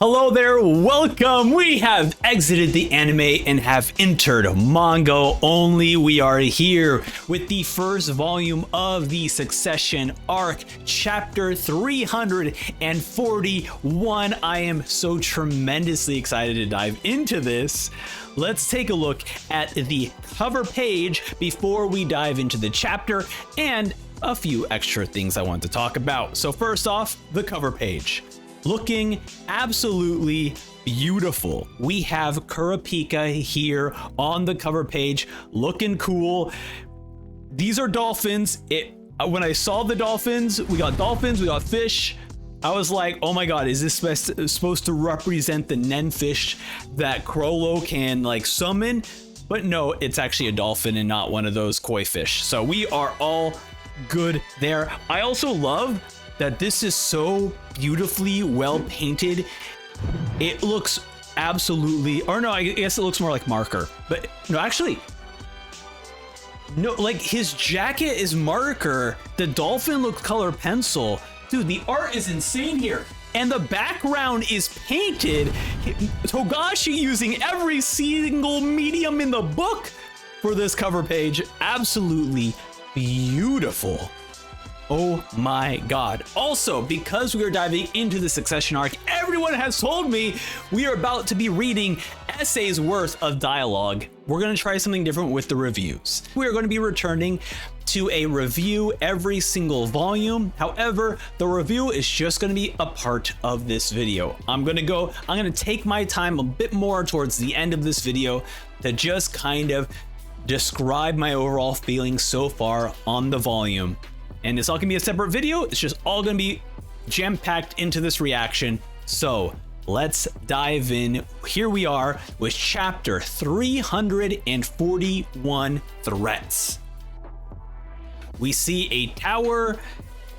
Hello there, welcome! We have exited the anime and have entered manga only. We are here with the first volume of the Succession arc, chapter 341. I am so tremendously excited to dive into this. Let's take a look at the cover page before we dive into the chapter and a few extra things I want to talk about. So first off, the cover page. Looking absolutely beautiful. We have Kurapika here on the cover page, looking cool. These are dolphins. When I saw the dolphins, we got fish. I was like, oh my god, is this supposed to represent the Nen fish that Chrollo can like summon? But no, it's actually a dolphin and not one of those koi fish. So we are all good there. I also love that this is so beautifully well painted. It looks absolutely, or no, I guess it looks more like marker, but no, actually, no, like his jacket is marker. The dolphin looks color pencil. Dude, the art is insane here. And the background is painted. Togashi using every single medium in the book for this cover page. Absolutely beautiful. Oh my god. Also, because we are diving into the Succession arc, everyone has told me we are about to be reading essays worth of dialogue. We're going to try something different with the reviews. We are going to be returning to a review every single volume. However, the review is just going to be a part of this video. I'm going to take my time a bit more towards the end of this video to just kind of describe my overall feelings so far on the volume. And it's all gonna be a separate video. It's just all gonna be jam-packed into this reaction. So let's dive in. Here we are with chapter 341, Threats. We see a tower,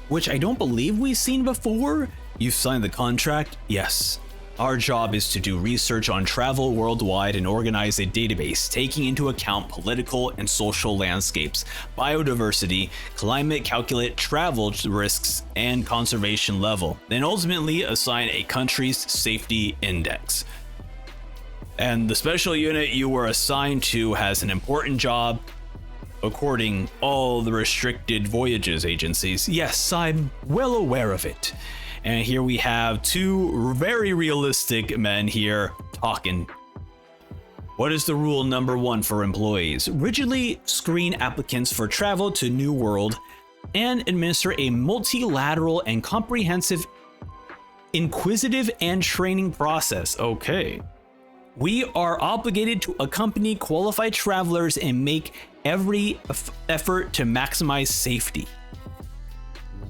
which I don't believe we've seen before. You've signed the contract? Yes. Our job is to do research on travel worldwide and organize a database taking into account political and social landscapes, biodiversity, climate, calculate travel risks, and conservation level, then ultimately assign a country's safety index. And the special unit you were assigned to has an important job according all the restricted voyages agencies. Yes, I'm well aware of it. And here we have two very realistic men here talking. What is the rule number 1 for employees? Rigidly screen applicants for travel to New World and administer a multilateral and comprehensive inquisitive and training process. Okay. We are obligated to accompany qualified travelers and make every effort to maximize safety.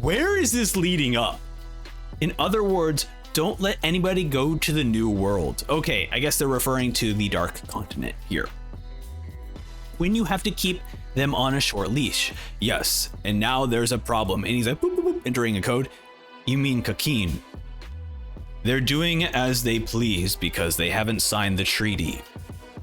Where is this leading up? In other words, don't let anybody go to the New World. Okay, I guess they're referring to the Dark Continent here. When you have to keep them on a short leash. Yes, and now there's a problem. And he's like, boop, boop, boop, entering a code. You mean Kakeen. They're doing as they please because they haven't signed the treaty.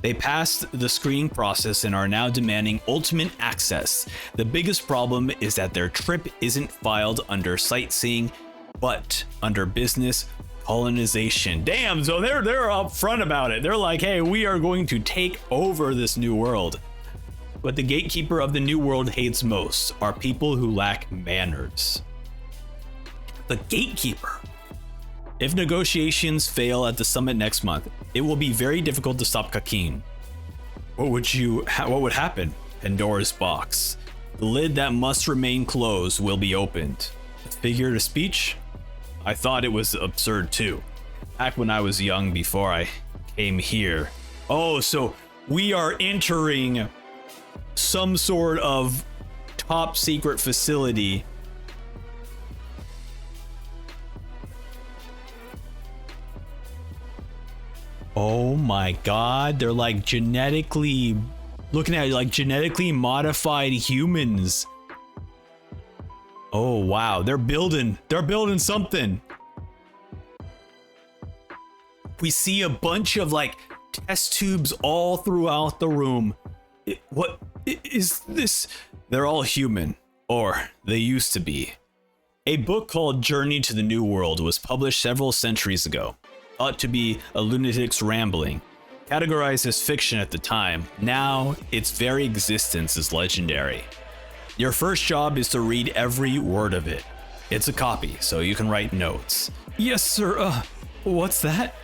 They passed the screening process and are now demanding ultimate access. The biggest problem is that their trip isn't filed under sightseeing, but under business colonization. Damn, so they're upfront about it. They're like, hey, we are going to take over this new world. What the gatekeeper of the new world hates most are people who lack manners. The gatekeeper. If negotiations fail at the summit next month, it will be very difficult to stop Kakeen. What would happen? Pandora's box. The lid that must remain closed will be opened. Figure of speech? I thought it was absurd too. Back when I was young before I came here. Oh, so we are entering some sort of top secret facility. Oh my god, they're like genetically modified humans. Oh wow, they're building something. We see a bunch of like test tubes all throughout the room. What is this? They're all human, or they used to be. A book called Journey to the New World was published several centuries ago. thought to be a lunatic's rambling. Categorized as fiction at the time, now its very existence is legendary. Your first job is to read every word of it. It's a copy, so you can write notes. Yes, sir. What's that?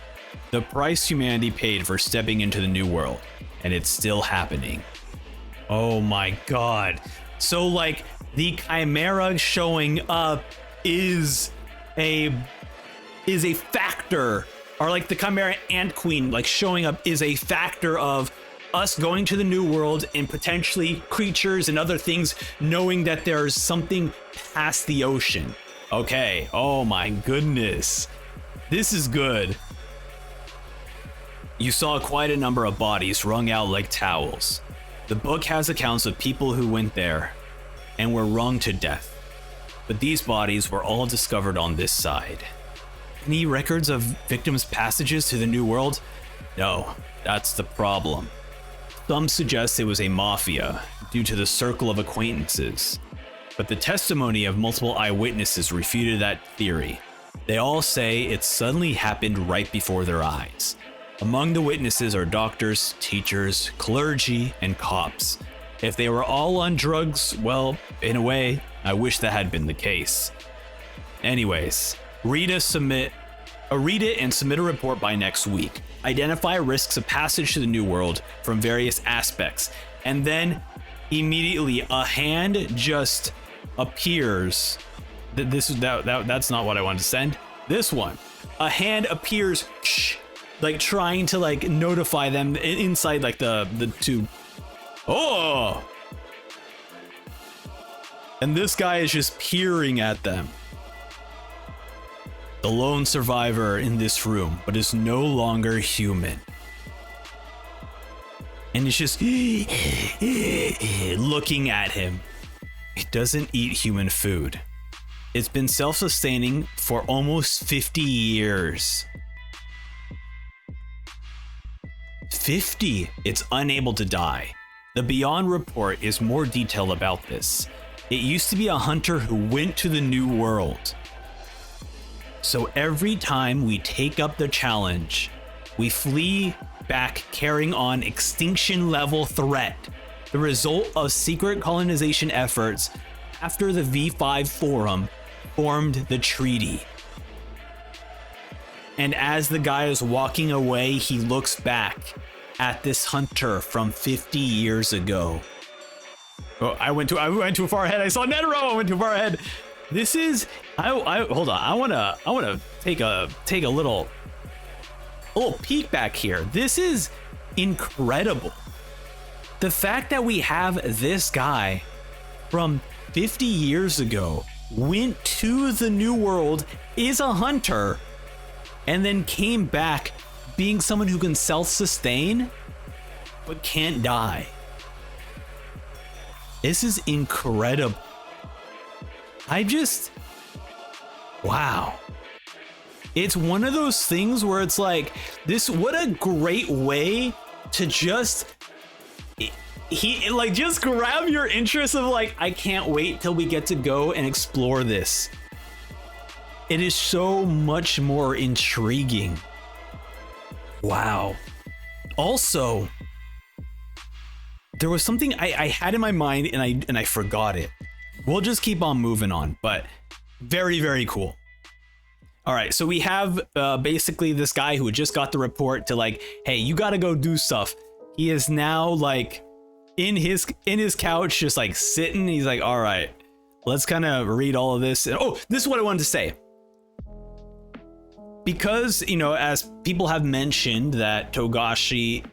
The price humanity paid for stepping into the new world, and it's still happening. Oh my god. So like the Chimera showing up is a factor, or like the Chimera Ant Queen like showing up is a factor of us going to the new world and potentially creatures and other things knowing that there's something past the ocean. Okay, oh my goodness. This is good. You saw quite a number of bodies wrung out like towels. The book has accounts of people who went there and were wrung to death. But these bodies were all discovered on this side. Any records of victims' passages to the new world? No, that's the problem. Some suggest it was a mafia due to the circle of acquaintances. But the testimony of multiple eyewitnesses refuted that theory. They all say it suddenly happened right before their eyes. Among the witnesses are doctors, teachers, clergy, and cops. If they were all on drugs, well, in a way, I wish that had been the case. Anyways, read it and submit a report by next week. Identify risks of passage to the new world from various aspects, and then immediately a hand just appears. That's not what I wanted to send. This one, a hand appears, like trying to like notify them inside like the tube. Oh! And this guy is just peering at them. The lone survivor in this room, but is no longer human. And it's just looking at him. It doesn't eat human food. It's been self-sustaining for almost 50 years. 50! It's unable to die. The Beyond report is more detailed about this. It used to be a hunter who went to the new world. So every time we take up the challenge, we flee back carrying on extinction level threat, the result of secret colonization efforts after the V5 Forum formed the treaty. And as the guy is walking away, he looks back at this hunter from 50 years ago. Oh, I went too far ahead. I saw Netero. I went too far ahead. This is hold on. I wanna take a little peek back here. This is incredible. The fact that we have this guy from 50 years ago went to the new world, is a hunter, and then came back being someone who can self-sustain but can't die. This is incredible. Wow. It's one of those things where it's like, what a great way to just grab your interest of like, I can't wait till we get to go and explore this. It is so much more intriguing. Wow. Also, there was something I had in my mind and I forgot it. We'll just keep on moving on, but very, very cool. All right, so we have basically this guy who just got the report to like, hey, you gotta go do stuff. He is now like in his couch, just like sitting. He's like, all right, let's kind of read all of this. Oh, this is what I wanted to say. Because, you know, as people have mentioned that Togashi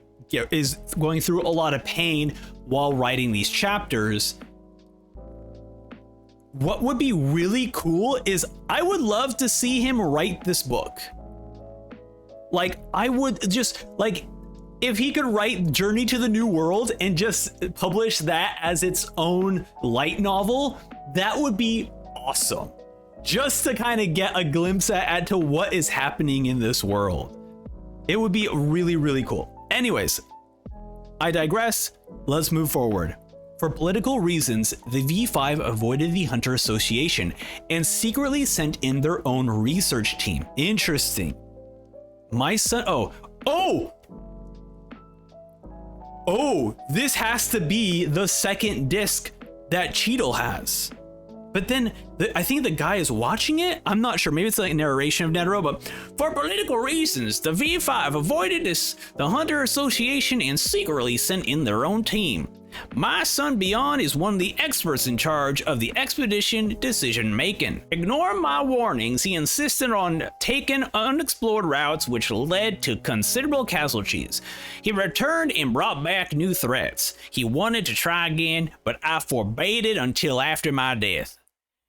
is going through a lot of pain while writing these chapters, what would be really cool is I would love to see him write this book. Like, I would just like, if he could write Journey to the New World and just publish that as its own light novel, that would be awesome. Just to kind of get a glimpse at to what is happening in this world. It would be really, really cool. Anyways, I digress. Let's move forward. For political reasons, the V5 avoided the Hunter Association and secretly sent in their own research team. Interesting. My son. Oh, this has to be the second disc that Cheadle has. But then I think the guy is watching it. I'm not sure. Maybe it's like a narration of Netero, but for political reasons, the V5 avoided the Hunter Association and secretly sent in their own team. My son Beyond is one of the experts in charge of the expedition decision making. Ignoring my warnings, he insisted on taking unexplored routes, which led to considerable casualties. He returned and brought back new threats. He wanted to try again, but I forbade it until after my death.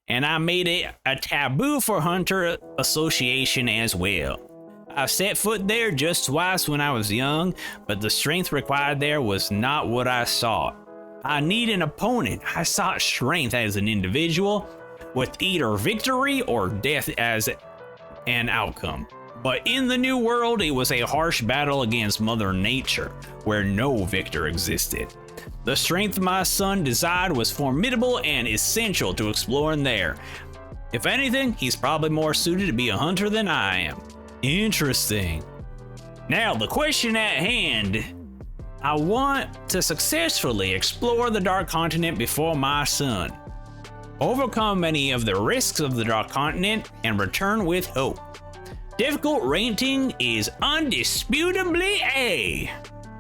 And I made it a taboo for Hunter Association as well. I set foot there just twice when I was young, but the strength required there was not what I sought. I need an opponent. I sought strength as an individual, with either victory or death as an outcome. But in the new world, it was a harsh battle against Mother Nature, where no victor existed. The strength my son desired was formidable and essential to exploring there. If anything, he's probably more suited to be a hunter than I am. Interesting. Now, the question at hand. I want to successfully explore the Dark Continent before my son, overcome many of the risks of the Dark Continent, and return with hope. Difficult rating is undisputably A.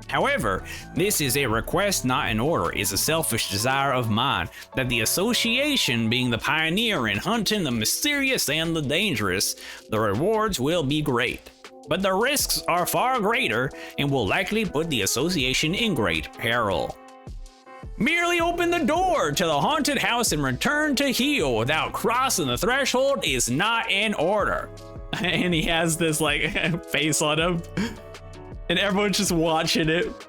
However, this is a request, not an order. It's a selfish desire of mine that the association, being the pioneer in hunting the mysterious and the dangerous, the rewards will be great. But the risks are far greater and will likely put the association in great peril. Merely open the door to the haunted house and return to heal without crossing the threshold is not in order. And he has this like face on him. And everyone's just watching it.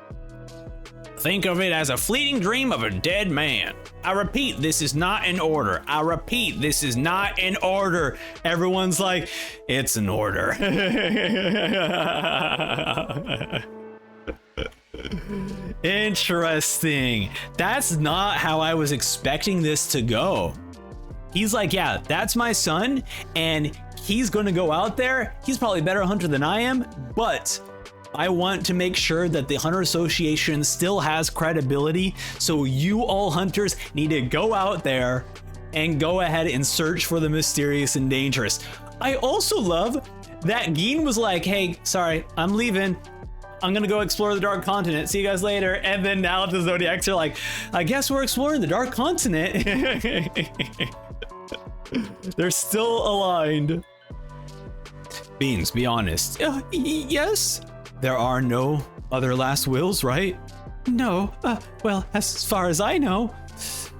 Think of it as a fleeting dream of a dead man. I repeat, this is not in order. I repeat, this is not in order. Everyone's like, it's an order. Interesting. That's not how I was expecting this to go. He's like, yeah, that's my son, and he's gonna go out there. He's probably a better hunter than I am, but I want to make sure that the Hunter Association still has credibility, so you all hunters need to go out there and go ahead and search for the mysterious and dangerous. I also love that Geen was like, hey, sorry, I'm leaving. I'm gonna go explore the Dark Continent. See you guys later. And then now the Zodiacs are like, I guess we're exploring the Dark Continent. They're still aligned. Beans, be honest. Yes? There are no other last wills, right? No. Well, as far as I know.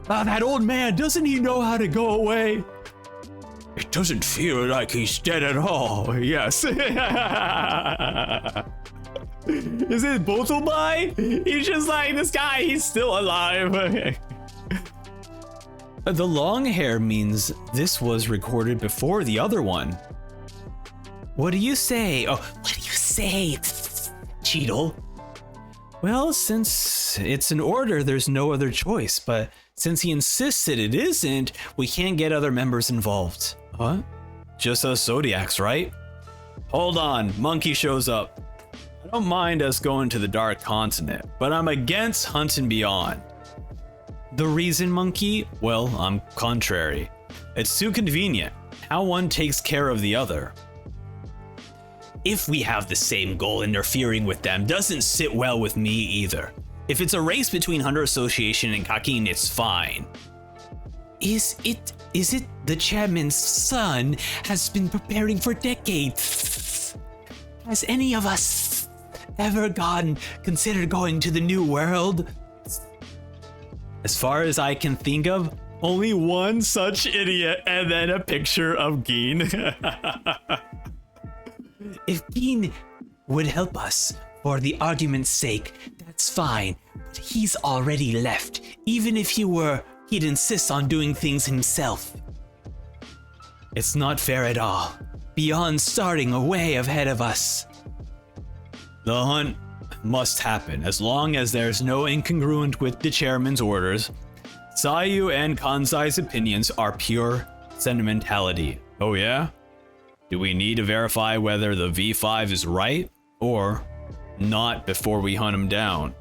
That old man, doesn't he know how to go away? It doesn't feel like he's dead at all. Yes. Is it Botelbai? He's just like, this guy, he's still alive. The long hair means this was recorded before the other one. What do you say? Oh, what do you say, Cheadle? Well, since it's an order, there's no other choice, but since he insisted it isn't, we can't get other members involved. What? Just us Zodiacs, right? Hold on, Monkey shows up. I don't mind us going to the Dark Continent, but I'm against hunting beyond. The reason, Monkey? Well, I'm contrary. It's too convenient. How one takes care of the other. If we have the same goal, interfering with them doesn't sit well with me either. If it's a race between Hunter Association and Kakin, it's fine. Is it the chairman's son has been preparing for decades? Has any of us ever considered going to the New World? As far as I can think of, only one such idiot, and then a picture of Geen. If Geen would help us for the argument's sake, that's fine, but he's already left. Even if he were, he'd insist on doing things himself. It's not fair at all. Beyond starting way ahead of us. The hunt must happen as long as there's no incongruent with the chairman's orders. Sayu and Kanzai's opinions are pure sentimentality. Oh yeah? Do we need to verify whether the V5 is right or not before we hunt him down?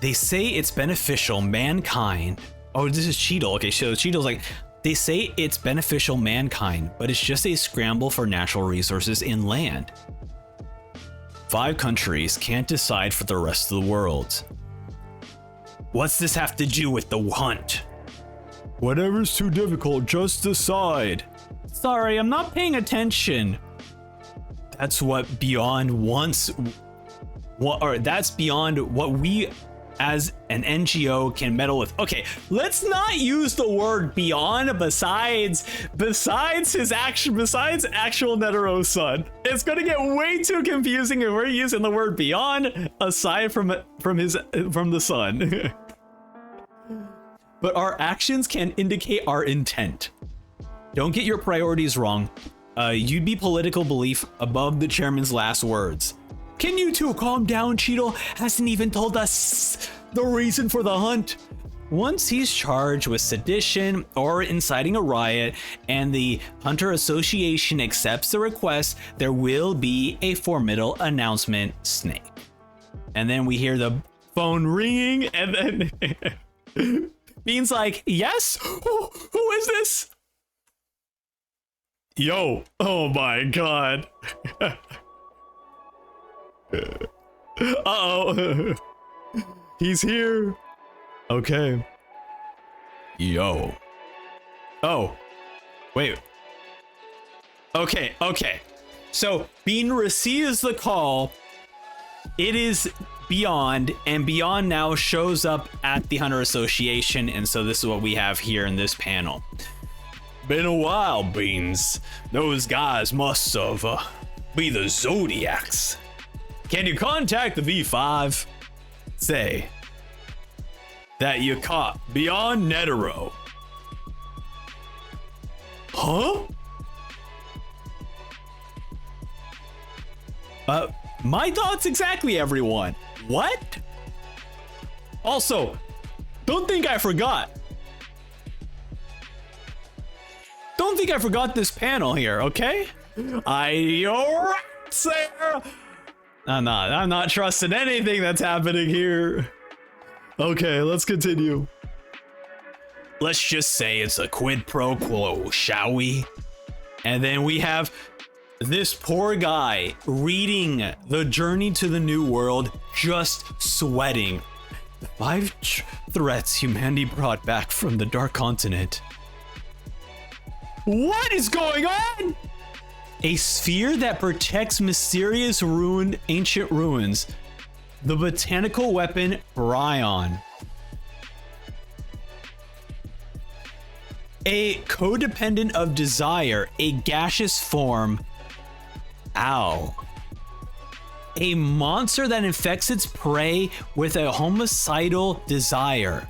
They say it's beneficial mankind. Oh, this is Cheetle. Okay, so Cheetle's like, they say it's beneficial mankind, but it's just a scramble for natural resources inland. 5 countries can't decide for the rest of the world. What's this have to do with the hunt? Whatever's too difficult, just decide. Sorry, I'm not paying attention. That's what beyond wants. That's beyond what we as an NGO can meddle with. Okay, let's not use the word beyond besides actual Netero's son. It's gonna get way too confusing if we're using the word beyond aside from the son. But our actions can indicate our intent. Don't get your priorities wrong. You'd be political belief above the chairman's last words. Can you two calm down? Cheetle hasn't even told us the reason for the hunt. Once he's charged with sedition or inciting a riot and the Hunter Association accepts the request, there will be a formidable announcement, Snake. And then we hear the phone ringing and then Bean's like, yes? Who is this? Yo, oh my god. Uh-oh. He's here. Okay. Yo. Oh. Wait. Okay. So Bean receives the call. It is Beyond, and Beyond now shows up at the Hunter Association, and so this is what we have here in this panel. Been a while, Beans. Those guys must have be the Zodiacs. Can you contact the V5? Say that you caught Beyond Netero. Huh? My thoughts exactly, everyone. What? Also, don't think I forgot. Don't think I forgot this panel here, okay? You're right, Sarah. I'm not trusting anything that's happening here. Okay, let's continue. Let's just say it's a quid pro quo, shall we? And then we have this poor guy reading The Journey to the New World, just sweating. 5 threats humanity brought back from the Dark Continent. What is going on? A sphere that protects mysterious ancient ruins. The botanical weapon Bryon. A codependent of desire, a gaseous form. Ow. A monster that infects its prey with a homicidal desire.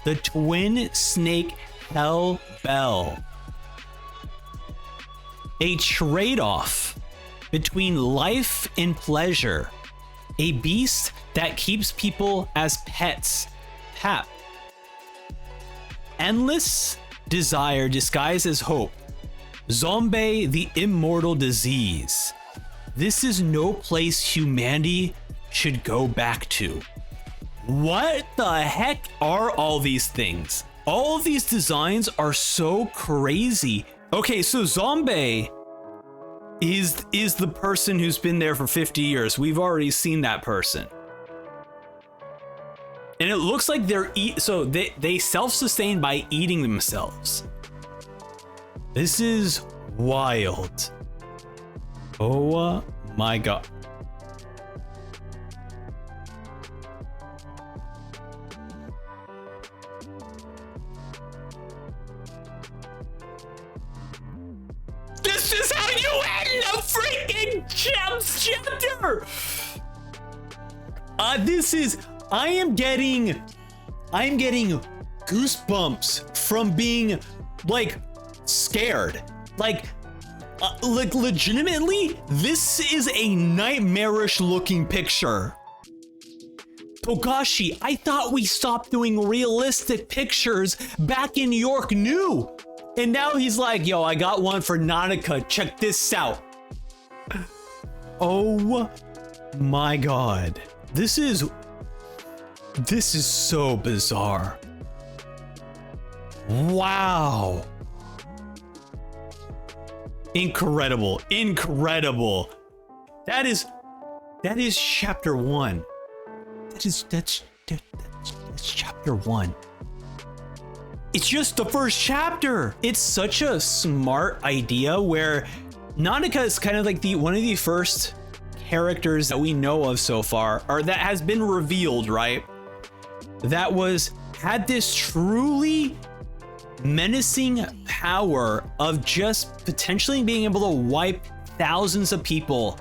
The twin snake Hell Bell. A trade-off between life and pleasure. A beast that keeps people as pets. Hap. Endless desire disguised as hope. Zombie the immortal disease. This is no place humanity should go back to. What the heck are all these things? All of these designs are so crazy. Okay, so Zombie is the person who's been there for 50 years. We've already seen that person. And it looks like they self-sustain by eating themselves. This is wild. Oh my god. This is how you end a freaking chapter! I am getting goosebumps from being like scared. Like legitimately, this is a nightmarish looking picture. Togashi, I thought we stopped doing realistic pictures back in York New. And now he's like, yo, I got one for Nanaka. Check this out. Oh my God. This is so bizarre. Wow. Incredible. Incredible. That is chapter 1. That's chapter 1. It's just the first chapter. It's such a smart idea where Nanaka is kind of like one of the first characters that we know of so far, or that has been revealed, right? That had this truly menacing power of just potentially being able to wipe thousands of people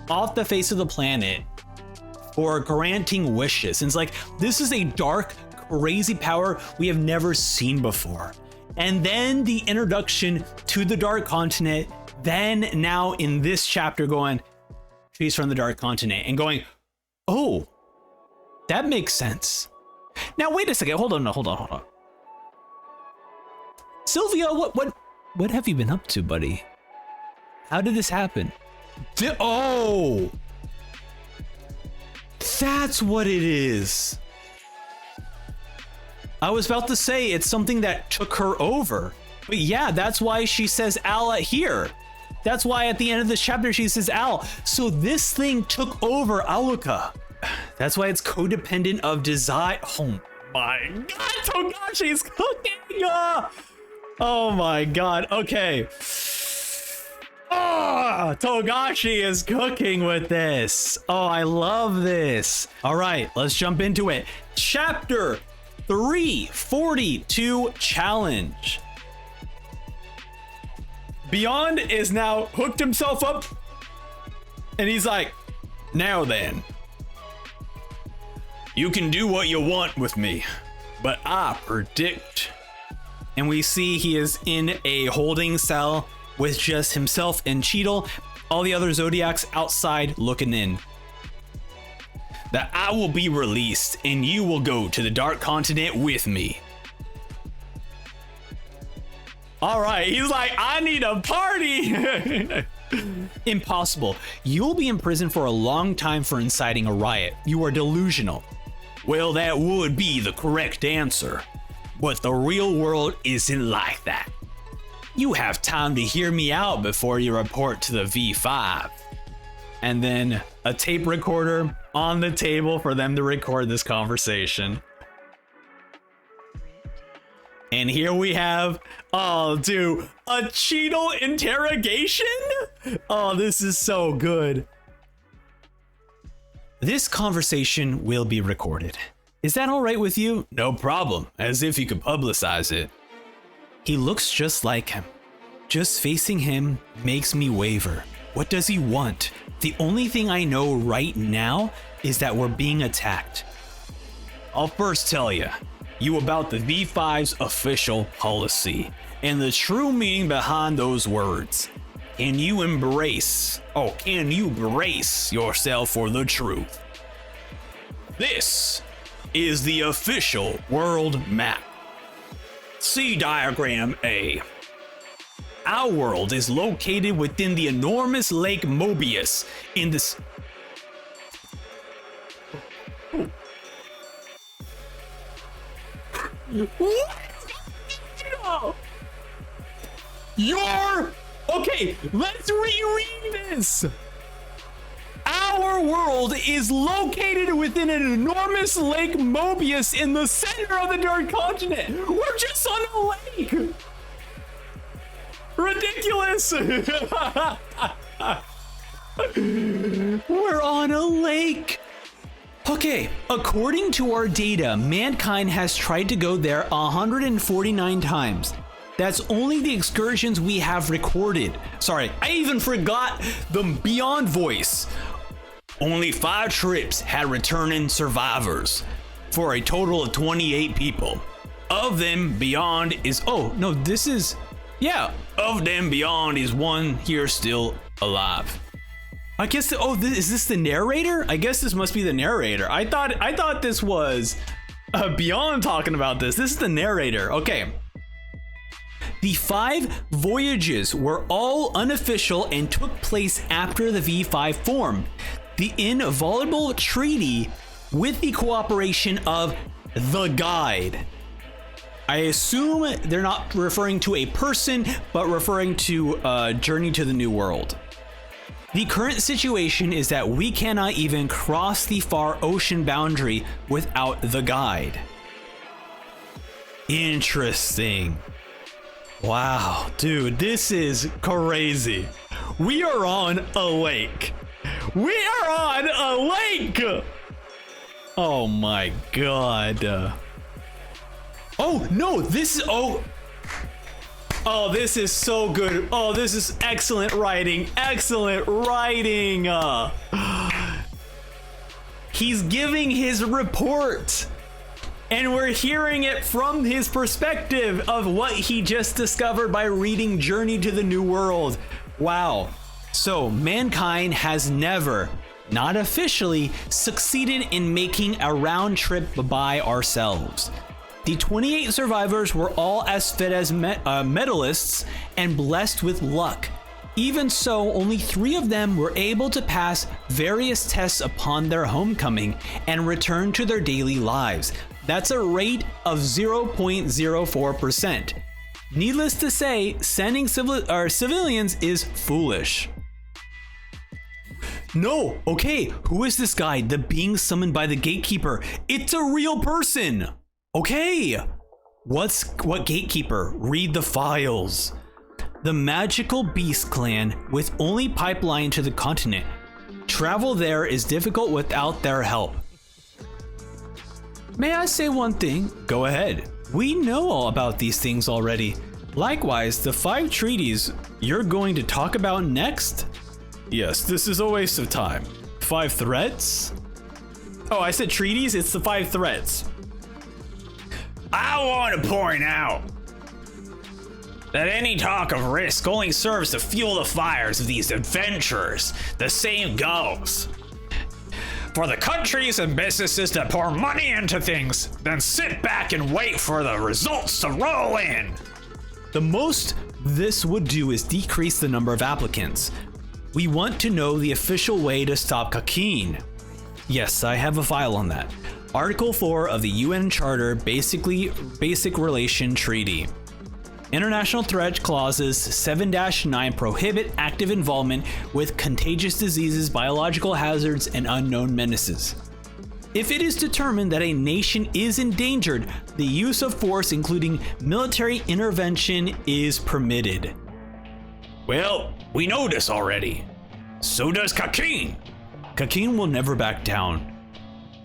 off the face of the planet for granting wishes. And it's like, this is a dark, crazy power we have never seen before. And then the introduction to the Dark Continent, then now in this chapter going, she's from the Dark Continent, and going, oh, that makes sense. Now wait a second, hold on. Sylvia, what have you been up to, buddy? How did this happen? Oh, that's what it is. I was about to say it's something that took her over, but yeah, that's why she says Al here. That's why at the end of this chapter she says Al. So this thing took over Aluka. That's why it's codependent of desire. Oh my God, Togashi is cooking. Oh my God. Okay. Oh, Togashi is cooking with this. Oh, I love this. All right, let's jump into it. Chapter 342 challenge. Beyond is now hooked himself up, and he's like, now then, you can do what you want with me, but I predict. And we see he is in a holding cell with just himself and Cheetle, all the other Zodiacs outside looking in. That I will be released and you will go to the Dark Continent with me. All right, he's like, I need a party. Impossible. You'll be in prison for a long time for inciting a riot. You are delusional. Well, that would be the correct answer. But the real world isn't like that. You have time to hear me out before you report to the V5. And then a tape recorder on the table for them to record this conversation. And here we have, oh dude, a Cheetle interrogation? Oh, this is so good. This conversation will be recorded. Is that all right with you? No problem, as if you could publicize it. He looks just like him. Just facing him makes me waver. What does he want? The only thing I know right now is that we're being attacked. I'll first tell you about the V5's official policy and the true meaning behind those words. Can you brace yourself for the truth? This is the official world map. See diagram A. Our world is located within the enormous Lake Mobius in this. Okay, let's reread this. Our world is located within an enormous Lake Mobius in the center of the Dark Continent. We're just on a lake. Ridiculous. We're on a lake. Okay, according to our data, mankind has tried to go there 149 times. That's only the excursions we have recorded. Sorry, I even forgot the Beyond voice. Only 5 trips had returning survivors, for a total of 28 people. Of them, Beyond is, of them, Beyond is one here still alive. I guess, is this the narrator? I guess this must be the narrator. I thought this was Beyond talking about this. This is the narrator. Okay. The 5 voyages were all unofficial and took place after the V5 formed. The inviolable treaty with the cooperation of the Guide. I assume they're not referring to a person, but referring to Journey to the New World. The current situation is that we cannot even cross the far ocean boundary without the Guide. Interesting. Wow, dude, this is crazy. We are on a lake. We are on a lake! Oh my god. Oh no, this is this is so good. Oh, this is excellent writing. Excellent writing. He's giving his report, and we're hearing it from his perspective of what he just discovered by reading Journey to the New World. Wow. So mankind has never, not officially, succeeded in making a round trip by ourselves. The 28 survivors were all as fit as medalists and blessed with luck. Even so, only 3 of them were able to pass various tests upon their homecoming and return to their daily lives. That's a rate of 0.04%. Needless to say, sending civilians is foolish. No, okay, who is this guy? The being summoned by the gatekeeper. It's a real person. Okay, what gatekeeper? Read the files. The magical beast clan with only pipeline to the continent. Travel there is difficult without their help. May I say one thing? Go ahead. We know all about these things already. Likewise, the 5 treaties you're going to talk about next? Yes, this is a waste of time. 5 threats? Oh, I said treaties, it's the 5 threats. I want to point out that any talk of risk only serves to fuel the fires of these adventurers. The same goes for the countries and businesses that pour money into things, then sit back and wait for the results to roll in. The most this would do is decrease the number of applicants. We want to know the official way to stop Kakeen. Yes, I have a file on that. Article 4 of the UN Charter, Basic Relation Treaty. International Threat Clauses 7-9 prohibit active involvement with contagious diseases, biological hazards, and unknown menaces. If it is determined that a nation is endangered, the use of force, including military intervention, is permitted. Well, we know this already. So does Kakeen. Kakeen will never back down.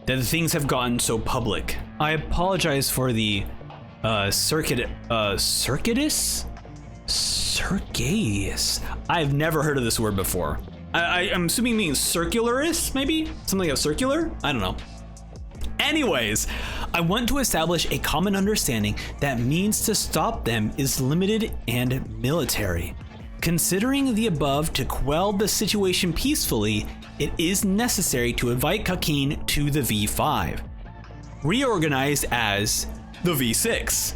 That things have gotten so public. I apologize for the Circuitous? I've never heard of this word before. I'm assuming it means circularist, maybe? Something like a circular? I don't know. Anyways, I want to establish a common understanding that means to stop them is limited and military. Considering the above, to quell the situation peacefully, it is necessary to invite Kakeen to the V5, reorganized as the V6,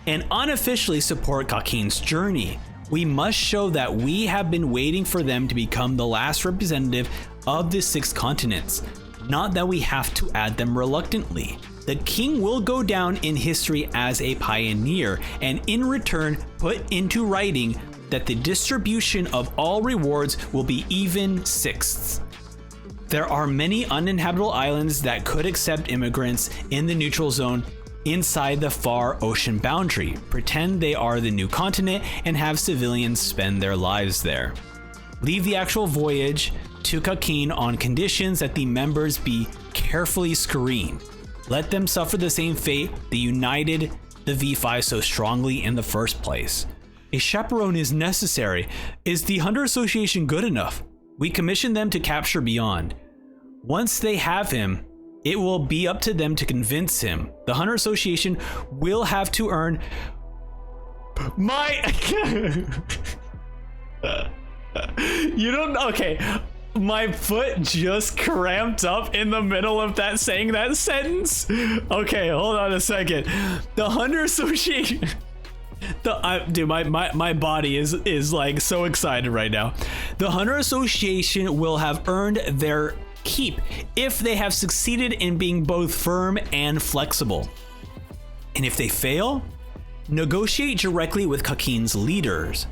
and unofficially support Kakeen's journey. We must show that we have been waiting for them to become the last representative of the 6 continents, not that we have to add them reluctantly. The king will go down in history as a pioneer, and in return put into writing that the distribution of all rewards will be even sixths. There are many uninhabitable islands that could accept immigrants in the neutral zone inside the far ocean boundary, pretend they are the new continent, and have civilians spend their lives there. Leave the actual voyage to Kakeen on conditions that the members be carefully screened. Let them suffer the same fate that united the V5 so strongly in the first place. A chaperone is necessary. Is the Hunter Association good enough? We commission them to capture Beyond. Once they have him, it will be up to them to convince him. The Hunter Association will have to earn my... You don't... Okay. My foot just cramped up in the middle of that saying that sentence. Okay, hold on a second. The Hunter Association... Dude, my body is like so excited right now. The Hunter Association will have earned their keep if they have succeeded in being both firm and flexible. And if they fail, negotiate directly with Kakin's leaders.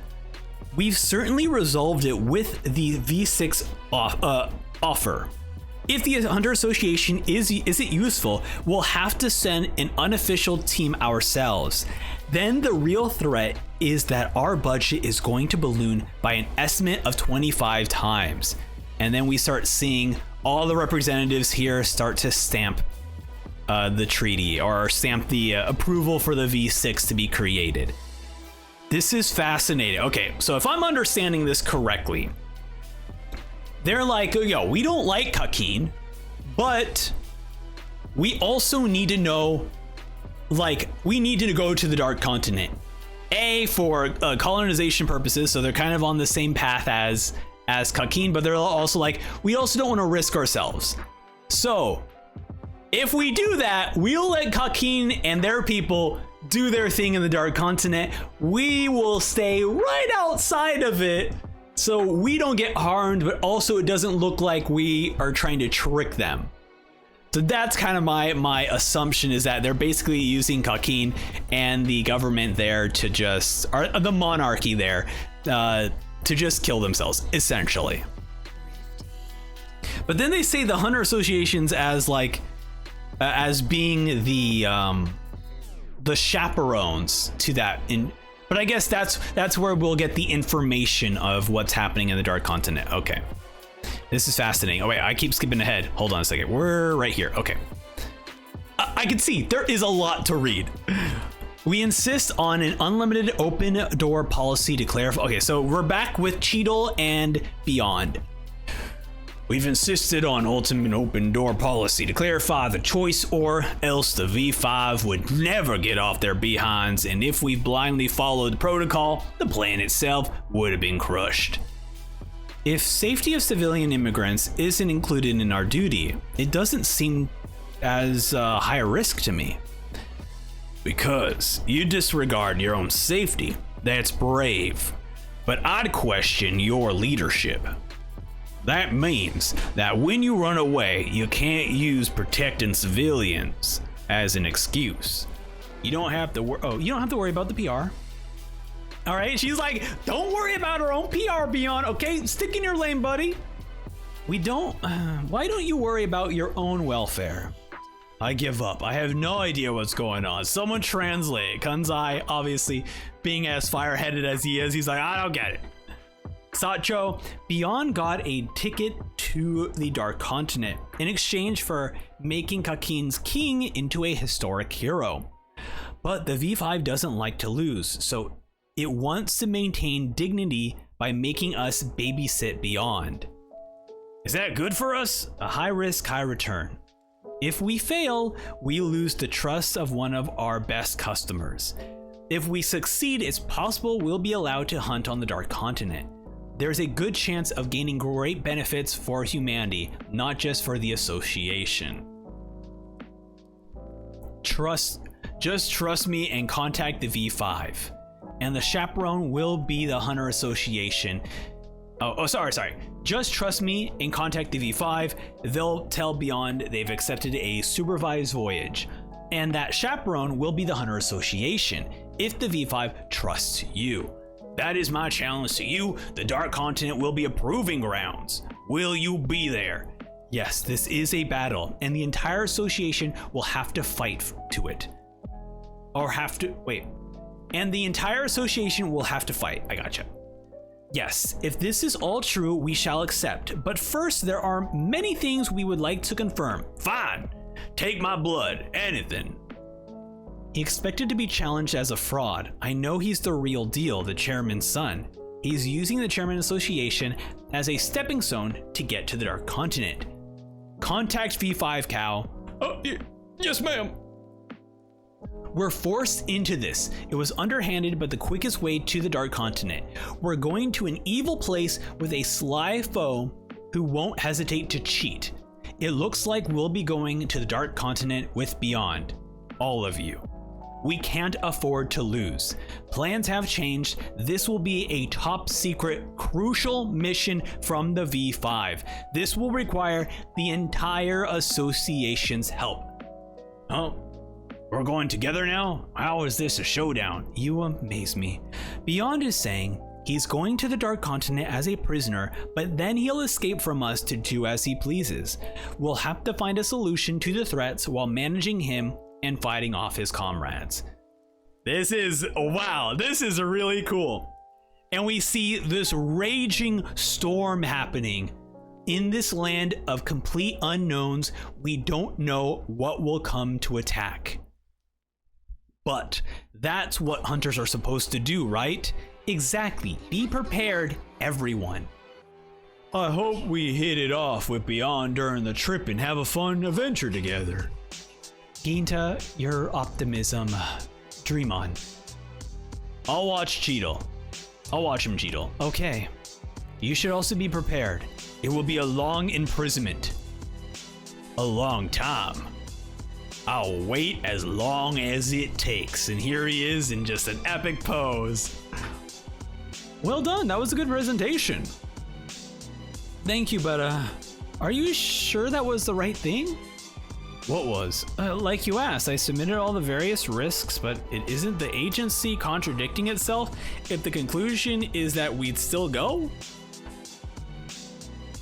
We've certainly resolved it with the V6 offer. If the Hunter Association isn't useful, we'll have to send an unofficial team ourselves. Then the real threat is that our budget is going to balloon by an estimate of 25 times. And then we start seeing all the representatives here start to stamp the treaty or stamp the approval for the V6 to be created. This is fascinating. Okay, so if I'm understanding this correctly, they're like, yo, we don't like Kakin, but we also need to know, like, we need to go to the Dark Continent. For colonization purposes, so they're kind of on the same path as Kakin, but they're also like, we also don't want to risk ourselves. So if we do that, we'll let Kakin and their people do their thing in the Dark Continent. We will stay right outside of it so we don't get harmed, but also it doesn't look like we are trying to trick them. So that's kind of my assumption, is that they're basically using Kakin and the government there to just, or the monarchy there, to just kill themselves, essentially. But then they say the Hunter Associations as like, as being the chaperones to that. But I guess that's where we'll get the information of what's happening in the Dark Continent. Okay. This is fascinating. Oh wait, I keep skipping ahead. Hold on a second. We're right here. Okay. I can see there is a lot to read. We insist on an unlimited open door policy to clarify. Okay, so we're back with Cheadle and beyond. We've insisted on ultimate open door policy to clarify the choice, or else the V5 would never get off their behinds, and if we blindly followed protocol, the plan itself would have been crushed. If safety of civilian immigrants isn't included in our duty, it doesn't seem as high a risk to me. Because you disregard your own safety, that's brave. But I'd question your leadership. That means that when you run away, you can't use protecting civilians as an excuse. You don't have to worry about the PR. All right, she's like, don't worry about her own PR, Beyond. Okay, stick in your lane, buddy. Why don't you worry about your own welfare? I give up. I have no idea what's going on. Someone translate. Kunzai, obviously, being as fireheaded as he is, he's like, I don't get it. Satcho, Beyond got a ticket to the Dark Continent in exchange for making Kakin's king into a historic hero. But the V5 doesn't like to lose, so it wants to maintain dignity by making us babysit Beyond. Is that good for us? A high risk, high return. If we fail, we lose the trust of one of our best customers. If we succeed, it's possible we'll be allowed to hunt on the Dark Continent. There's a good chance of gaining great benefits for humanity, not just for the association. Just trust me and contact the V5. And the chaperone will be the Hunter Association. Sorry. Just trust me and contact the V5. They'll tell Beyond they've accepted a supervised voyage. And that chaperone will be the Hunter Association, if the V5 trusts you. That is my challenge to you. The Dark Continent will be a proving grounds. Will you be there? Yes, this is a battle, and the entire association will have to fight to it. And the entire association will have to fight. I gotcha. Yes, if this is all true, we shall accept. But first, there are many things we would like to confirm. Fine. Take my blood. Anything. He expected to be challenged as a fraud. I know he's the real deal, the chairman's son. He's using the Chairman Association as a stepping stone to get to the Dark Continent. Contact V5, Cal. Oh, yes, ma'am. We're forced into this. It was underhanded, but the quickest way to the Dark Continent. We're going to an evil place with a sly foe who won't hesitate to cheat. It looks like we'll be going to the Dark Continent with Beyond. All of you. We can't afford to lose. Plans have changed. This will be a top secret, crucial mission from the V5. This will require the entire association's help. Oh, we're going together now? How is this a showdown? You amaze me. Beyond is saying he's going to the Dark Continent as a prisoner, but then he'll escape from us to do as he pleases. We'll have to find a solution to the threats while managing him and fighting off his comrades. This is, wow, this is really cool. And we see this raging storm happening in this land of complete unknowns. We don't know what will come to attack. But that's what hunters are supposed to do, right? Exactly. Be prepared, everyone. I hope we hit it off with Beyond during the trip and have a fun adventure together. Ginta, your optimism. Dream on. I'll watch Cheetle. I'll watch him, Cheetle. Okay. You should also be prepared. It will be a long imprisonment. A long time. I'll wait as long as it takes. And here he is in just an epic pose. Well done. That was a good presentation. Thank you, but are you sure that was the right thing? What was? Like you asked, I submitted all the various risks, but it isn't the agency contradicting itself if the conclusion is that we'd still go?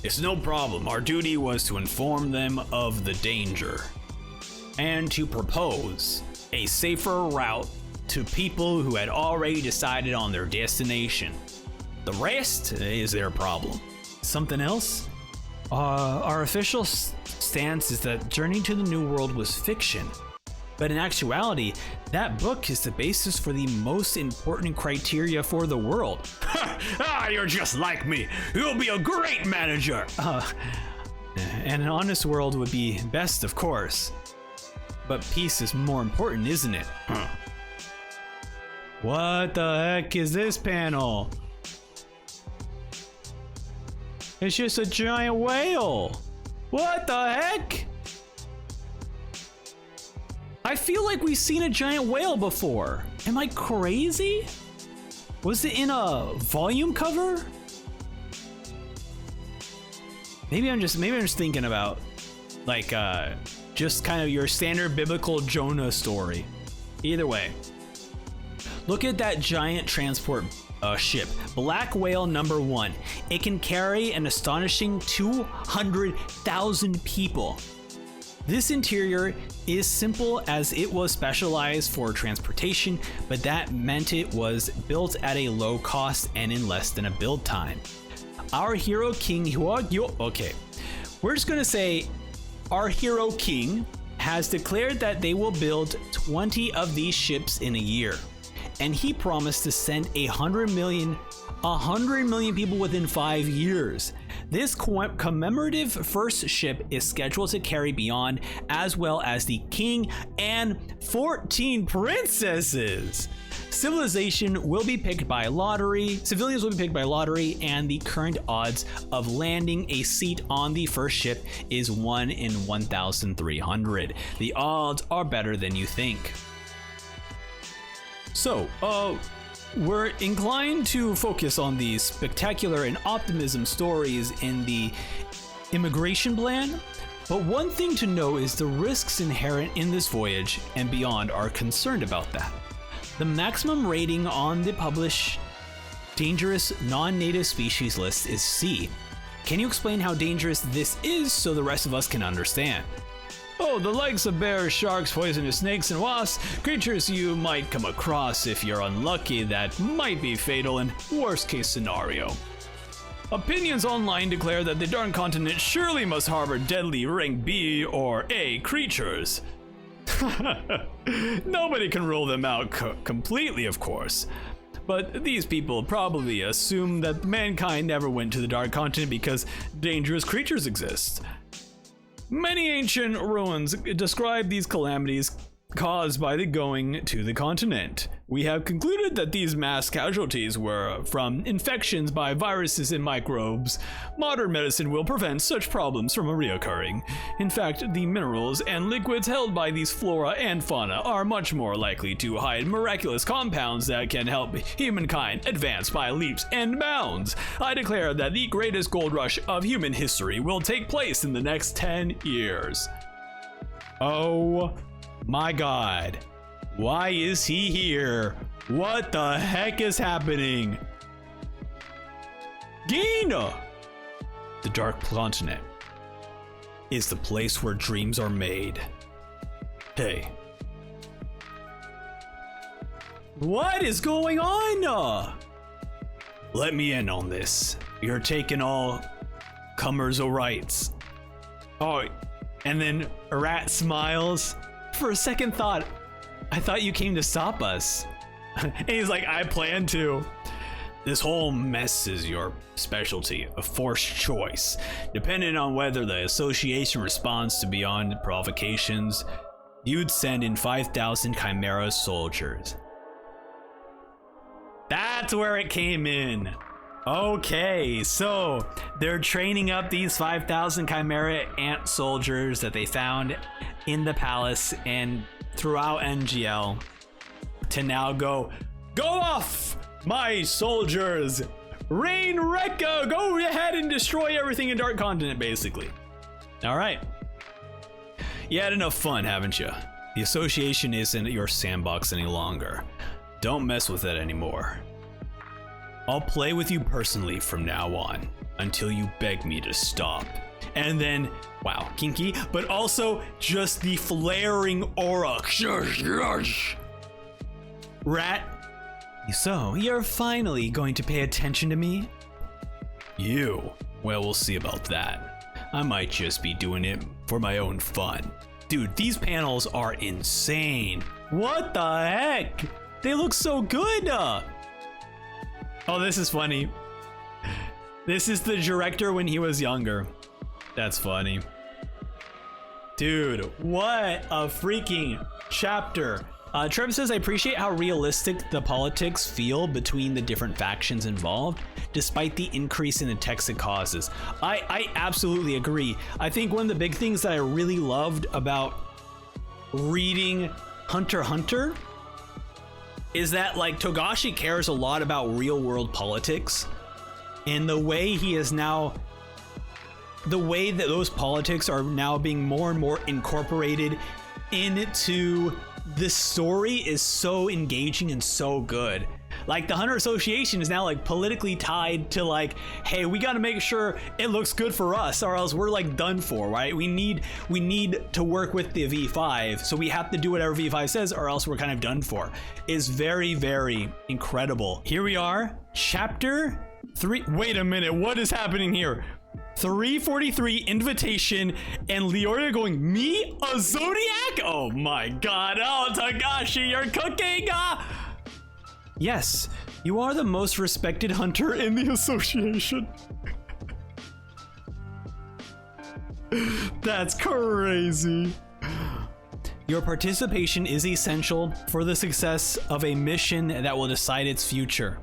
It's no problem. Our duty was to inform them of the danger and to propose a safer route to people who had already decided on their destination. The rest is their problem. Something else? Our official stance is that Journey to the New World was fiction, but in actuality, that book is the basis for the most important criteria for the world. You're just like me. You'll be a great manager. And an honest world would be best, of course. But peace is more important, isn't it? What the heck is this panel? It's just a giant whale. What the heck? I feel like we've seen a giant whale before. Am I crazy? Was it in a volume cover? Maybe I'm just thinking about like just kind of your standard biblical Jonah story. Either way, look at that giant transport ship, Black Whale number 1. It can carry an astonishing 200,000 people. This interior is simple as it was specialized for transportation, but that meant it was built at a low cost and in less than a build time. Our hero King okay, we're just gonna say our hero King has declared that they will build 20 of these ships in a year. And he promised to send 100 million people within 5 years. This commemorative first ship is scheduled to carry Beyond, as well as the king and 14 princesses. Civilians will be picked by lottery, and the current odds of landing a seat on the first ship is 1 in 1,300. The odds are better than you think. So, we're inclined to focus on the spectacular and optimism stories in the immigration plan, but one thing to know is the risks inherent in this voyage and Beyond are concerned about that. The maximum rating on the published dangerous non-native species list is C. Can you explain how dangerous this is so the rest of us can understand? Oh, the likes of bears, sharks, poisonous snakes, and wasps, creatures you might come across if you're unlucky that might be fatal in worst case scenario. Opinions online declare that the Dark Continent surely must harbor deadly rank B or A creatures. Nobody can rule them out completely, of course. But these people probably assume that mankind never went to the Dark Continent because dangerous creatures exist. Many ancient ruins describe these calamities caused by the going to the continent. We have concluded that these mass casualties were from infections by viruses and microbes. Modern medicine will prevent such problems from reoccurring. In fact, the minerals and liquids held by these flora and fauna are much more likely to hide miraculous compounds that can help humankind advance by leaps and bounds. I declare that the greatest gold rush of human history will take place in the next 10 years. Oh my God. Why is he here? What the heck is happening? Gina! The Dark Continent is the place where dreams are made. Hey. What is going on? Let me in on this. You're taking all comers' rights. Oh, and then Rat smiles. For a second thought, I thought you came to stop us. And he's like, I plan to. This whole mess is your specialty, a forced choice. Depending on whether the association responds to beyond provocations, you'd send in 5,000 Chimera soldiers. That's where it came in. Okay, so they're training up these 5,000 Chimera ant soldiers that they found in the palace and throughout NGL to now go off, my soldiers. Rain Rekka, go ahead and destroy everything in Dark Continent, basically. All right. You had enough fun, haven't you? The association isn't your sandbox any longer. Don't mess with it anymore. I'll play with you personally from now on until you beg me to stop. And then, wow, kinky, but also just the flaring aura. Rat, so you're finally going to pay attention to me? You? Well, we'll see about that. I might just be doing it for my own fun. Dude, these panels are insane. What the heck? They look so good. Oh, this is funny. This is the director when he was younger. That's funny. Dude, what a freaking chapter. Trev says, I appreciate how realistic the politics feel between the different factions involved, despite the increase in the text it causes. I absolutely agree. I think one of the big things that I really loved about reading Hunter x Hunter is that, like, Togashi cares a lot about real world politics, and the way he is now, the way that those politics are now being more and more incorporated into the story is so engaging and so good. Like, the Hunter Association is now like politically tied to, like, hey, we got to make sure it looks good for us or else we're like done for, right? We need to work with the V5, so we have to do whatever V5 says or else we're kind of done for. Is very, very incredible. Here we are, chapter 3. Wait a minute, what is happening here? 343 invitation and Leoria going, me? A Zodiac? Oh my god. Oh, Togashi, you're cooking. Yes, you are the most respected hunter in the association. That's crazy. Your participation is essential for the success of a mission that will decide its future.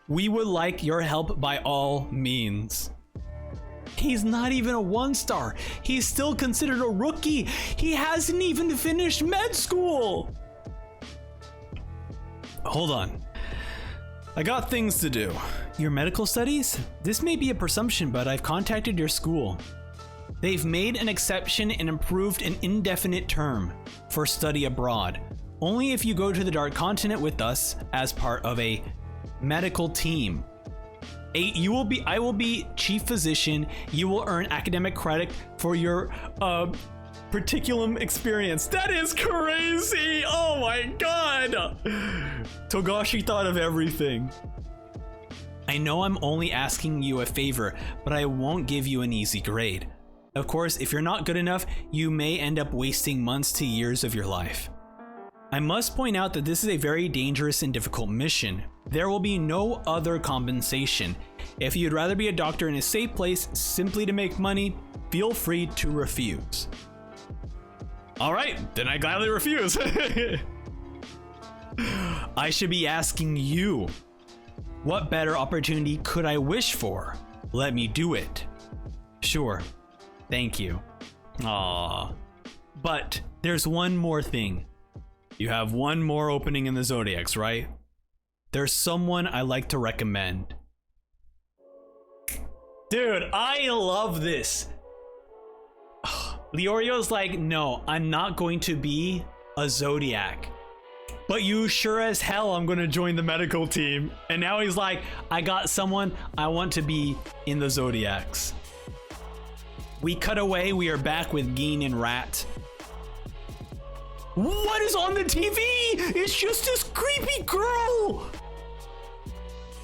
We would like your help by all means. He's not even a 1-star. He's still considered a rookie. He hasn't even finished med school. Hold on. I got things to do. Your medical studies? This may be a presumption, but I've contacted your school. They've made an exception and approved an indefinite term for study abroad. Only if you go to the Dark Continent with us as part of a medical team. I will be chief physician. You will earn academic credit for your particulum experience. That is crazy. Oh my god. Togashi thought of everything. I know I'm only asking you a favor, but I won't give you an easy grade. Of course, if you're not good enough, you may end up wasting months to years of your life. I must point out that this is a very dangerous and difficult mission. There will be no other compensation. If you'd rather be a doctor in a safe place simply to make money, feel free to refuse. All right, then I gladly refuse. I should be asking you, what better opportunity could I wish for? Let me do it. Sure. Thank you. Aww. But there's one more thing. You have one more opening in the Zodiacs, right? There's someone I like to recommend. Dude, I love this. Leorio's like, no, I'm not going to be a Zodiac. But you sure as hell I'm going to join the medical team. And now he's like, I got someone I want to be in the Zodiacs. We cut away. We are back with Gin and Rat. What is on the TV? It's just this creepy girl.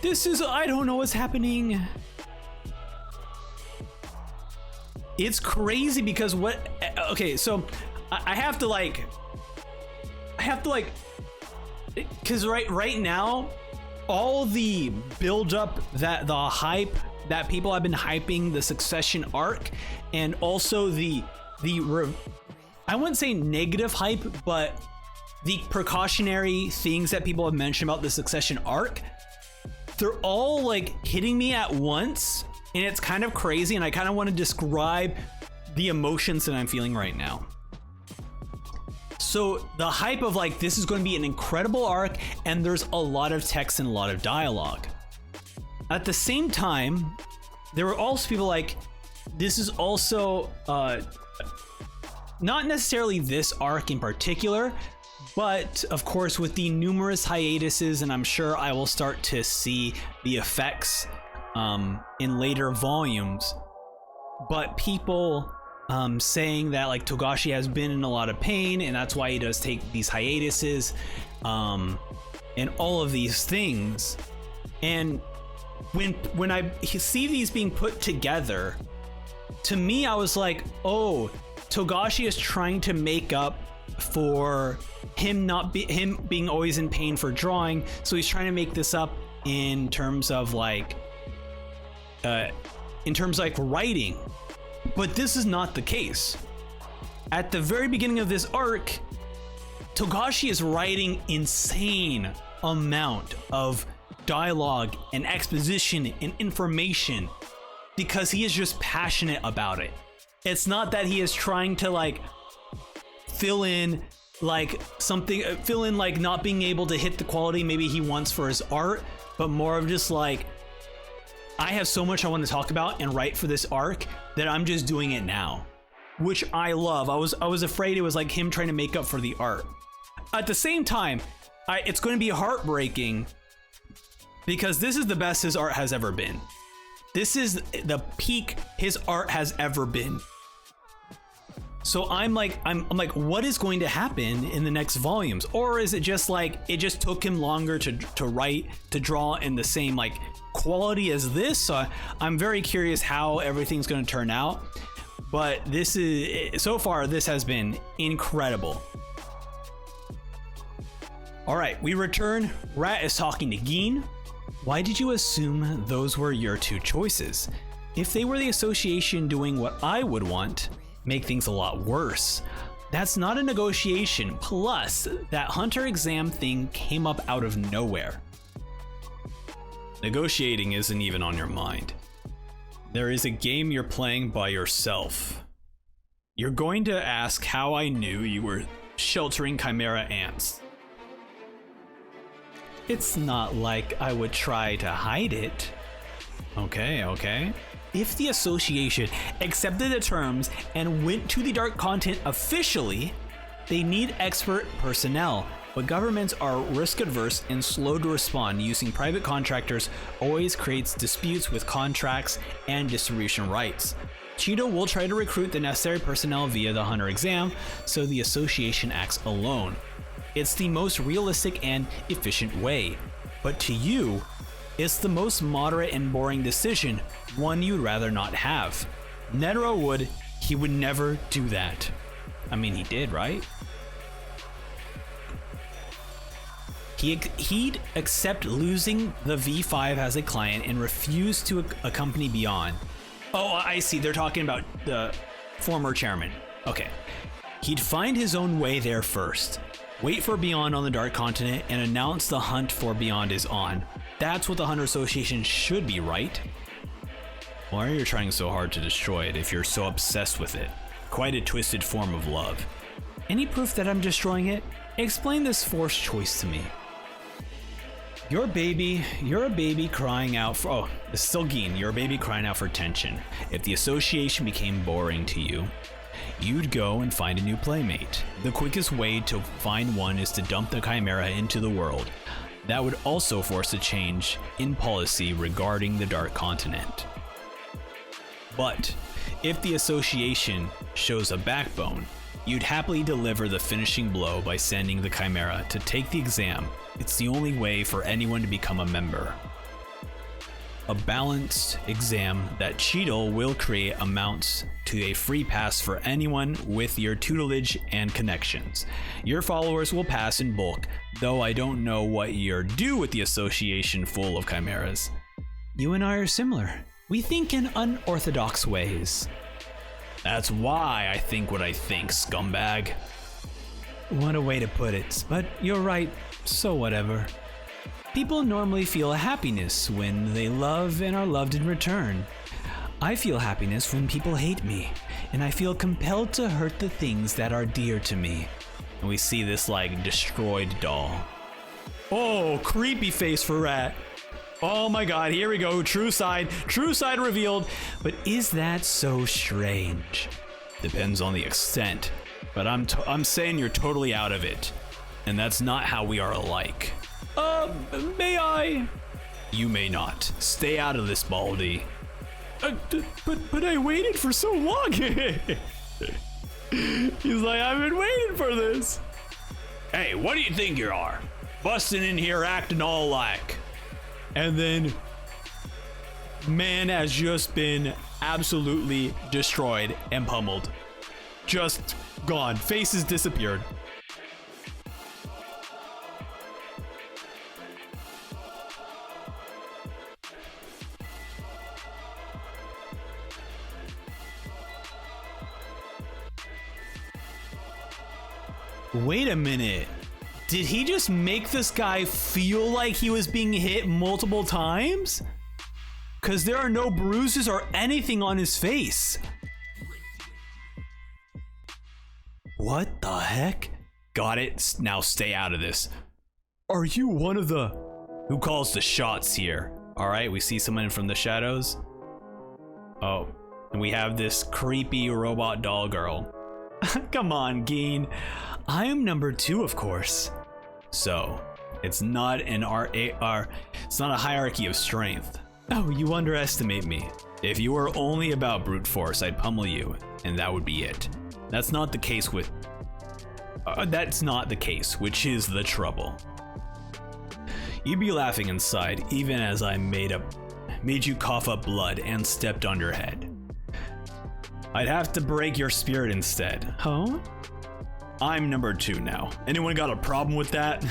This is, I don't know what's happening. It's crazy because okay, so I have to like, because right now, all the build up, that the hype that people have been hyping the Succession arc, and also I wouldn't say negative hype, but the precautionary things that people have mentioned about the Succession arc, they're all like hitting me at once, and it's kind of crazy, and I kind of want to describe the emotions that I'm feeling right now. So the hype of like, this is going to be an incredible arc, and there's a lot of text and a lot of dialogue. At the same time, there were also people like, this is also not necessarily this arc in particular, but of course with the numerous hiatuses, and I'm sure I will start to see the effects in later volumes, but people saying that like Togashi has been in a lot of pain, and that's why he does take these hiatuses, and all of these things. And when I see these being put together, to me I was like, oh, Togashi is trying to make up for him being always in pain for drawing, so he's trying to make this up in terms of like writing. But this is not the case. At the very beginning of this arc, Togashi is writing insane amount of dialogue and exposition and information because he is just passionate about it. It's not that he is trying to like fill in like not being able to hit the quality maybe he wants for his art, but more of just like, I have so much I want to talk about and write for this arc that I'm just doing it now, which I love. I was afraid it was like him trying to make up for the art. At the same time, it's going to be heartbreaking because this is the best his art has ever been. This is the peak his art has ever been. So I'm like, what is going to happen in the next volumes? Or is it just like, it just took him longer to write, to draw in the same like quality as this? So I'm very curious how everything's going to turn out. But this is, so far, this has been incredible. All right, we return. Rat is talking to Gin. Why did you assume those were your two choices? If they were the association doing what I would want, make things a lot worse. That's not a negotiation. Plus, that Hunter exam thing came up out of nowhere. Negotiating isn't even on your mind. There is a game you're playing by yourself. You're going to ask how I knew you were sheltering Chimera ants. It's not like I would try to hide it. Okay. If the association accepted the terms and went to the dark content officially, they need expert personnel, but governments are risk adverse and slow to respond. Using private contractors always creates disputes with contracts and distribution rights. Cheeto will try to recruit the necessary personnel via the Hunter exam, so the association acts alone. It's the most realistic and efficient way, but to you, it's the most moderate and boring decision, one you'd rather not have. Netero he would never do that. I mean, he did, right? He'd accept losing the V5 as a client and refuse to accompany beyond. Oh, I see, they're talking about the former chairman. Okay. He'd find his own way there first. Wait for Beyond on the Dark Continent and announce the hunt for Beyond is on. That's what the Hunter Association should be, right? Why are you trying so hard to destroy it if you're so obsessed with it? Quite a twisted form of love. Any proof that I'm destroying it? Explain this forced choice to me. You're a baby crying out for, oh, it's still Geen, you're a baby crying out for attention. If the association became boring to you, you'd go and find a new playmate. The quickest way to find one is to dump the Chimera into the world. That would also force a change in policy regarding the Dark Continent. But if the association shows a backbone, you'd happily deliver the finishing blow by sending the Chimera to take the exam. It's the only way for anyone to become a member. A balanced exam that Cheadle will create amounts to a free pass for anyone with your tutelage and connections. Your followers will pass in bulk, though I don't know what you're due with the association full of chimeras. You and I are similar. We think in unorthodox ways. That's why I think what I think, scumbag. What a way to put it, but you're right, so whatever. People normally feel a happiness when they love and are loved in return. I feel happiness when people hate me, and I feel compelled to hurt the things that are dear to me. And we see this like destroyed doll. Oh, creepy face for Rat. Oh my god, here we go, true side revealed. But is that so strange? Depends on the extent, but I'm saying you're totally out of it. And that's not how we are alike. May I? You may not. Stay out of this, Baldy. But I waited for so long. He's like, I've been waiting for this. Hey, what do you think you are? Busting in here acting all like. And then man has just been absolutely destroyed and pummeled. Just gone. Faces disappeared. Wait a minute. Did he just make this guy feel like he was being hit multiple times? Because there are no bruises or anything on his face. What the heck? Got it. Now stay out of this. Are you one of the... Who calls the shots here? Alright, we see someone from the shadows. Oh, and we have this creepy robot doll girl. Come on, Geen. I am number 2, of course. So, it's not an it's not a hierarchy of strength. Oh, you underestimate me. If you were only about brute force, I'd pummel you, and that would be it. That's not the case with... that's not the case, which is the trouble. You'd be laughing inside, even as I made you cough up blood and stepped on your head. I'd have to break your spirit instead. Huh? I'm number 2 now. Anyone got a problem with that?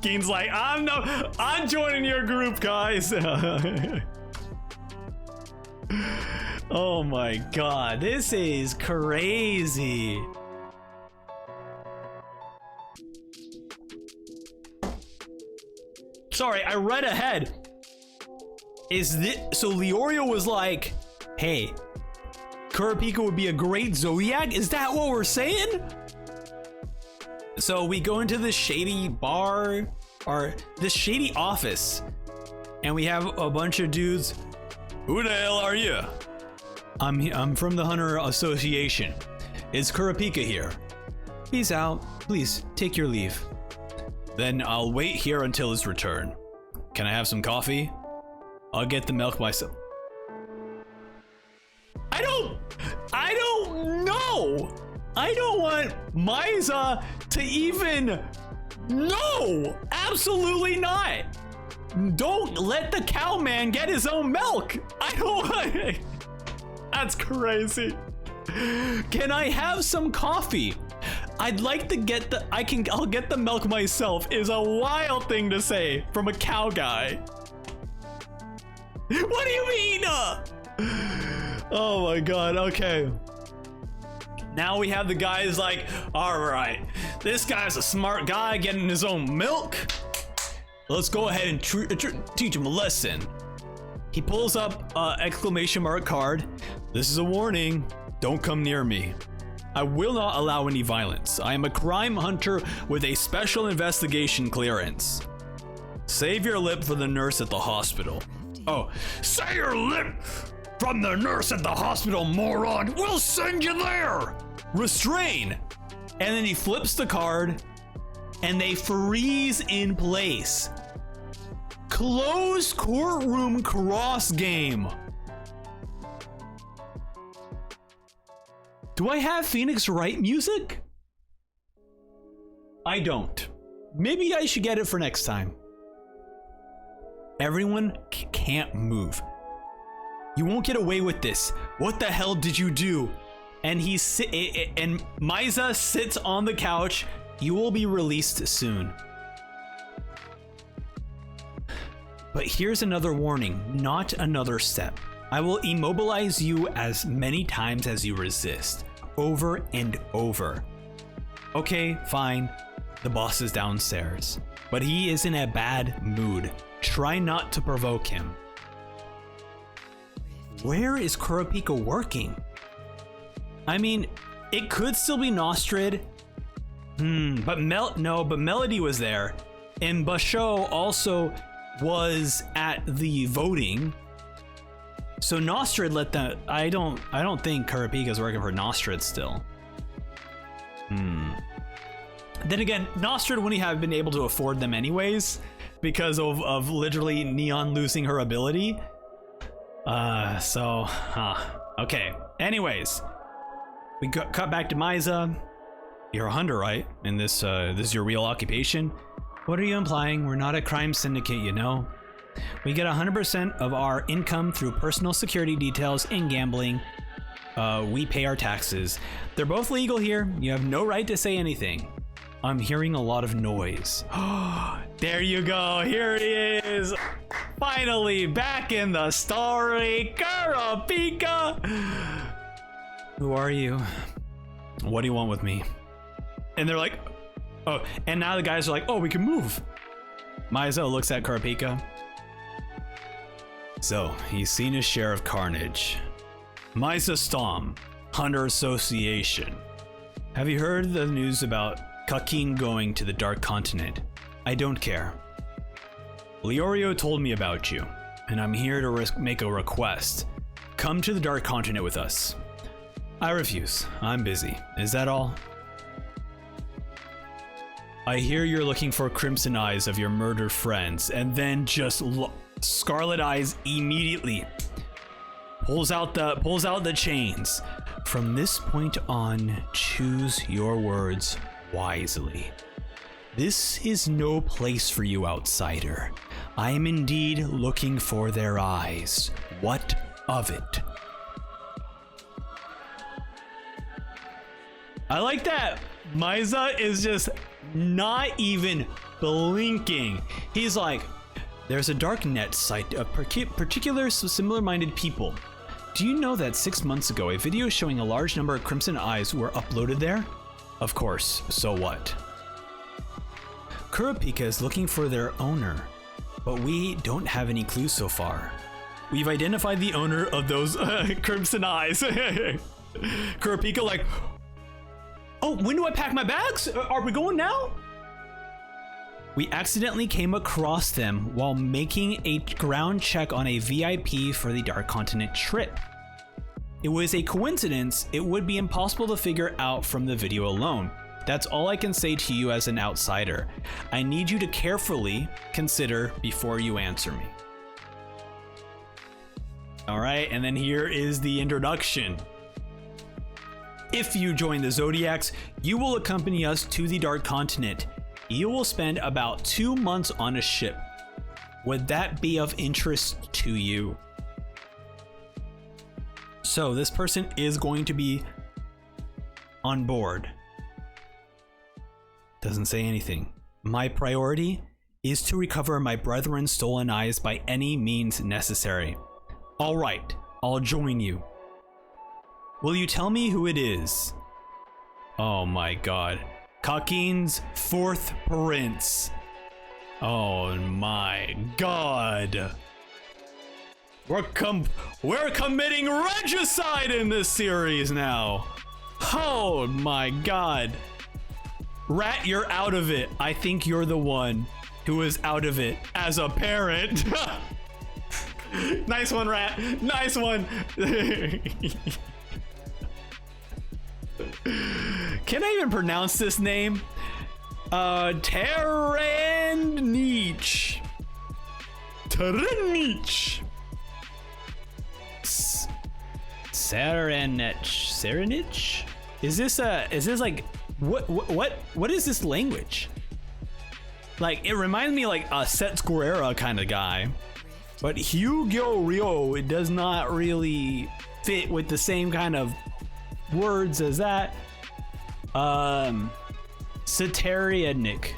Geen's like, I'm joining your group, guys. Oh my god, this is crazy. Sorry, I read ahead. So Leorio was like, hey, Kurapika would be a great Zodiac? Is that what we're saying? So we go into this shady bar, or this shady office, and we have a bunch of dudes. Who the hell are you? I'm from the Hunter Association. Is Kurapika here? He's out. Please, take your leave. Then I'll wait here until his return. Can I have some coffee? I'll get the milk myself. I don't know! I don't want Maiza to even... No! Absolutely not! Don't let the cowman get his own milk! I don't want... That's crazy. Can I have some coffee? I'd like to get the... I'll get the milk myself is a wild thing to say from a cow guy. What do you mean? Oh my god, okay. Now we have the guy who's like, all right, this guy's a smart guy getting his own milk. Let's go ahead and teach him a lesson. He pulls up exclamation mark card. This is a warning. Don't come near me. I will not allow any violence. I am a crime hunter with a special investigation clearance. Save your lip for the nurse at the hospital. Oh, save your lip from the nurse at the hospital, moron. We'll send you there. Restrain. And then he flips the card and they freeze in place. Closed courtroom cross game. Do I have Phoenix Wright music? I don't. Maybe I should get it for next time. Everyone can't move. You won't get away with this. What the hell did you do? And and Maiza sits on the couch. You will be released soon. But here's another warning, not another step. I will immobilize you as many times as you resist, over and over. Okay, fine. The boss is downstairs, but he is in a bad mood. Try not to provoke him. Where is Kurapika working? I mean, it could still be Nostrid. But Melody was there, and Basho also was at the voting. So Nostrid let that. I don't think Kurapika's working for Nostrid still. Then again, Nostrid wouldn't have been able to afford them anyways because of literally Neon losing her ability. Okay. Anyways, we cut back to Maiza. You're a hunter, right? And this is your real occupation? What are you implying? We're not a crime syndicate, you know? We get 100% of our income through personal security details and gambling. We pay our taxes. They're both legal here. You have no right to say anything. I'm hearing a lot of noise. There you go. Here it is. Finally back in the story. Kurapika. Who are you? What do you want with me? And they're like, oh, and now the guys are like, oh, we can move. Maiza looks at Kurapika. So, he's seen his share of carnage. Maiza Stom, Hunter Association. Have you heard the news about Kakin going to the Dark Continent? I don't care. Leorio told me about you, and I'm here to make a request. Come to the Dark Continent with us. I refuse. I'm busy. Is that all? I hear you're looking for Crimson Eyes of your murdered friends, and then just Scarlet Eyes immediately pulls out the chains. From this point on, choose your words wisely. This is no place for you, outsider. I am indeed looking for their eyes. What of it? I like that. Maiza is just not even blinking. He's like, there's a darknet site of particular similar-minded people. Do you know that 6 months ago, a video showing a large number of Crimson Eyes were uploaded there? Of course, so what? Kurapika is looking for their owner, but we don't have any clues so far. We've identified the owner of those Crimson Eyes. Kurapika like, oh, when do I pack my bags? Are we going now? We accidentally came across them while making a ground check on a VIP for the Dark Continent trip. It was a coincidence. It would be impossible to figure out from the video alone. That's all I can say to you as an outsider. I need you to carefully consider before you answer me. All right, and then here is the introduction. If you join the Zodiacs, you will accompany us to the Dark Continent. You will spend about 2 months on a ship. Would that be of interest to you? So this person is going to be on board. Doesn't say anything. My priority is to recover my brethren's stolen eyes by any means necessary. All right, I'll join you. Will you tell me who it is? Oh my god. Kakin's fourth prince. Oh my god. We're committing regicide in this series now. Oh my god. Rat, you're out of it. I think you're the one who is out of it as a parent. Nice one, Rat. Nice one. Can I even pronounce this name? Terranich. Terranich. Serenich? Is this like what is this language? Like, it reminds me like a Sets Guerrera kind of guy. But Hyugyo Ryo, it does not really fit with the same kind of words as that. Satarianic.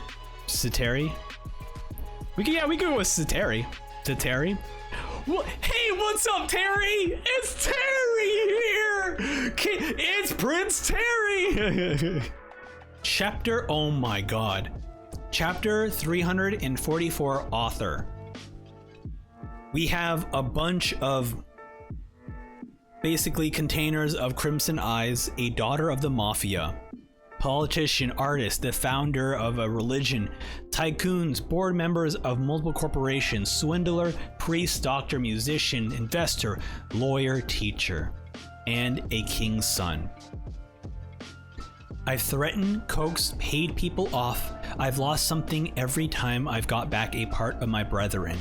Satari? We could go with Satari. Satari? Well, hey, what's up, Terry? It's Terry here! It's Prince Terry! Chapter, oh my god. Chapter 344, author. We have a bunch of basically containers of Crimson Eyes, a daughter of the mafia, politician, artist, the founder of a religion, tycoons, board members of multiple corporations, swindler, priest, doctor, musician, investor, lawyer, teacher, and a king's son. I've threatened, coaxed, paid people off. I've lost something every time I've got back a part of my brethren.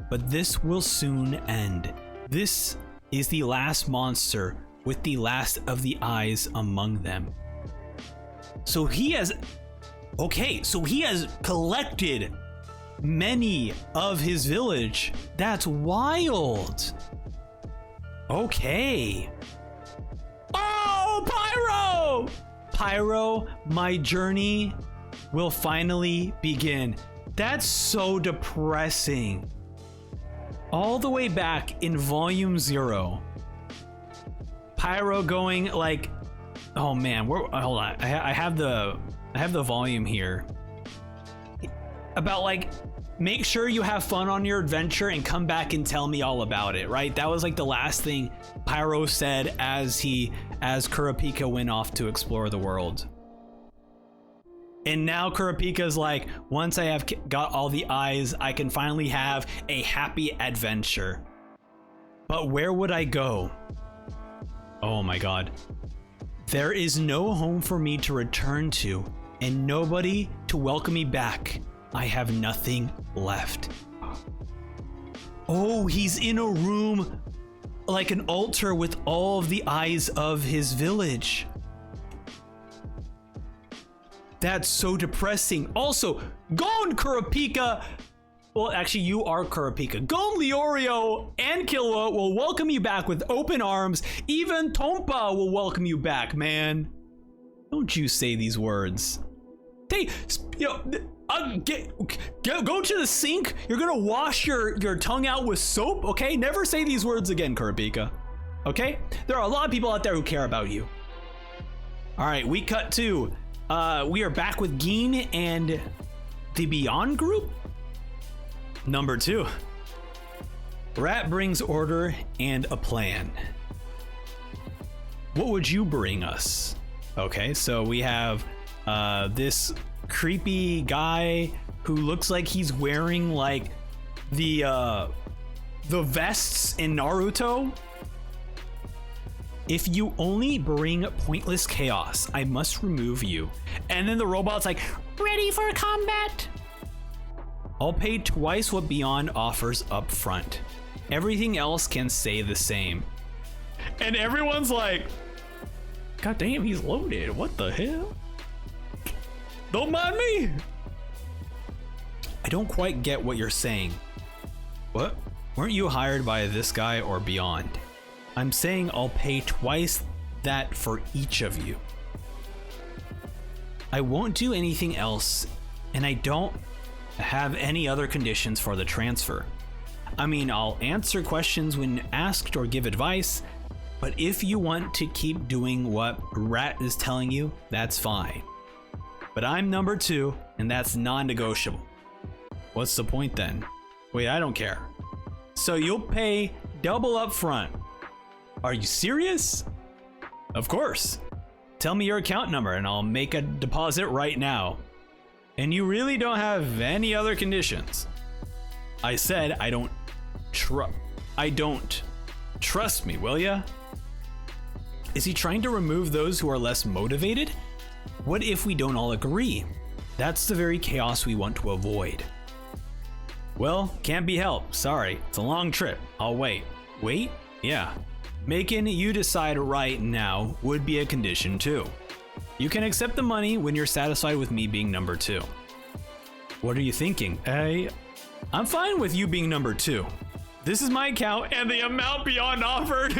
But this will soon end. This is the last monster with the last of the eyes among them. So he has collected many of his village. That's wild. Okay. Oh, Pyro! Pyro, my journey will finally begin. That's so depressing. All the way back in volume 0, Pyro going like, oh man, hold on. I have the volume here. About like, make sure you have fun on your adventure and come back and tell me all about it, right? That was like the last thing Pyro said as Kurapika went off to explore the world. And now Kurapika's like, once I have got all the eyes, I can finally have a happy adventure. But where would I go? Oh my god. There is no home for me to return to, and nobody to welcome me back. I have nothing left. Oh, he's in a room like an altar with all of the eyes of his village. That's so depressing. Also, Gon Kurapika. Well, actually, you are Kurapika. Gon Leorio and Killua will welcome you back with open arms. Even Tompa will welcome you back, man. Don't you say these words. Hey, go to the sink. You're gonna wash your tongue out with soap, okay? Never say these words again, Kurapika. Okay? There are a lot of people out there who care about you. All right, we cut to. We are back with Gin and the Beyond Group. Number 2. Rat brings order and a plan. What would you bring us? Okay, so we have this creepy guy who looks like he's wearing like the vests in Naruto. If you only bring pointless chaos, I must remove you. And then the robot's like, ready for combat? I'll pay twice what Beyond offers up front. Everything else can stay the same. And everyone's like, god damn, he's loaded. What the hell? Don't mind me. I don't quite get what you're saying. What? Weren't you hired by this guy or Beyond? I'm saying I'll pay twice that for each of you. I won't do anything else, and I don't have any other conditions for the transfer. I mean, I'll answer questions when asked or give advice, But if you want to keep doing what Rat is telling you, that's fine. But I'm number 2, and that's non-negotiable. What's the point then? Wait, I don't care. So you'll pay double up front. Are you serious? Of course. Tell me your account number and I'll make a deposit right now. And you really don't have any other conditions. I said I don't trust me, will ya? Is he trying to remove those who are less motivated? What if we don't all agree? That's the very chaos we want to avoid. Well, can't be helped. Sorry, it's a long trip. I'll wait. Wait? Yeah. Making you decide right now would be a condition too. You can accept the money when you're satisfied with me being number 2. What are you thinking? I'm fine with you being number 2. This is my account and the amount beyond offered.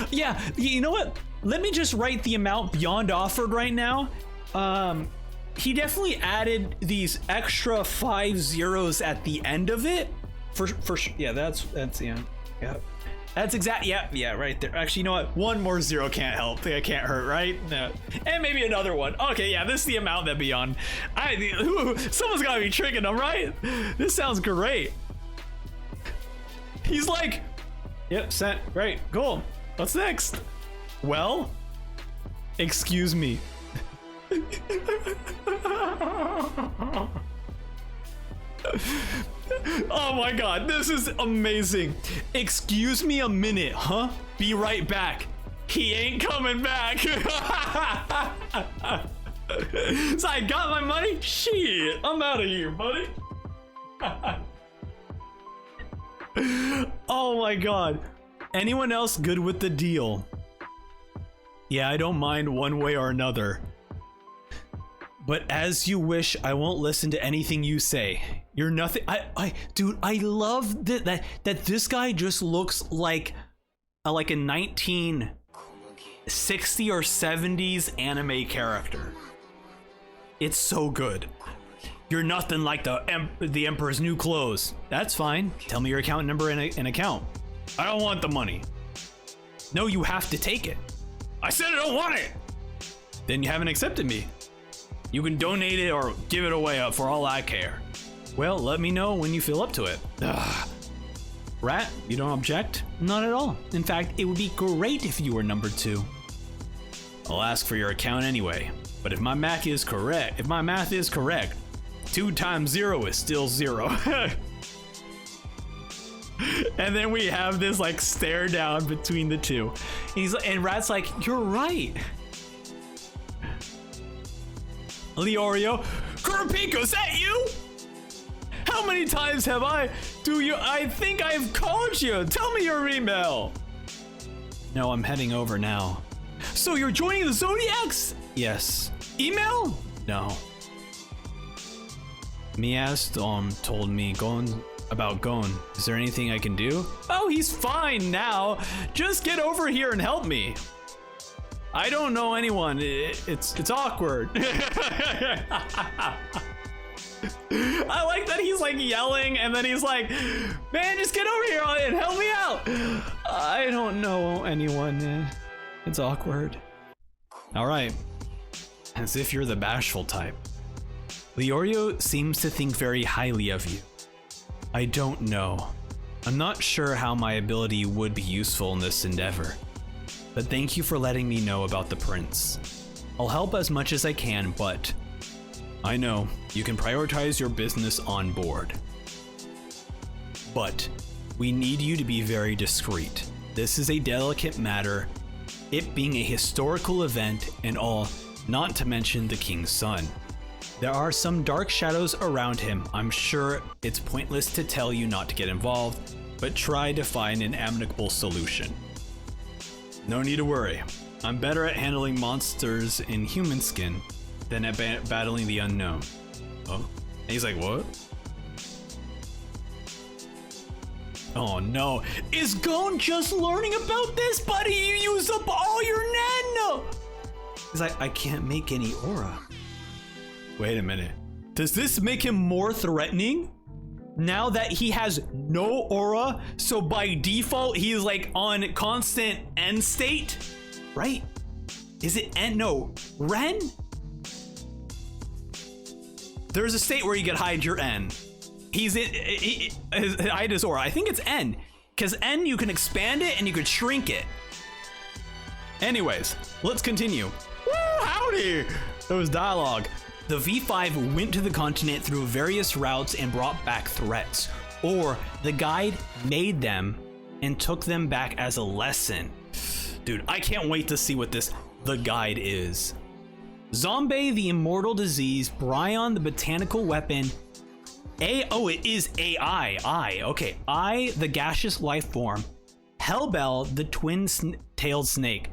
Yeah, you know what? Let me just write the amount beyond offered right now. He definitely added these extra 5 zeros at the end of it. For yeah, that's yeah. That's exact. Yeah, right there. Actually, you know what? One more zero can't help. It can't hurt, right? No. And maybe another one. Okay, yeah, this is the amount that beyond. Someone's gotta be tricking them, right? This sounds great. He's like, yep, sent. Great, cool. What's next? Well, excuse me. Oh my god, this is amazing. Excuse me a minute, huh? Be right back. He ain't coming back. So I got my money? Shit, I'm out of here, buddy. Oh my god. Anyone else good with the deal? Yeah, I don't mind one way or another. But as you wish, I won't listen to anything you say. You're nothing. Dude, I love that this guy just looks like a 1960 or 70s anime character. It's so good. You're nothing like the Emperor's new clothes. That's fine. Tell me your account number and account. I don't want the money. No, you have to take it. I said I don't want it. Then you haven't accepted me. You can donate it or give it away for all I care. Well, let me know when you feel up to it. Ugh. Rat, you don't object? Not at all. In fact, it would be great if you were number 2. I'll ask for your account anyway. But if my math is correct, 2 times 0 is still 0. And then we have this like stare down between the two. And Rat's like, you're right. Leorio, Kurapika, is that you? How many times have I think I've called you. Tell me your email. No, I'm heading over now. So you're joining the Zodiacs? Yes. Email? No. Mias told me about Gon. Is there anything I can do? Oh, he's fine now. Just get over here and help me. I don't know anyone. It's awkward. I like that he's like yelling and then he's like, man, just get over here and help me out. I don't know anyone. It's awkward. All right. As if you're the bashful type. Leorio seems to think very highly of you. I don't know. I'm not sure how my ability would be useful in this endeavor. But thank you for letting me know about the prince. I'll help as much as I can, but I know you can prioritize your business on board. But we need you to be very discreet. This is a delicate matter, it being a historical event and all, not to mention the king's son. There are some dark shadows around him. I'm sure it's pointless to tell you not to get involved, but try to find an amicable solution. No need to worry. I'm better at handling monsters in human skin than at battling the unknown. Oh, and he's like, what? Oh no, is Gon just learning about this, buddy? You used up all your nano. He's like, I can't make any aura. Wait a minute. Does this make him more threatening? now that he has no aura, so by default he's like on constant end state, right? Is it end? No, Ren? There's a state where you can hide your N. Hide his aura. I think it's N, because N you can expand it and you could shrink it. Anyways, let's continue. Woo, howdy! There was dialogue. The V5 went to the continent through various routes and brought back threats, or the guide made them and took them back as a lesson. Dude, I can't wait to see what the guide is. Zombie, the immortal disease, Bryon, the botanical weapon, it is AI, okay, I, the gaseous life form, Hellbell, the twin-tailed snake,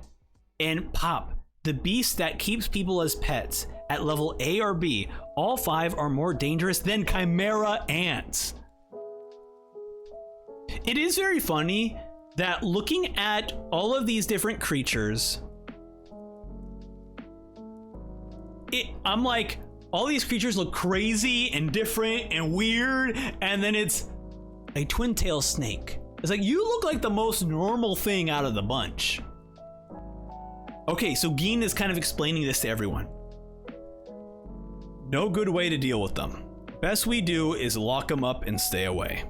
and Pop, the beast that keeps people as pets at level A or B. All 5 are more dangerous than chimera ants. It is very funny that looking at all of these different creatures, I'm like, all these creatures look crazy and different and weird, and then it's a twin-tailed snake. It's like, you look like the most normal thing out of the bunch. Okay, so Geen is kind of explaining this to everyone. No good way to deal with them. Best we do is lock them up and stay away.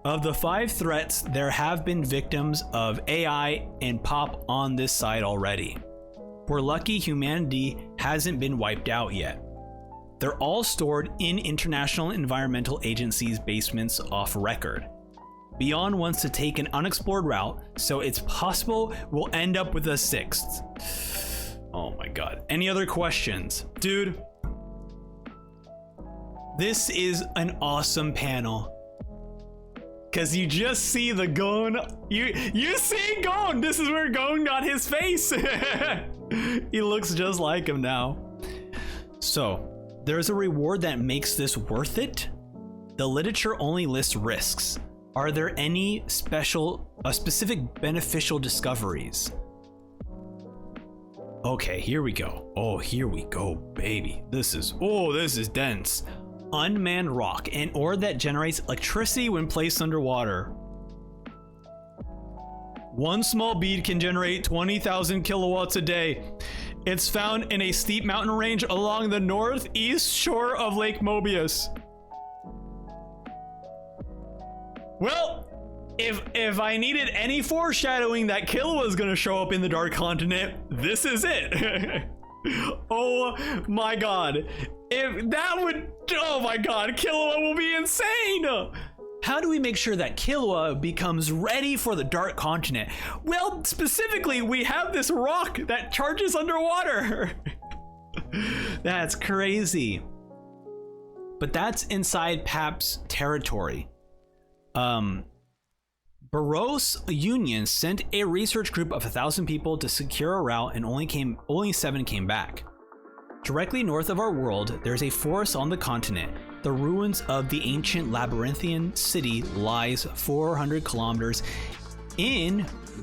Of the 5 threats, there have been victims of AI and Pop on this side already. We're lucky humanity hasn't been wiped out yet. They're all stored in International Environmental Agency's basements off record. Beyond wants to take an unexplored route, so it's possible we'll end up with a 6th. Oh my god. Any other questions? Dude, this is an awesome panel. Cause you just see the Gon, you see Gon, this is where Gon got his face. He looks just like him now. So, there's a reward that makes this worth it. The literature only lists risks. Are there any specific beneficial discoveries? Okay, here we go. Oh, here we go, baby. This is dense. Unmanned rock, an ore that generates electricity when placed underwater. One small bead can generate 20,000 kilowatts a day. It's found in a steep mountain range along the northeast shore of Lake Mobius. Well, if I needed any foreshadowing that Killua was gonna show up in the Dark Continent, this is it. Oh my god. If that would, oh my god, Killua will be insane. How do we make sure that Killua becomes ready for the Dark Continent? Well, specifically, we have this rock that charges underwater. That's crazy. But that's inside Pap's territory. Barros Union sent a research group of 1,000 people to secure a route, and only 7 came back. Directly north of our world, there's a forest on the continent. The ruins of the ancient labyrinthian city lies 400 kilometers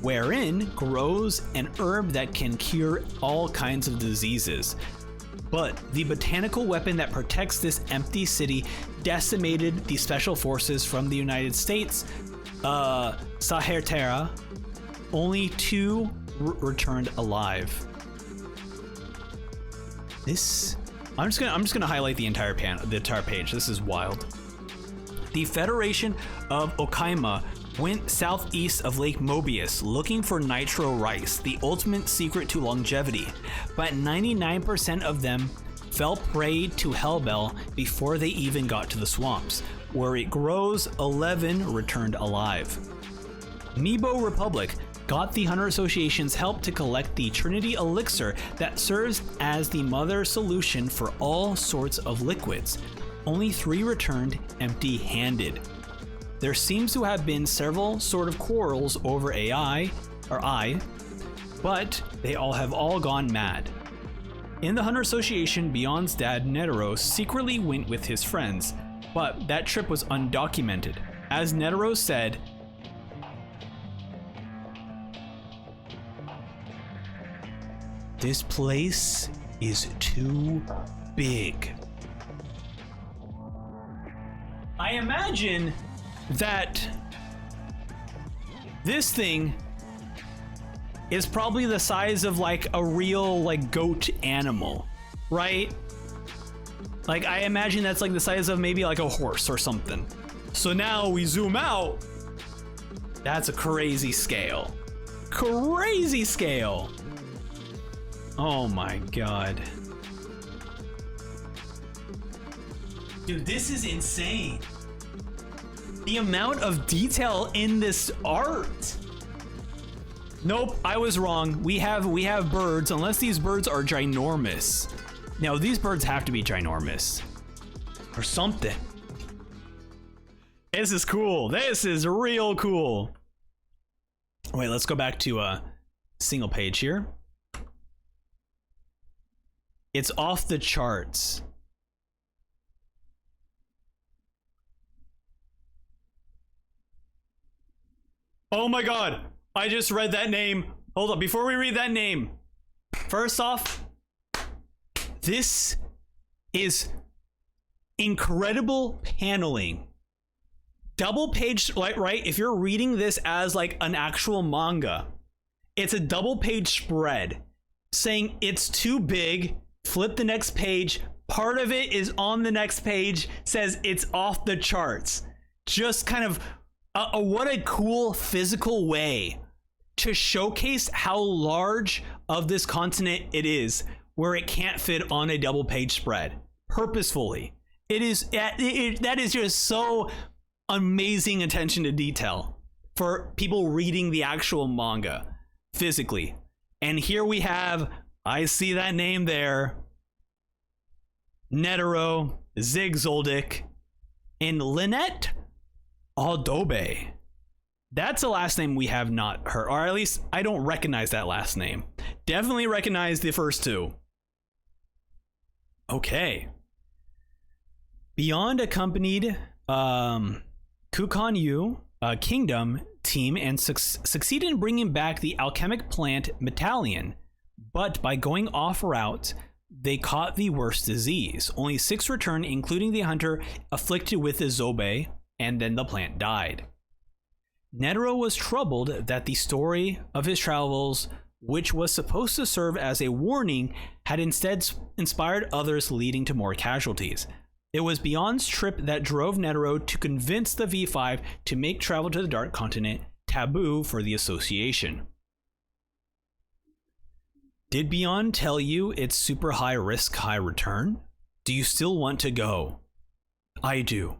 wherein grows an herb that can cure all kinds of diseases. But the botanical weapon that protects this empty city decimated the special forces from the United States, Sahertera. Only 2 returned alive. I'm just gonna highlight the entire page. This is wild. The Federation of Okaima went southeast of Lake Mobius looking for nitro rice, the ultimate secret to longevity, but 99% of them fell prey to Hellbell before they even got to the swamps, where it grows. 11 returned alive. Nebo Republic got the Hunter Association's help to collect the Trinity Elixir that serves as the mother solution for all sorts of liquids. Only 3 returned empty-handed. There seems to have been several sort of quarrels over AI, but they have all gone mad. In the Hunter Association, Beyond's dad, Neteros, secretly went with his friends, but that trip was undocumented. As Neteros said, "This place is too big." I imagine that this thing is probably the size of like a real like goat animal, right? Like I imagine that's like the size of maybe like a horse or something. So now we zoom out. That's a crazy scale. Crazy scale. Oh my god. Dude, this is insane. The amount of detail in this art. Nope, I was wrong. We have birds, unless these birds are ginormous. Now these birds have to be ginormous or something. This is cool. This is real cool. Wait, let's go back to a single page here. It's off the charts. Oh my god, I just read that name. Hold up, before we read that name, first off, this is incredible paneling. Double page, right? If you're reading this as like an actual manga, it's a double page spread saying it's too big. Flip the next page. Part of it is on the next page, says it's off the charts. Just kind of what a cool physical way to showcase how large of this continent it is, where it can't fit on a double page spread purposefully. That is just so amazing attention to detail for people reading the actual manga physically. And here we have, I see that name there, Netero Zig-Zoldyck and Lynette Adobe. That's a last name we have not heard, or at least I don't recognize that last name. Definitely recognize the first two. Okay. Beyond accompanied Kukan Yu Kingdom team and succeeded in bringing back the alchemic plant Metallion, but by going off route, they caught the worst disease. Only 6 returned, including the hunter afflicted with the Zobe, and then the plant died. Netero was troubled that the story of his travels, which was supposed to serve as a warning, had instead inspired others, leading to more casualties. It was Beyond's trip that drove Netero to convince the V5 to make travel to the Dark Continent taboo for the association. Did Beyond tell you it's super high risk, high return? Do you still want to go? I do.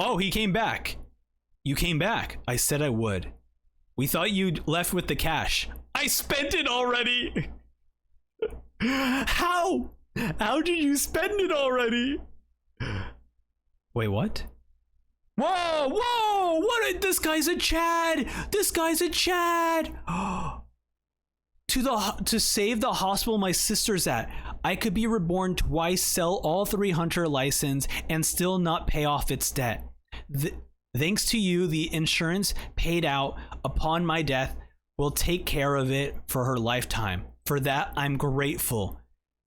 Oh, he came back. You came back. I said I would. We thought you'd left with the cash. I spent it already. How? How did you spend it already? Wait, what? Whoa, whoa, what? This guy's a Chad. This guy's a Chad. To save the hospital my sister's at, I could be reborn twice, sell all 3 hunter license, and still not pay off its debt. Thanks to you, the insurance paid out upon my death will take care of it for her lifetime. For that, I'm grateful.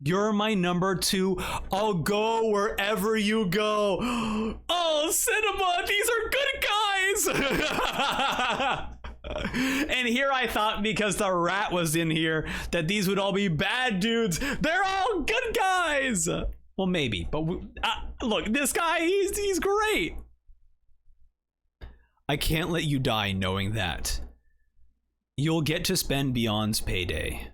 You're my number 2. I'll go wherever you go. Oh, Cinema, these are good guys. And here I thought, because the rat was in here, that these would all be bad dudes. They're all good guys. Well, maybe, but look, this guy, he's great. I can't let you die knowing that. You'll get to spend Beyond's payday.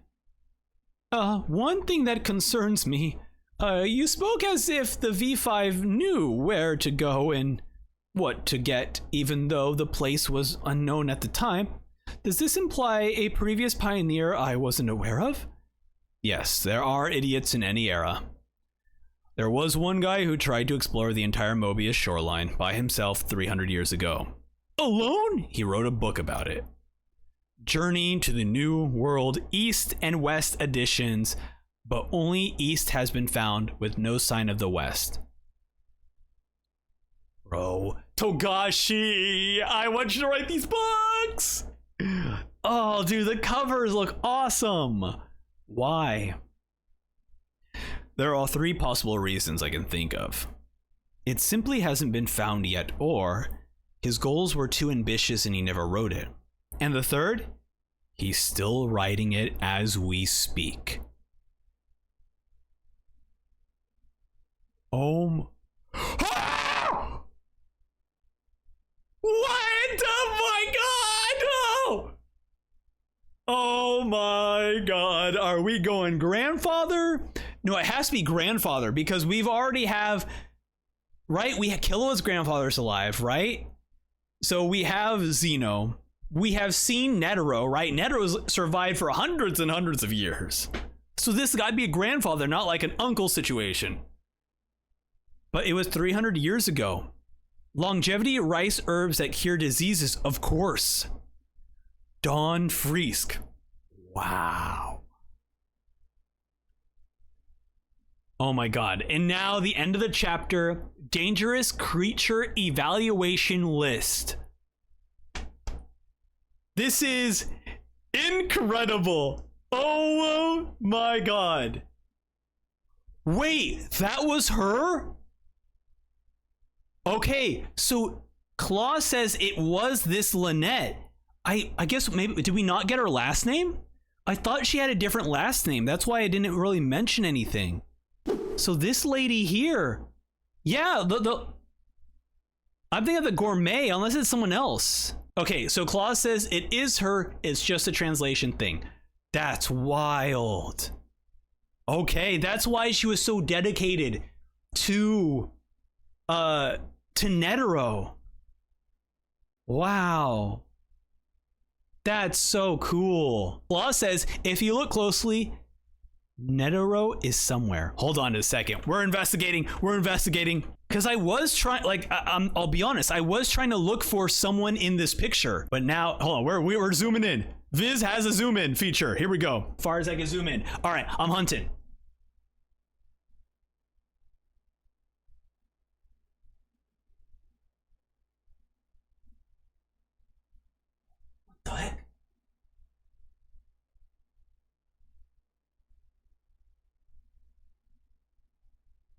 One thing that concerns me, you spoke as if the V5 knew where to go and what to get, even though the place was unknown at the time. Does this imply a previous pioneer I wasn't aware of? Yes, there are idiots in any era. There was one guy who tried to explore the entire Mobius shoreline by himself 300 years ago. Alone? He wrote a book about it. Journey to the New World East and West editions, but only East has been found with no sign of the West. Bro, Togashi, I want you to write these books. Oh, dude, the covers look awesome. Why? There are 3 possible reasons I can think of. It simply hasn't been found yet, or his goals were too ambitious and he never wrote it. And the third, he's still writing it as we speak. Oh. What? Oh my god! Oh! Oh my god. Are we going grandfather? No, it has to be grandfather because we've already have, right? Killua's grandfather's alive, right? So we have Zeno. We have seen Netero, right? Netero's survived for hundreds and hundreds of years. So this got to be a grandfather, not like an uncle situation. But it was 300 years ago. Longevity, rice, herbs that cure diseases, of course. Don Freesk. Wow. Oh my god. And now the end of the chapter, dangerous creature evaluation list. This is incredible. Oh my god. Wait, that was her? Okay, so Claw says it was this Lynette. I guess maybe, did we not get her last name? I thought she had a different last name. That's why I didn't really mention anything. So this lady here, yeah, I'm thinking of the gourmet, unless it's someone else. Okay, so Claw says it is her, it's just a translation thing. That's wild. Okay, that's why she was so dedicated to Netero. Wow. That's so cool. Claw says, if you look closely, Netero is somewhere. Hold on a second. We're investigating. Because I was trying, I'll be honest, I was trying to look for someone in this picture. But now, hold on, we're zooming in. Viz has a zoom in feature. Here we go. As far as I can zoom in. All right, I'm hunting. What the heck?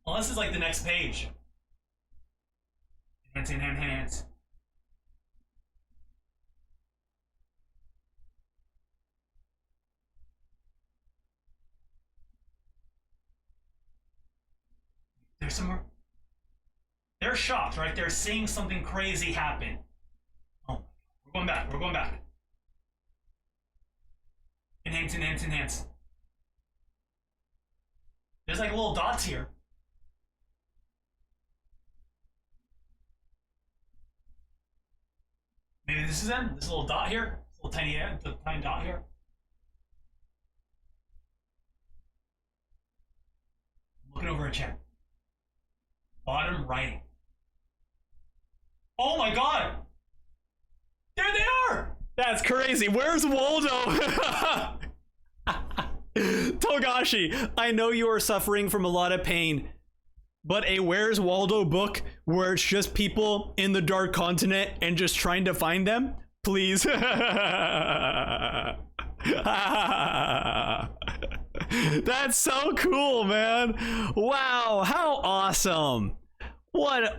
Well, this is like the next page. Enhance. There's some more. They're shocked, right? They're seeing something crazy happen. Oh, we're going back. Enhance. There's like little dots here. Maybe this is them? This little dot here? This little tiny dot here? Looking over a chat. Bottom right. Oh my god! There they are! That's crazy. Where's Waldo? Togashi, I know you are suffering from a lot of pain, but a Where's Waldo book where it's just people in the Dark Continent and just trying to find them? Please. That's so cool, man. Wow, how awesome.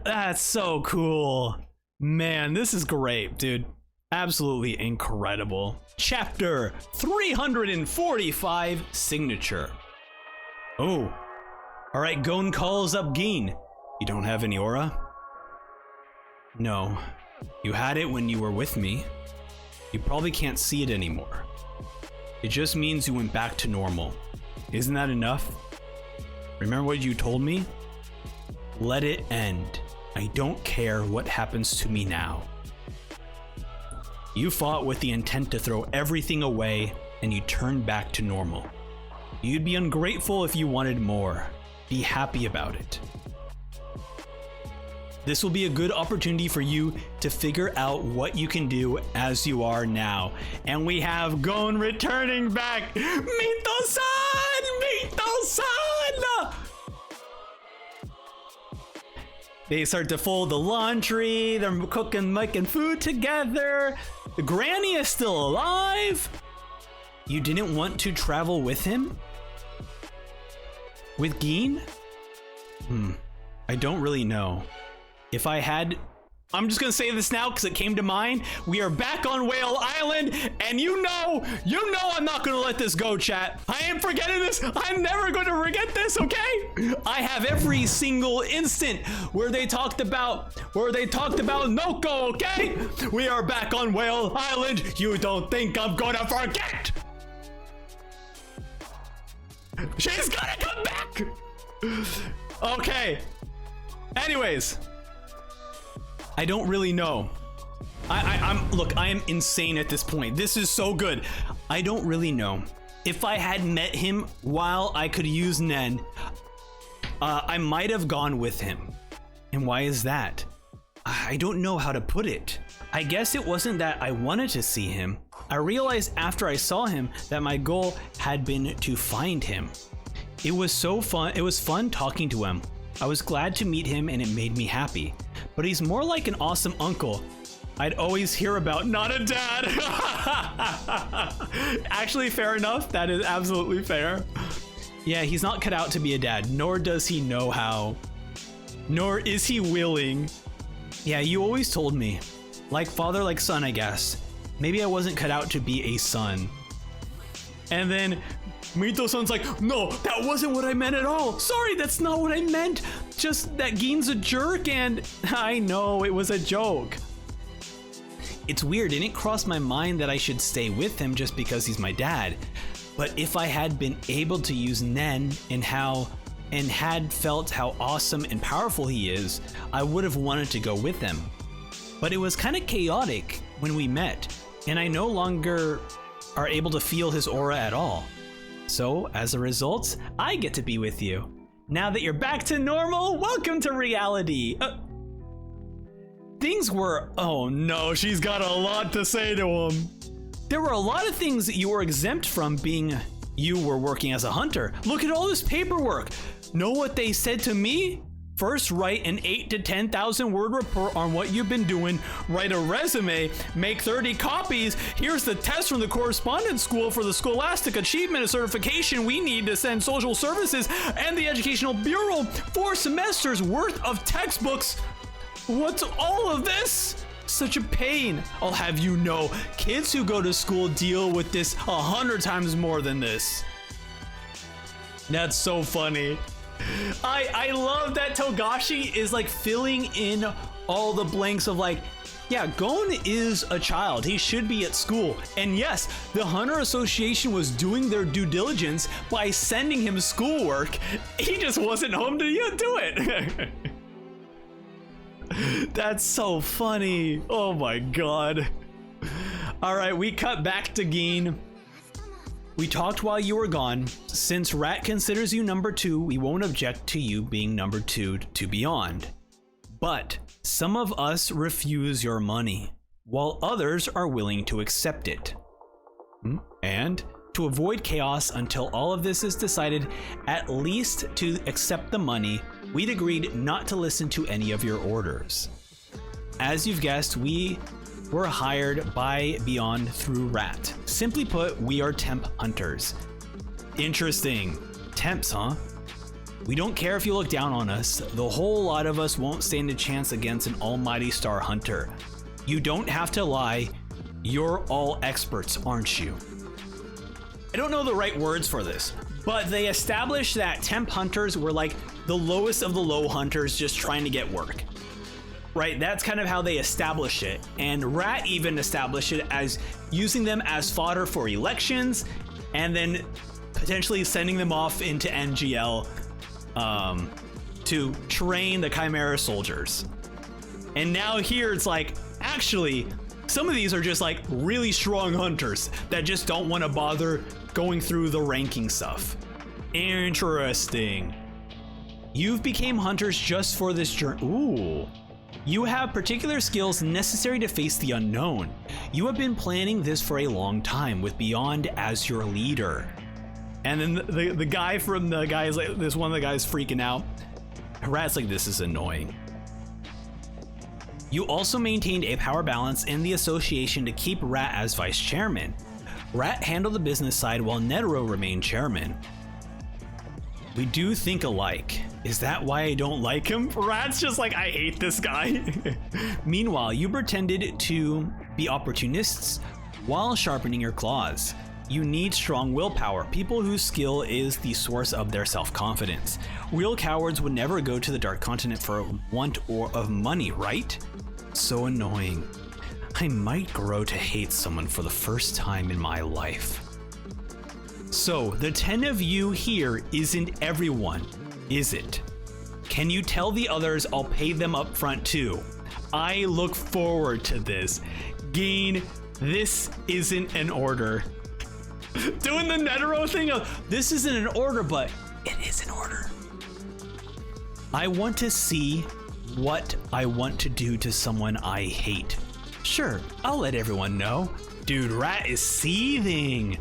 That's so cool. Man, this is great, dude. Absolutely incredible. Chapter 345, Signature. Oh. All right, Gon calls up Gin. You don't have any aura? No. You had it when you were with me. You probably can't see it anymore. It just means you went back to normal. Isn't that enough? Remember what you told me? Let it end. I don't care what happens to me now. You fought with the intent to throw everything away, and you turned back to normal. You'd be ungrateful if you wanted more. Be happy about it. This will be a good opportunity for you to figure out what you can do as you are now. And we have Gon returning back. Mito-san! Mito-san! They start to fold the laundry. They're cooking, making food together. The granny is still alive. You didn't want to travel with him? With Gin? I don't really know. If I had... I'm just gonna say this now because it came to mind. We are back on Whale Island, and you know I'm not gonna let this go, chat. I ain't forgetting this. I'm never gonna forget this, okay? I have every single instant where they talked about Noko, okay? We are back on Whale Island. You don't think I'm gonna forget? She's gonna come back. Okay. Anyways. I don't really know. Look, I am insane at this point. This is so good. I don't really know. If I had met him while I could use Nen, I might have gone with him. And why is that? I don't know how to put it. I guess it wasn't that I wanted to see him. I realized after I saw him that my goal had been to find him. It was so fun. It was fun talking to him. I was glad to meet him and it made me happy. But he's more like an awesome uncle I'd always hear about, not a dad. Actually, fair enough. That is absolutely fair. Yeah, he's not cut out to be a dad, nor does he know how. Nor is he willing. Yeah, you always told me. Like father, like son, I guess. Maybe I wasn't cut out to be a son. And then Mito-san's like, no, that wasn't what I meant at all. Sorry, that's not what I meant. Just that Gin's a jerk and I know it was a joke. It's weird, it didn't cross my mind that I should stay with him just because he's my dad. But if I had been able to use Nen and had felt how awesome and powerful he is, I would have wanted to go with him. But it was kind of chaotic when we met, and I no longer are able to feel his aura at all. So, as a result, I get to be with you. Now that you're back to normal, welcome to reality. Things were... Oh no, she's got a lot to say to him. There were a lot of things that you were exempt from being... You were working as a hunter. Look at all this paperwork. Know what they said to me? First, write an 8 to 10,000 word report on what you've been doing, write a resume, make 30 copies. Here's the test from the correspondence school for the Scholastic Achievement Certification we need to send social services and the Educational Bureau. 4 semesters worth of textbooks. What's all of this? Such a pain. I'll have you know, kids who go to school deal with this 100 times more than this. That's so funny. I love that Togashi is like filling in all the blanks of like, yeah, Gon is a child. He should be at school. And yes, the Hunter Association was doing their due diligence by sending him schoolwork. He just wasn't home to do it. That's so funny. Oh my god. All right, we cut back to Gin. We talked while you were gone. Since Rat considers you number 2, we won't object to you being number 2 to Beyond. But some of us refuse your money, while others are willing to accept it. And to avoid chaos until all of this is decided, at least to accept the money, we'd agreed not to listen to any of your orders. As you've guessed, we were hired by Beyond through Rat. Simply put, we are temp hunters. Interesting. Temps, huh? We don't care if you look down on us. The whole lot of us won't stand a chance against an almighty star hunter. You don't have to lie. You're all experts, aren't you? I don't know the right words for this, but they established that temp hunters were like the lowest of the low hunters just trying to get work. Right, that's kind of how they established it. And Rat even established it as using them as fodder for elections and then potentially sending them off into NGL to train the Chimera soldiers. And now here it's like, actually, some of these are just like really strong hunters that just don't want to bother going through the ranking stuff. Interesting. You've became hunters just for this journey. Ooh. You have particular skills necessary to face the unknown. You have been planning this for a long time with Beyond as your leader. And then the guy from the guys, like this one of the guys freaking out. Rat's like, this is annoying. You also maintained a power balance in the association to keep Rat as vice chairman. Rat handled the business side while Netero remained chairman. We do think alike. Is that why I don't like him? Rat's just like, I hate this guy. Meanwhile, you pretended to be opportunists while sharpening your claws. You need strong willpower, people whose skill is the source of their self-confidence. Real cowards would never go to the Dark Continent for want or of money, right? So annoying. I might grow to hate someone for the first time in my life. So, the 10 of you here isn't everyone, is it? Can you tell the others I'll pay them up front too? I look forward to this. Gain, this isn't an order. Doing the Netero thing of, this isn't an order, but it is an order. I want to see what I want to do to someone I hate. Sure, I'll let everyone know. Dude, Rat is seething.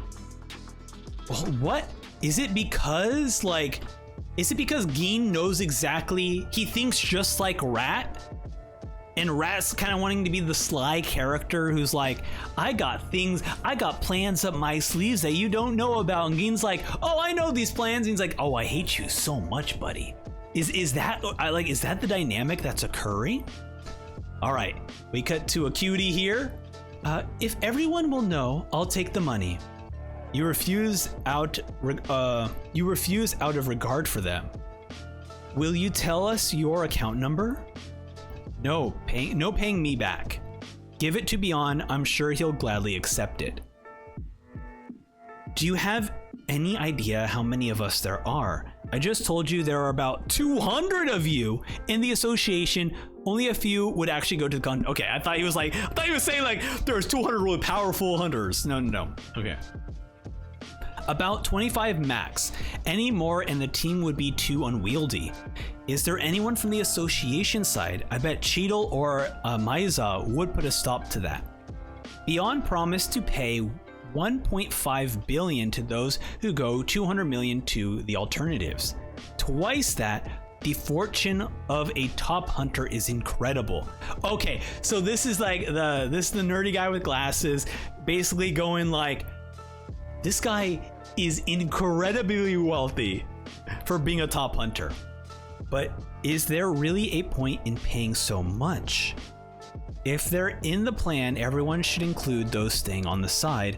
Well, what? Is it because, like, is it because Geen knows exactly, he thinks just like Rat? And Rat's kind of wanting to be the sly character who's like, I got plans up my sleeves that you don't know about. And Geen's like, oh, I know these plans. And he's like, oh, I hate you so much, buddy. Is that the dynamic that's occurring? All right, we cut to a cutie here. If everyone will know, I'll take the money. You refuse out of regard for them. Will you tell us your account number? No paying me back. Give it to Beyond, I'm sure he'll gladly accept it. Do you have any idea how many of us there are? I just told you there are about 200 of you in the association. Only a few would actually go to the con. Okay, I thought he was saying like there's 200 really powerful hunters. No. Okay. About 25 max. Any more and the team would be too unwieldy. Is there anyone from the association side? I bet Cheadle or Maiza would put a stop to that. Beyond promised to pay 1.5 billion to those who go 200 million to the alternatives. Twice that. The fortune of a top hunter is incredible. Okay, so this is the nerdy guy with glasses basically going like, this guy is incredibly wealthy for being a top hunter. But is there really a point in paying so much? If they're in the plan, everyone should include those staying on the side,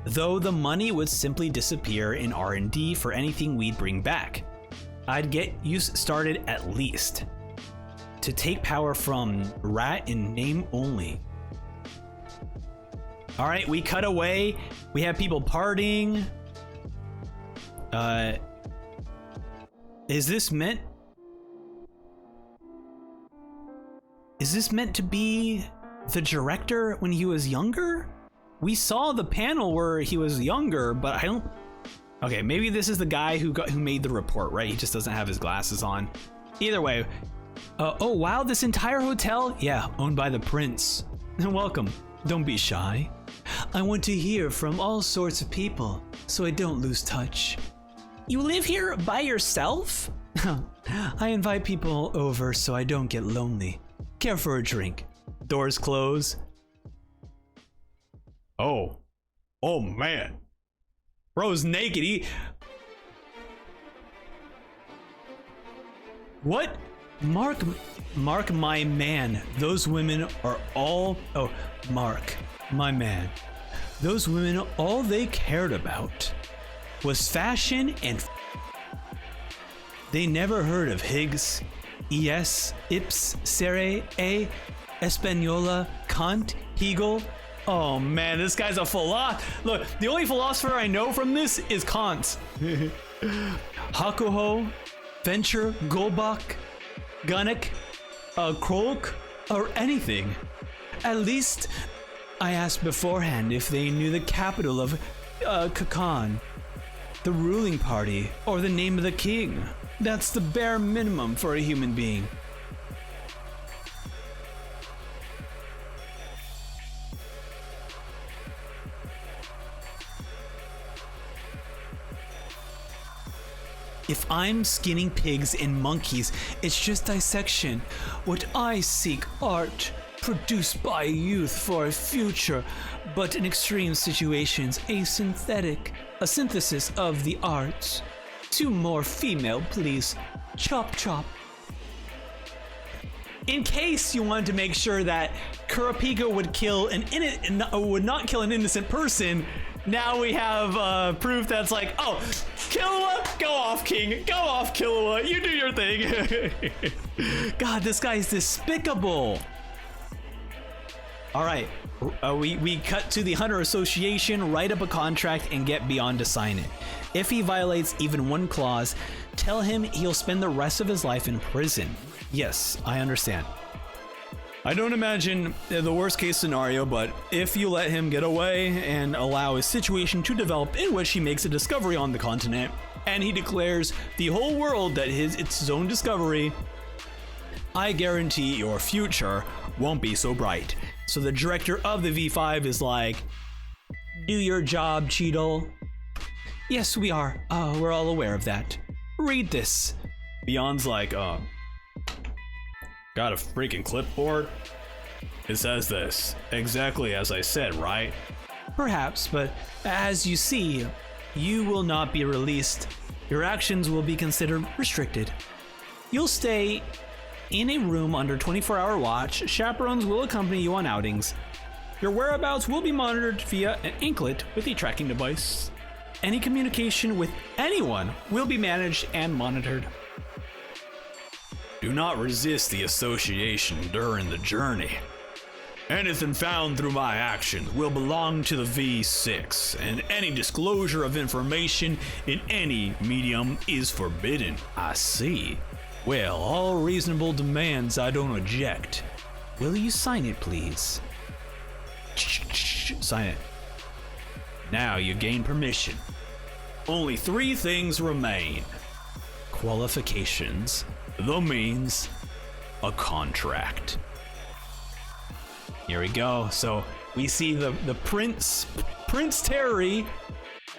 though the money would simply disappear in R&D for anything we'd bring back. I'd get you started at least. To take power from Rat in name only. All right, we cut away. We have people partying. Is this meant to be the director when he was younger? We saw the panel where he was younger, but I don't. Okay, maybe this is the guy who made the report, right? He just doesn't have his glasses on. Either way. Oh wow, this entire hotel? Yeah, owned by the prince. Welcome. Don't be shy. I want to hear from all sorts of people, so I don't lose touch. You live here by yourself? I invite people over so I don't get lonely. Care for a drink. Doors close. Oh man. Bro's naked. What? Mark my man. Those women are all. Oh, Mark, my man. Those women, all they cared about was fashion and. They never heard of Higgs, Es, Ips, Serre, A, Espanola, Kant, Hegel. Oh man, this guy's a philosopher. Look, the only philosopher I know from this is Kant. Hakuho, Venture, Golbach, Gunnick, Krolk, or anything. At least I asked beforehand if they knew the capital of Kakan, the ruling party, or the name of the king. That's the bare minimum for a human being. If I'm skinning pigs and monkeys, it's just dissection. What I seek, art, produced by youth for a future, but in extreme situations, a synthesis of the arts. 2 more female, please. Chop chop. In case you wanted to make sure that Kurapika would not kill an innocent person, now we have proof that's like, oh, Killua, go off, King. Go off, Killua. You do your thing. God, this guy's despicable. All right, we cut to the Hunter Association, write up a contract, and get Beyond to sign it. If he violates even one clause, tell him he'll spend the rest of his life in prison. Yes, I understand. I don't imagine the worst case scenario, but if you let him get away and allow his situation to develop in which he makes a discovery on the continent, and he declares the whole world that it's his own discovery, I guarantee your future won't be so bright. So the director of the V5 is like, do your job, Cheetle. Yes, we are. We're all aware of that. Read this. Beyond's like, got a freaking clipboard? It says this, exactly as I said, right? Perhaps, but as you see, you will not be released. Your actions will be considered restricted. You'll stay in a room under 24-hour watch. Chaperones will accompany you on outings. Your whereabouts will be monitored via an anklet with a tracking device. Any communication with anyone will be managed and monitored. Do not resist the association during the journey. Anything found through my actions will belong to the V6, and any disclosure of information in any medium is forbidden. I see. Well, all reasonable demands, I don't object. Will you sign it, please? Sign it. Now you gain permission. Only 3 things remain. Qualifications, the means, a contract. Here we go. So we see the Prince Terry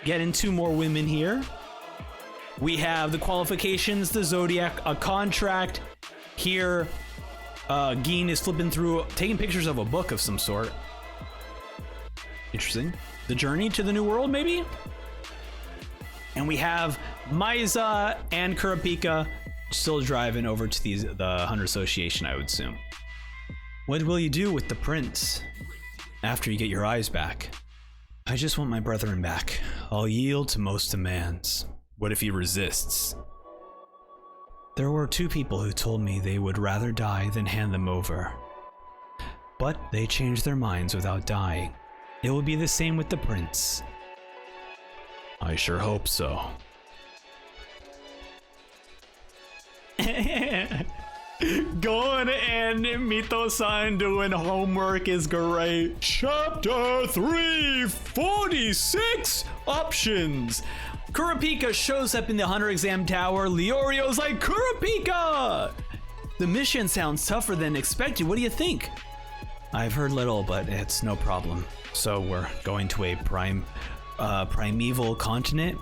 getting 2 more women here. We have the qualifications, the Zodiac, a contract. Here, Gin is flipping through, taking pictures of a book of some sort. Interesting. The journey to the new world, maybe? And we have Maiza and Kurapika still driving over to the Hunter Association, I would assume. What will you do with the prince after you get your eyes back? I just want my brethren back. I'll yield to most demands. What if he resists? There were 2 people who told me they would rather die than hand them over. But they changed their minds without dying. It will be the same with the prince. I sure hope so. Going and Mito-san doing homework is great. Chapter 346 Options. Kurapika shows up in the Hunter Exam Tower. Leorio's like, Kurapika! The mission sounds tougher than expected. What do you think? I've heard little, but it's no problem. So we're going to a primeval continent?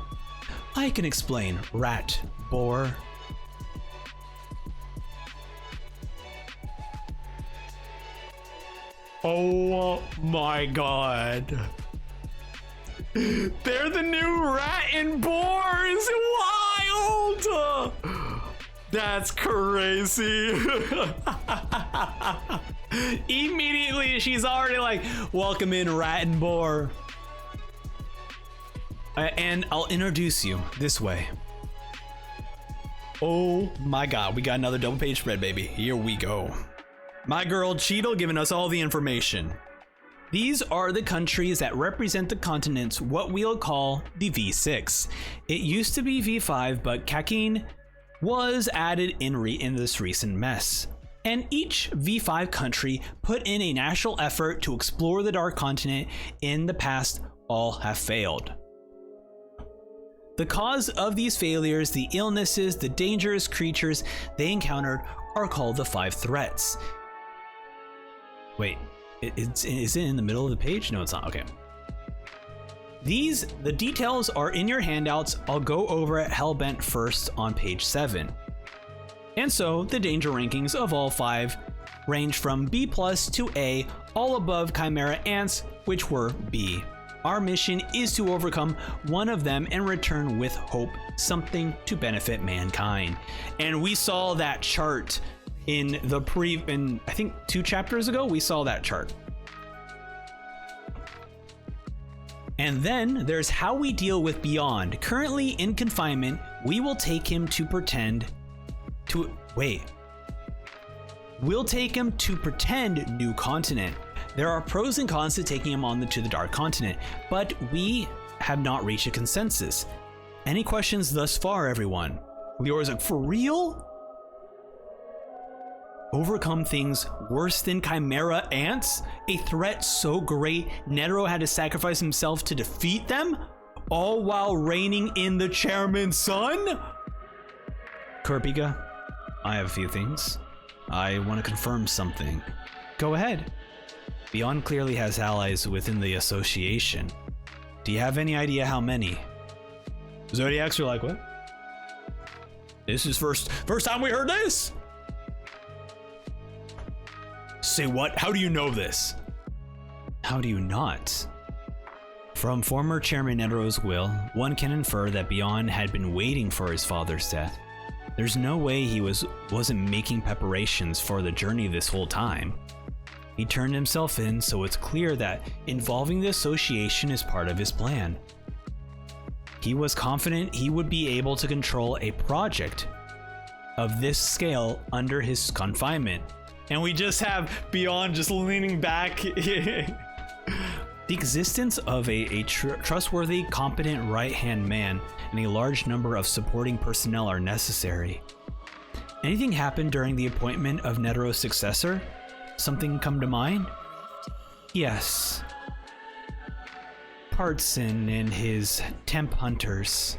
I can explain. Rat, boar. Oh my god. They're the new rat and boars! Wild! That's crazy. Immediately, she's already like, welcome in, rat and boar. And I'll introduce you this way. Oh my god, we got another double page spread, baby. Here we go. My girl Cheetle giving us all the information. These are the countries that represent the continents, what we'll call the V6. It used to be V5, but Kakin was added in this recent mess. And each V5 country put in a national effort to explore the Dark Continent. In the past, all have failed. The cause of these failures, the illnesses, the dangerous creatures they encountered are called the 5 threats. Wait. Is it in the middle of the page? No, it's not. Okay. The details are in your handouts. I'll go over it hellbent first on page 7. And so the danger rankings of all 5 range from B+ to A, all above Chimera Ants, which were B. Our mission is to overcome one of them and return with hope, something to benefit mankind. And we saw that chart in I think 2 chapters ago, we saw that chart. And then there's how we deal with Beyond. Currently in confinement, we will take him to We'll take him to pretend New Continent. There are pros and cons to taking him to the Dark Continent, but we have not reached a consensus. Any questions thus far, everyone? Leora's like, for real? Overcome things worse than Chimera ants? A threat so great Netero had to sacrifice himself to defeat them? All while reigning in the chairman's son? Kurapika, I have a few things. I want to confirm something. Go ahead. Beyond clearly has allies within the association. Do you have any idea how many? Zodiacs are like, what? This is first time we heard this? Say what? How do you know this? How do you not? From former Chairman Netero's will, one can infer that Beyond had been waiting for his father's death. There's no way he wasn't making preparations for the journey this whole time. He turned himself in, so it's clear that involving the association is part of his plan. He was confident he would be able to control a project of this scale under his confinement. And we just have Beyond just leaning back. The existence of a trustworthy, competent right-hand man and a large number of supporting personnel are necessary. Anything happened during the appointment of Netero's successor? Something come to mind? Yes. Partson and his temp hunters.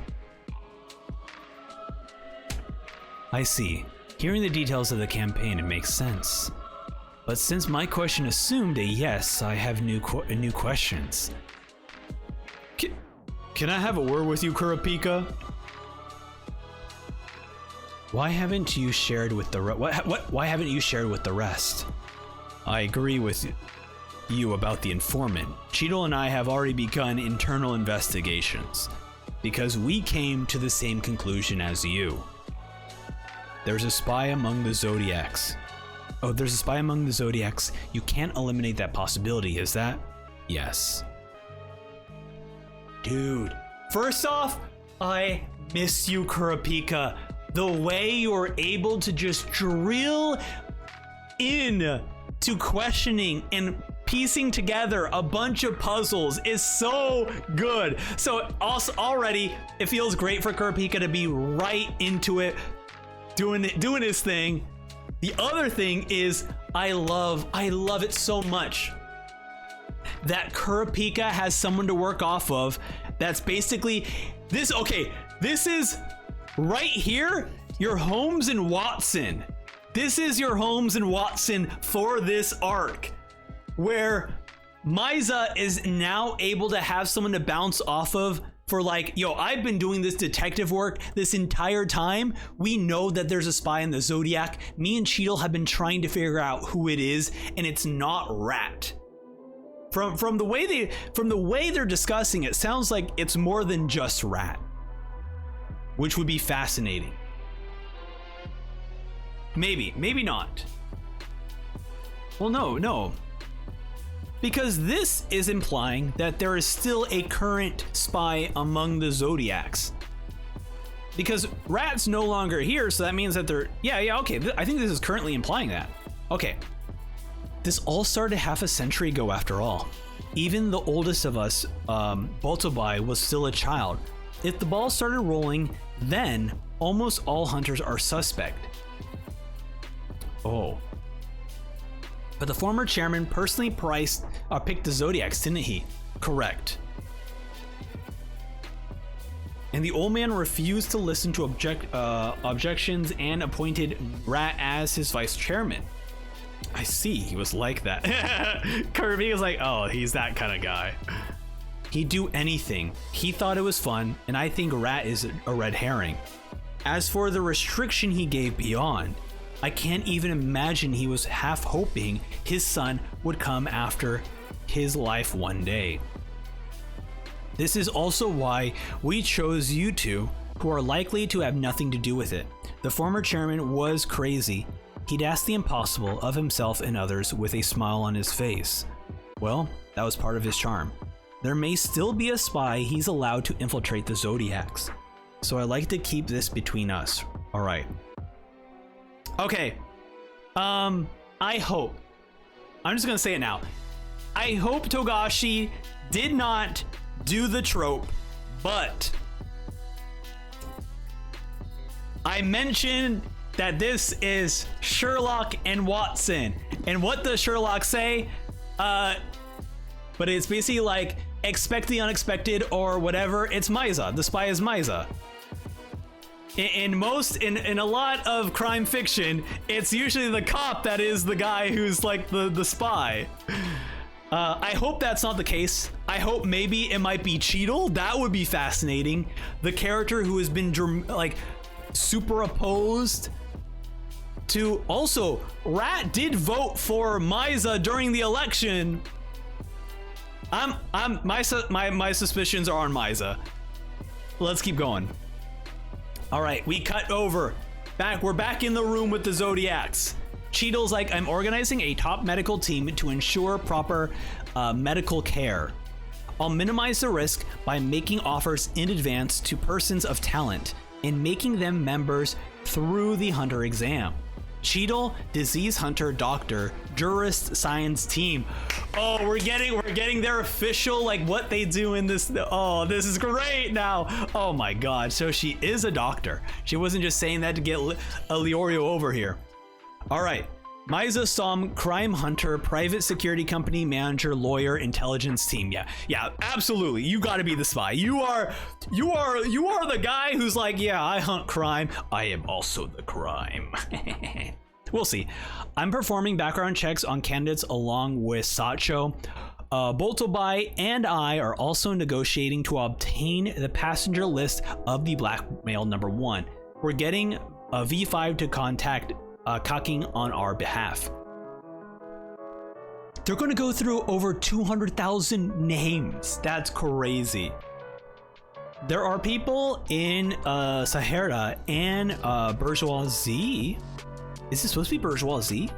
I see. Hearing the details of the campaign, it makes sense. But since my question assumed a yes, I have new questions. Can I have a word with you, Kurapika? Why haven't you shared with the why haven't you shared with the rest? I agree with you about the informant. Cheadle and I have already begun internal investigations because we came to the same conclusion as you. There's a spy among the Zodiacs. Oh, there's a spy among the Zodiacs. You can't eliminate that possibility, is that? Yes. Dude, first off, I miss you, Kurapika. The way you're able to just drill in to questioning and piecing together a bunch of puzzles is so good. So also already, it feels great for Kurapika to be right into it, doing his thing. The other thing is I love it so much that Kurapika has someone to work off of. That's basically this. Okay, this is right here, your Holmes and Watson. This is your Holmes and Watson for this arc, where Maiza is now able to have someone to bounce off of for like, yo, I've been doing this detective work this entire time. We know that there's a spy in the Zodiac. Me and Cheadle have been trying to figure out who it is, and it's not Rat. From the way they're discussing it, sounds like it's more than just Rat, which would be fascinating. Maybe not. Well, no. Because this is implying that there is still a current spy among the Zodiacs. Because Rat's no longer here, so that means that they're... Yeah, okay. I think this is currently implying that. Okay. This all started half a century ago after all. Even the oldest of us, Botobai, was still a child. If the ball started rolling, then almost all hunters are suspect. Oh. But the former chairman personally picked the Zodiacs, didn't he? Correct. And the old man refused to listen to objections and appointed Rat as his vice chairman. I see, he was like that. Kirby was like, oh, he's that kind of guy. He'd do anything. He thought it was fun, and I think Rat is a red herring. As for the restriction he gave Beyond, I can't even imagine he was half hoping his son would come after his life one day. This is also why we chose you two, who are likely to have nothing to do with it. The former chairman was crazy. He'd ask the impossible of himself and others with a smile on his face. Well, that was part of his charm. There may still be a spy he's allowed to infiltrate the Zodiacs. So I like to keep this between us. All right. Okay. I hope. I'm just gonna say it now. I hope Togashi did not do the trope, but I mentioned that this is Sherlock and Watson. And what does Sherlock say? But it's basically like, expect the unexpected or whatever. It's Maiza. The spy is Maiza. In a lot of crime fiction, it's usually the cop that is the guy who's like the spy. I hope that's not the case. I hope maybe it might be Cheadle. That would be fascinating. The character who has been like superimposed to. Also, Rat did vote for Maiza during the election. My suspicions are on Maiza. Let's keep going. All right, we cut over. We're back in the room with the Zodiacs. Cheadle's like, I'm organizing a top medical team to ensure proper medical care. I'll minimize the risk by making offers in advance to persons of talent and making them members through the Hunter exam. Cheadle, disease hunter, doctor, jurist, science team. Oh, we're getting their official, like, what they do in this. Oh, this is great now. Oh my god. So she is a doctor. She wasn't just saying that to get Leorio over here. All right. Maiza Som, crime hunter, private security company manager, lawyer, intelligence team. Yeah, absolutely. You got to be the spy. You are the guy who's like, yeah, I hunt crime. I am also the crime. We'll see. I'm performing background checks on candidates along with Sacho. Boltobai and I are also negotiating to obtain the passenger list of the blackmail number 1. We're getting a V5 to contact Kaking on our behalf. They're going to go through over 200,000 names. That's crazy. There are people in Sahara and Bourgeoisie. Is this supposed to be Bourgeoisie?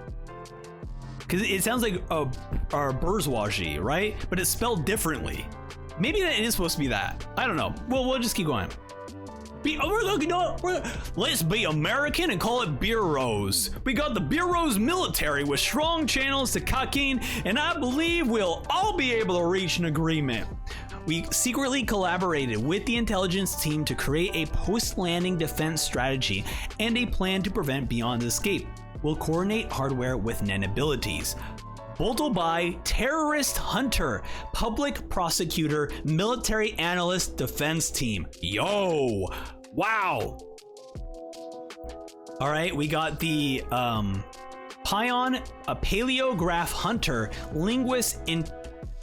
Because it sounds like a bourgeoisie, right? But it's spelled differently. Maybe that it is supposed to be that. I don't know. Well, we'll just keep going. Let's be American and call it Bureaus. We got the Bureaus military with strong channels to Kakin, and I believe we'll all be able to reach an agreement. We secretly collaborated with the intelligence team to create a post-landing defense strategy and a plan to prevent Beyond Escape. We'll coordinate hardware with Nen abilities. Boltobai, terrorist hunter, public prosecutor, military analyst, defense team. Yo, wow. All right, we got the Pion, a paleograph hunter, linguist,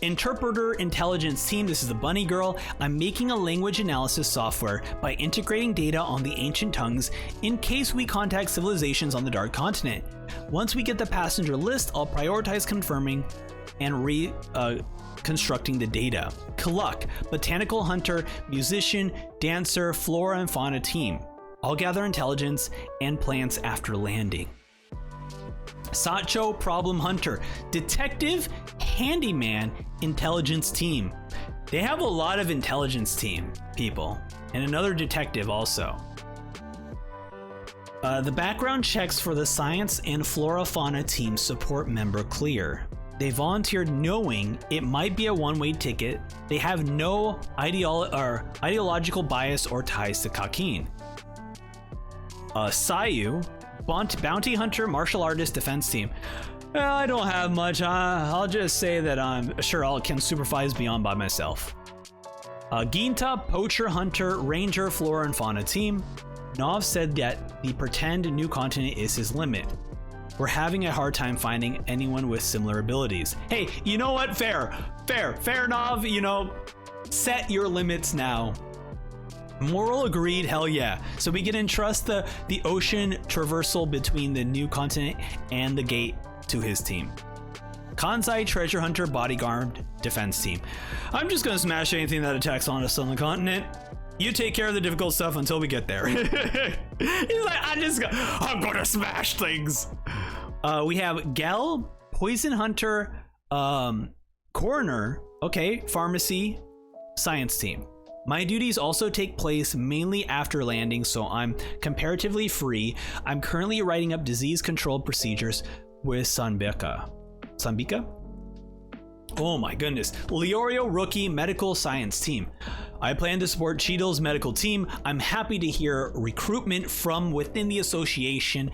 interpreter, intelligence team. This is the bunny girl. I'm making a language analysis software by integrating data on the ancient tongues in case we contact civilizations on the Dark Continent. Once we get the passenger list, I'll prioritize confirming and reconstructing the data. Kaluk, botanical hunter, musician, dancer, flora and fauna team. I'll gather intelligence and plants after landing. Sacho, problem hunter, detective, handyman, intelligence team. They have a lot of intelligence team people, and another detective also. The background checks for the science and flora fauna team support member clear. They volunteered knowing it might be a one-way ticket. They have no ideological bias or ties to Kakin. Sayu, bounty hunter, martial artist, defense team. Well, I don't have much. I'll just say that I'm sure I can supervise Beyond by myself. Ginta, poacher, hunter, ranger, flora and fauna team. Nov said that the pretend new continent is his limit. We're having a hard time finding anyone with similar abilities. Hey, you know what? Fair, Nov. You know, set your limits now. Moral agreed, hell yeah. So we can entrust the ocean traversal between the new continent and the gate to his team. Kansai Treasure Hunter Bodyguard Defense Team. I'm just gonna smash anything that attacks on us on the continent. You take care of the difficult stuff until we get there. He's like, I'm gonna smash things. We have Gel, Poison Hunter, Coroner, okay, Pharmacy, Science Team. My duties also take place mainly after landing, so I'm comparatively free. I'm currently writing up disease control procedures with Sanbika. Oh my goodness. Leorio Rookie Medical Science Team. I plan to support Cheadle's medical team. I'm happy to hear recruitment from within the association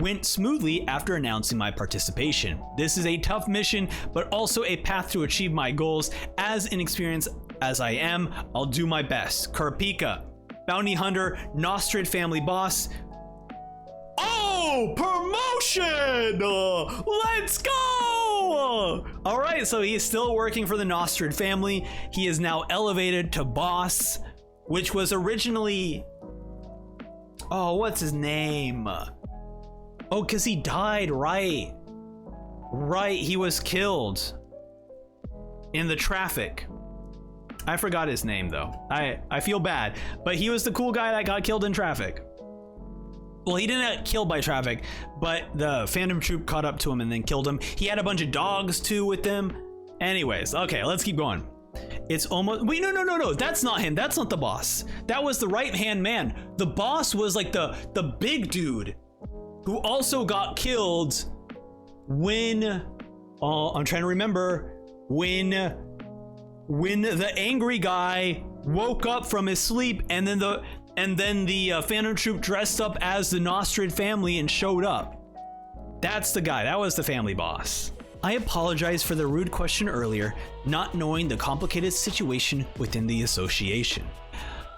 went smoothly after announcing my participation. This is a tough mission, but also a path to achieve my goals. As inexperienced as I am, I'll do my best. Karpika, Bounty Hunter, Nostrid family boss. Oh, promotion! Let's go! All right, so he is still working for the Nostrid family. He is now elevated to boss, which was originally... Oh, what's his name? Oh, because he died, right. Right, he was killed in the traffic. I forgot his name though. I feel bad, but he was the cool guy that got killed in traffic. Well, he didn't get killed by traffic, but the Phantom Troop caught up to him and then killed him. He had a bunch of dogs too with him. Anyways, okay, let's keep going. It's almost, wait, no, that's not him. That's not the boss. That was the right-hand man. The boss was like the big dude who also got killed when, I'm trying to remember, when the angry guy woke up from his sleep and then the Phantom Troop dressed up as the Nostrid family and showed up. That's the guy. That was the family boss. I apologize for the rude question earlier, not knowing the complicated situation within the association.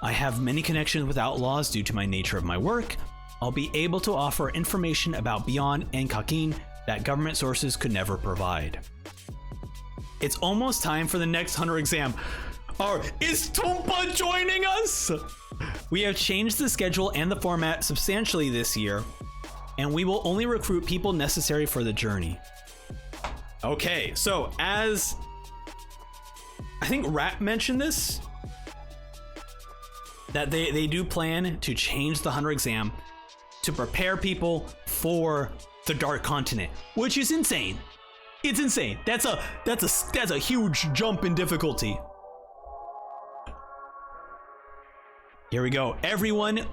I have many connections with outlaws due to my nature of my work. I'll be able to offer information about Beyond and Kakin that government sources could never provide. It's almost time for the next Hunter exam. Is Tumpa joining us? We have changed the schedule and the format substantially this year, and we will only recruit people necessary for the journey. Okay, so as I think Rat mentioned this, that they do plan to change the Hunter exam to prepare people for the Dark Continent, which is insane. It's insane. That's a huge jump in difficulty. Here we go. Everyone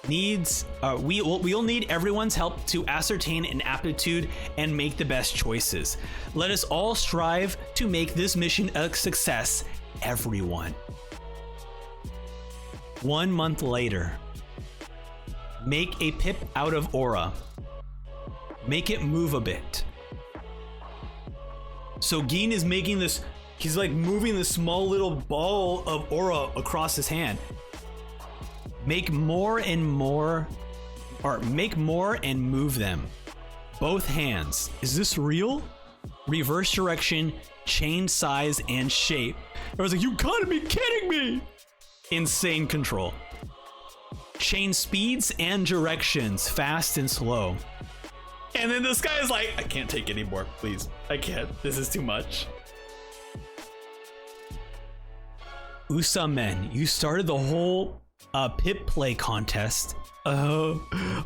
needs, we'll need everyone's help to ascertain an aptitude and make the best choices. Let us all strive to make this mission a success, everyone. 1 month later. Make a pip out of aura. Make it move a bit. So Geen is making this, he's like moving this small little ball of aura across his hand. Make more and move them. Both hands. Is this real? Reverse direction, change size and shape. I was like, you gotta be kidding me! Insane control. Change speeds and directions, fast and slow. And then this guy is like, I can't take anymore, please. I can't, this is too much. Usamen, you started the whole pip play contest. I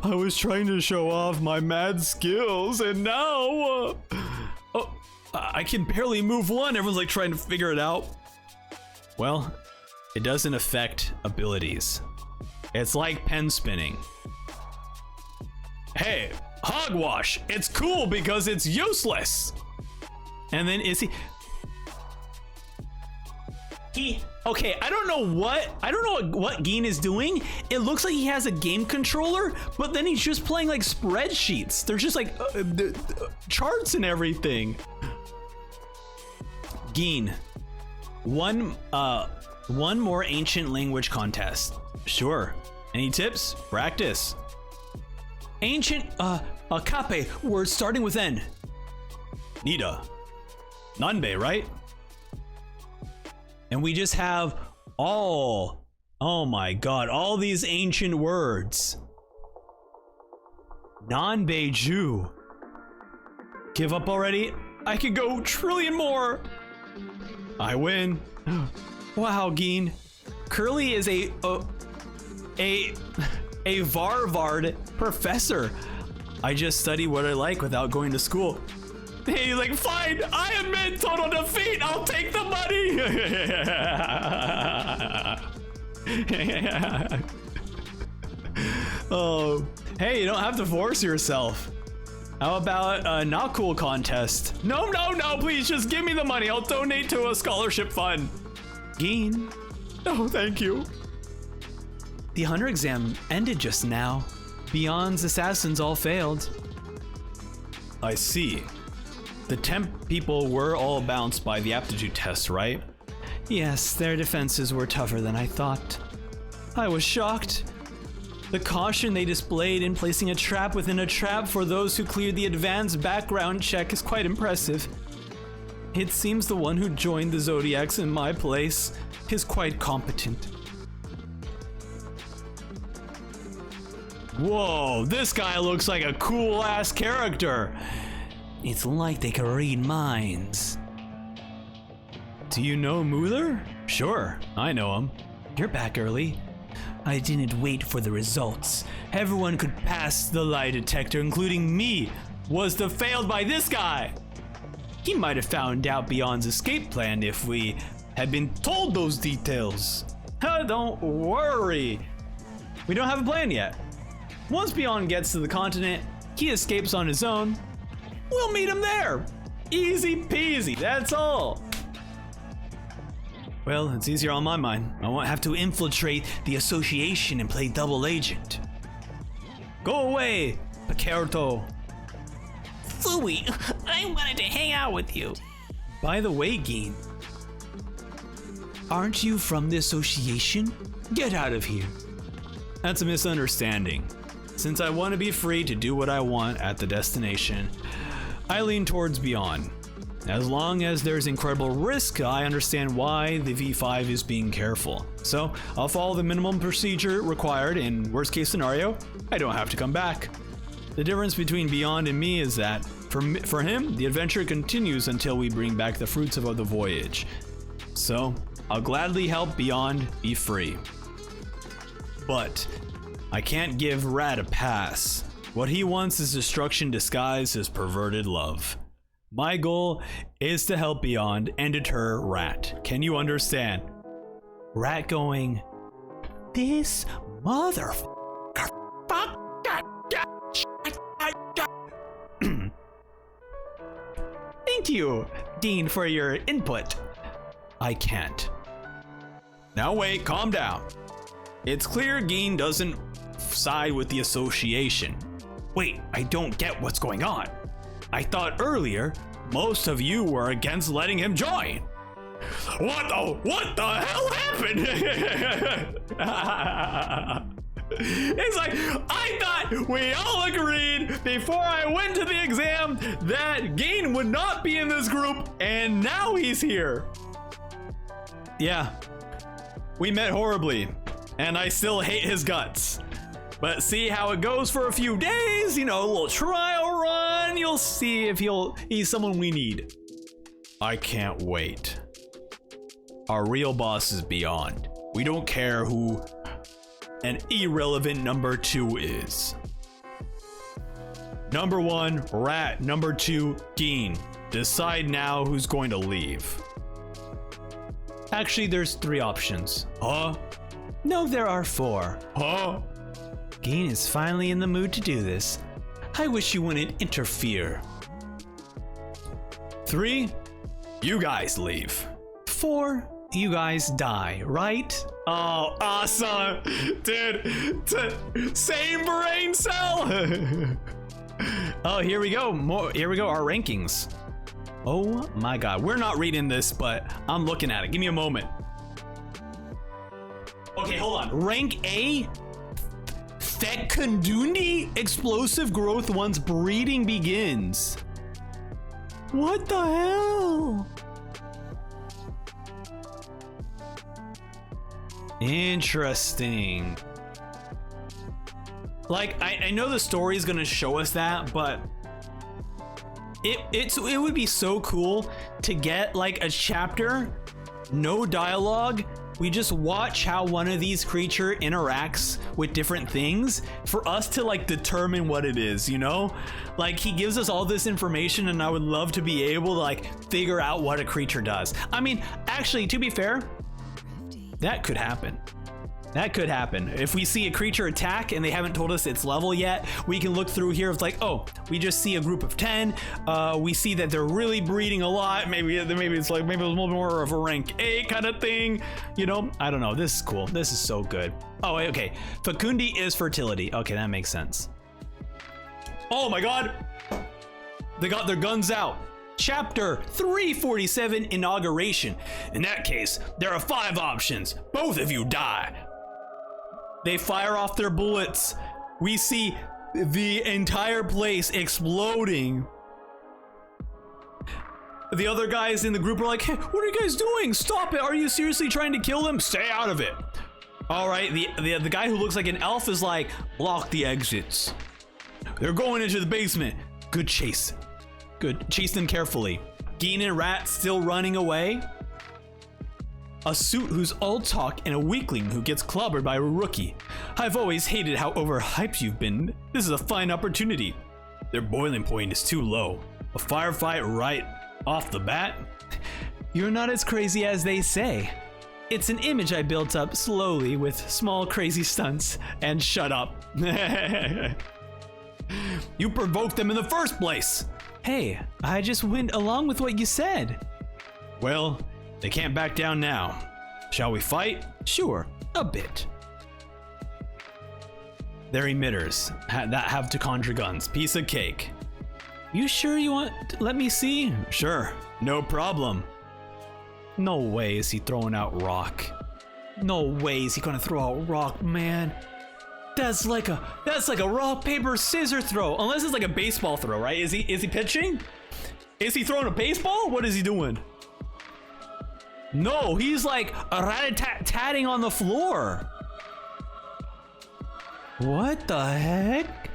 was trying to show off my mad skills and now, I can barely move one. Everyone's like trying to figure it out. Well, it doesn't affect abilities. It's like pen spinning. Hey, hogwash, it's cool because it's useless. And then is he okay, I don't know what Geen is doing. It looks like he has a game controller, but then he's just playing like spreadsheets. They're just like charts and everything. Geen, one more ancient language contest. Sure. Any tips? Practice. Ancient Kape, word starting with N. Nida. Nanbe, right? And we just have oh my god, all these ancient words. Nanbeju. Give up already? I could go trillion more. I win. Wow, Geen. Curly is a Varvard professor. I just study what I like without going to school. He's like, fine, I admit total defeat. I'll take the money. Oh, hey, you don't have to force yourself. How about a not cool contest? No, please just give me the money. I'll donate to a scholarship fund. Geen. Oh, thank you. The Hunter exam ended just now. Beyond's assassins all failed. I see. The temp people were all bounced by the aptitude test, right? Yes, their defenses were tougher than I thought. I was shocked. The caution they displayed in placing a trap within a trap for those who cleared the advanced background check is quite impressive. It seems the one who joined the Zodiacs in my place is quite competent. Whoa, this guy looks like a cool-ass character. It's like they can read minds. Do you know Mueller? Sure, I know him. You're back early. I didn't wait for the results. Everyone could pass the lie detector, including me, was failed by this guy. He might have found out Beyond's escape plan if we had been told those details. Don't worry. We don't have a plan yet. Once Beyond gets to the continent, he escapes on his own. We'll meet him there. Easy peasy, that's all. Well, it's easier on my mind. I won't have to infiltrate the association and play double agent. Go away, Picarto. Fooey, I wanted to hang out with you. By the way, Geen, aren't you from the association? Get out of here. That's a misunderstanding. Since I want to be free to do what I want at the destination, I lean towards Beyond. As long as there's incredible risk, I understand why the V5 is being careful. So I'll follow the minimum procedure required. In worst case scenario, I don't have to come back. The difference between Beyond and me is that for him, the adventure continues until we bring back the fruits of the voyage. So I'll gladly help Beyond be free. But I can't give Rat a pass. What he wants is destruction disguised as perverted love. My goal is to help Beyond and deter Rat. Can you understand? Rat going, this motherfucker. Thank you, Dean, for your input. I can't. Now wait, calm down. It's clear Geen doesn't side with the association. Wait, I don't get what's going on. I thought earlier, most of you were against letting him join. What the hell happened? It's like, I thought we all agreed before I went to the exam that Geen would not be in this group, and now he's here. Yeah, we met horribly, and I still hate his guts. But see how it goes for a few days, you know, a little trial run. You'll see if he's someone we need. I can't wait. Our real boss is Beyond. We don't care who an irrelevant number 2 is. Number 1, Rat. Number 2, Geen. Decide now who's going to leave. Actually, there's 3 options. Huh? No, there are 4. Huh? Geen is finally in the mood to do this. I wish you wouldn't interfere. 3, you guys leave. 4, you guys die, right? Oh, awesome. Dude, same brain cell. Oh, here we go. Here we go, our rankings. Oh my god, we're not reading this, but I'm looking at it. Give me a moment. Okay, hold on. Rank A, Fecundundi, explosive growth once breeding begins. What the hell? Interesting. Like, I know the story is gonna show us that, but It would be so cool to get like a chapter, no dialogue. We just watch how one of these creature interacts with different things for us to like determine what it is, you know? Like he gives us all this information and I would love to be able to like figure out what a creature does. I mean, actually, to be fair, that could happen. That could happen. If we see a creature attack and they haven't told us its level yet, we can look through here. It's like, oh, we just see a group of 10. We see that they're really breeding a lot. Maybe it's like, maybe it was a little more of a rank 8 kind of thing. You know, I don't know. This is cool. This is so good. Oh, okay. Facundi is fertility. Okay, that makes sense. Oh my God. They got their guns out. Chapter 347, Inauguration. In that case, there are 5 options. Both of you die. They fire off their bullets. We see the entire place exploding. The other guys in the group are like, hey, what are you guys doing? Stop it. Are you seriously trying to kill them? Stay out of it. All right, the guy who looks like an elf is like, block the exits. They're going into the basement. Good chase. Good. Chase them carefully. Geen and Rat still running away. A suit who's all talk and a weakling who gets clobbered by a rookie. I've always hated how overhyped you've been. This is a fine opportunity. Their boiling point is too low. A firefight right off the bat? You're not as crazy as they say. It's an image I built up slowly with small crazy stunts. And shut up. You provoked them in the first place. Hey, I just went along with what you said. Well, they can't back down now. Shall we fight? Sure, a bit. They're emitters that have to conjure guns. Piece of cake. You sure you want to let me see? Sure, no problem. No way is he throwing out rock. No way is he gonna throw out rock, man. That's like a rock, paper, scissors throw. Unless it's like a baseball throw, right? Is he pitching? Is he throwing a baseball? What is he doing? No, he's like rat-a-tat-tatting on the floor. What the heck?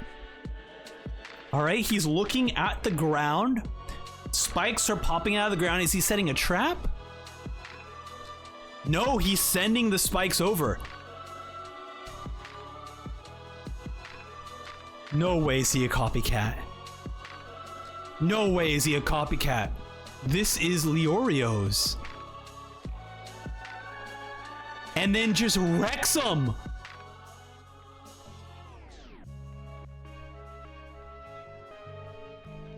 All right, he's looking at the ground. Spikes are popping out of the ground. Is he setting a trap? No, he's sending the spikes over. No way is he a copycat. No way is he a copycat. This is Leorio's. And then just wrecks them.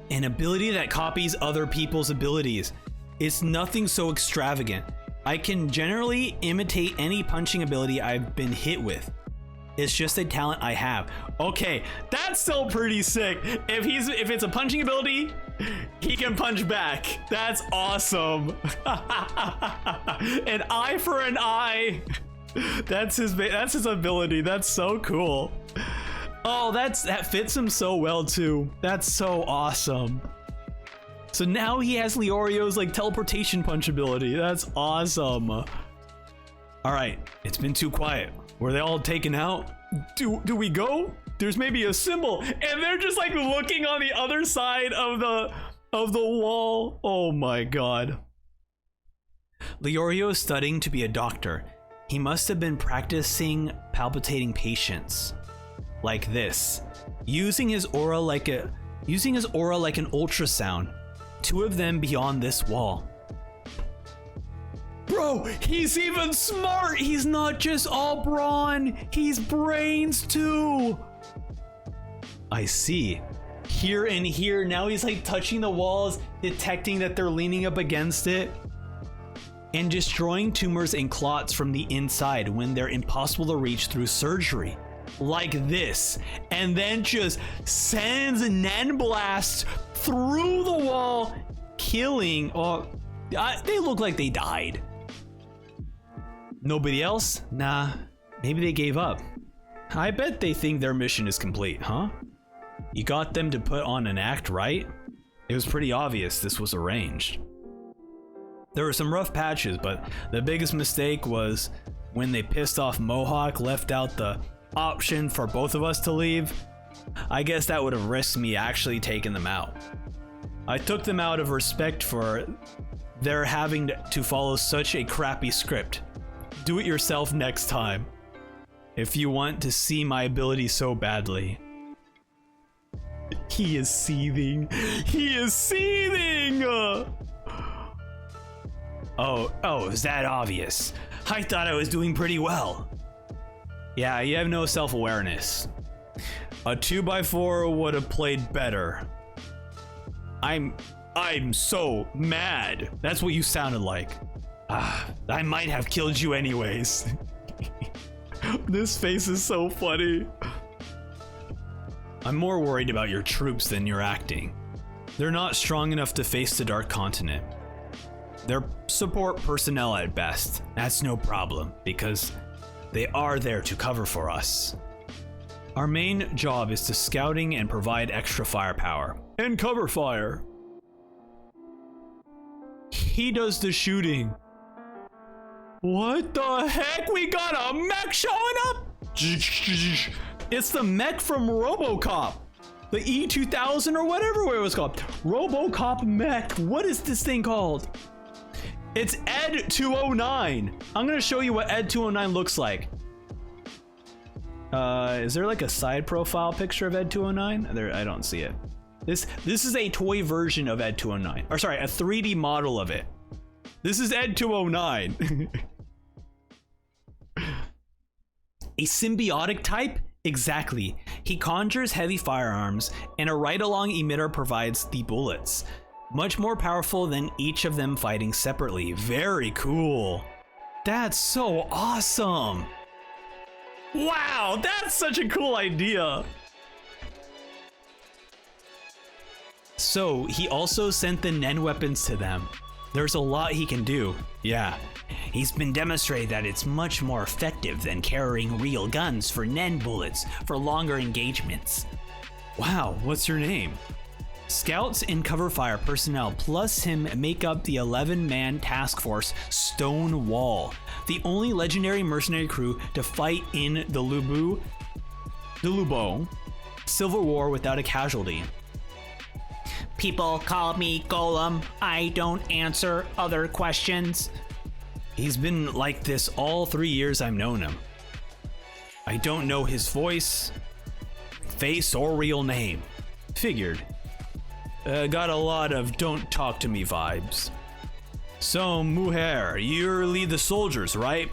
An ability that copies other people's abilities. It's nothing so extravagant. I can generally imitate any punching ability I've been hit with. It's just a talent I have. Okay, that's still pretty sick. If it's a punching ability, he can punch back. That's awesome. An eye for an eye. That's his ability. That's so cool. Oh, that fits him so well too. That's so awesome. So now he has Leorio's like teleportation punch ability. That's awesome. All right, it's been too quiet. Were they all taken out? Do we go? There's maybe a symbol, and they're just like looking on the other side of the wall. Oh my god. Leorio is studying to be a doctor. He must have been practicing palpitating patients like this, using his aura like an ultrasound. 2 of them beyond this wall. Bro, he's even smart. He's not just all brawn, he's brains too. I see. Here and here, now he's like touching the walls, detecting that they're leaning up against it, and destroying tumors and clots from the inside when they're impossible to reach through surgery. Like this, and then just sends a nan blast through the wall, killing. They look like they died. Nobody else? Nah, maybe they gave up. I bet they think their mission is complete, huh? You got them to put on an act, right? It was pretty obvious this was arranged. There were some rough patches, but the biggest mistake was when they pissed off Mohawk, left out the option for both of us to leave. I guess that would have risked me actually taking them out. I took them out of respect for their having to follow such a crappy script. Do it yourself next time. If you want to see my ability so badly. He is seething. He is seething! Oh, is that obvious? I thought I was doing pretty well. Yeah, you have no self-awareness. A 2x4 would have played better. I'm so mad. That's what you sounded like. I might have killed you anyways. This face is so funny. I'm more worried about your troops than your acting. They're not strong enough to face the Dark Continent. They're support personnel at best. That's no problem, because they are there to cover for us. Our main job is to scouting and provide extra firepower. And cover fire. He does the shooting. What the heck? We got a mech showing up? It's the mech from RoboCop. The E2000 or whatever it was called. RoboCop mech. What is this thing called? It's Ed 209. I'm gonna show you what Ed 209 looks like. Is there like a side profile picture of Ed 209? There, I don't see it. This is a toy version of Ed 209. Or sorry, a 3D model of it. This is Ed 209. A symbiotic type? Exactly. He conjures heavy firearms, and a ride-along emitter provides the bullets. Much more powerful than each of them fighting separately. Very cool. That's so awesome. Wow, that's such a cool idea. So he also sent the Nen weapons to them. There's a lot he can do. Yeah. He's been demonstrated that it's much more effective than carrying real guns for Nen bullets for longer engagements. Wow, what's your name? Scouts and cover fire personnel plus him make up the 11-man task force Stonewall, the only legendary mercenary crew to fight in the Lubo Civil War without a casualty. People call me Golem. I don't answer other questions. He's been like this all 3 years I've known him. I don't know his voice, face, or real name. Figured. Got a lot of don't talk to me vibes. So, Mujer, you lead the soldiers, right?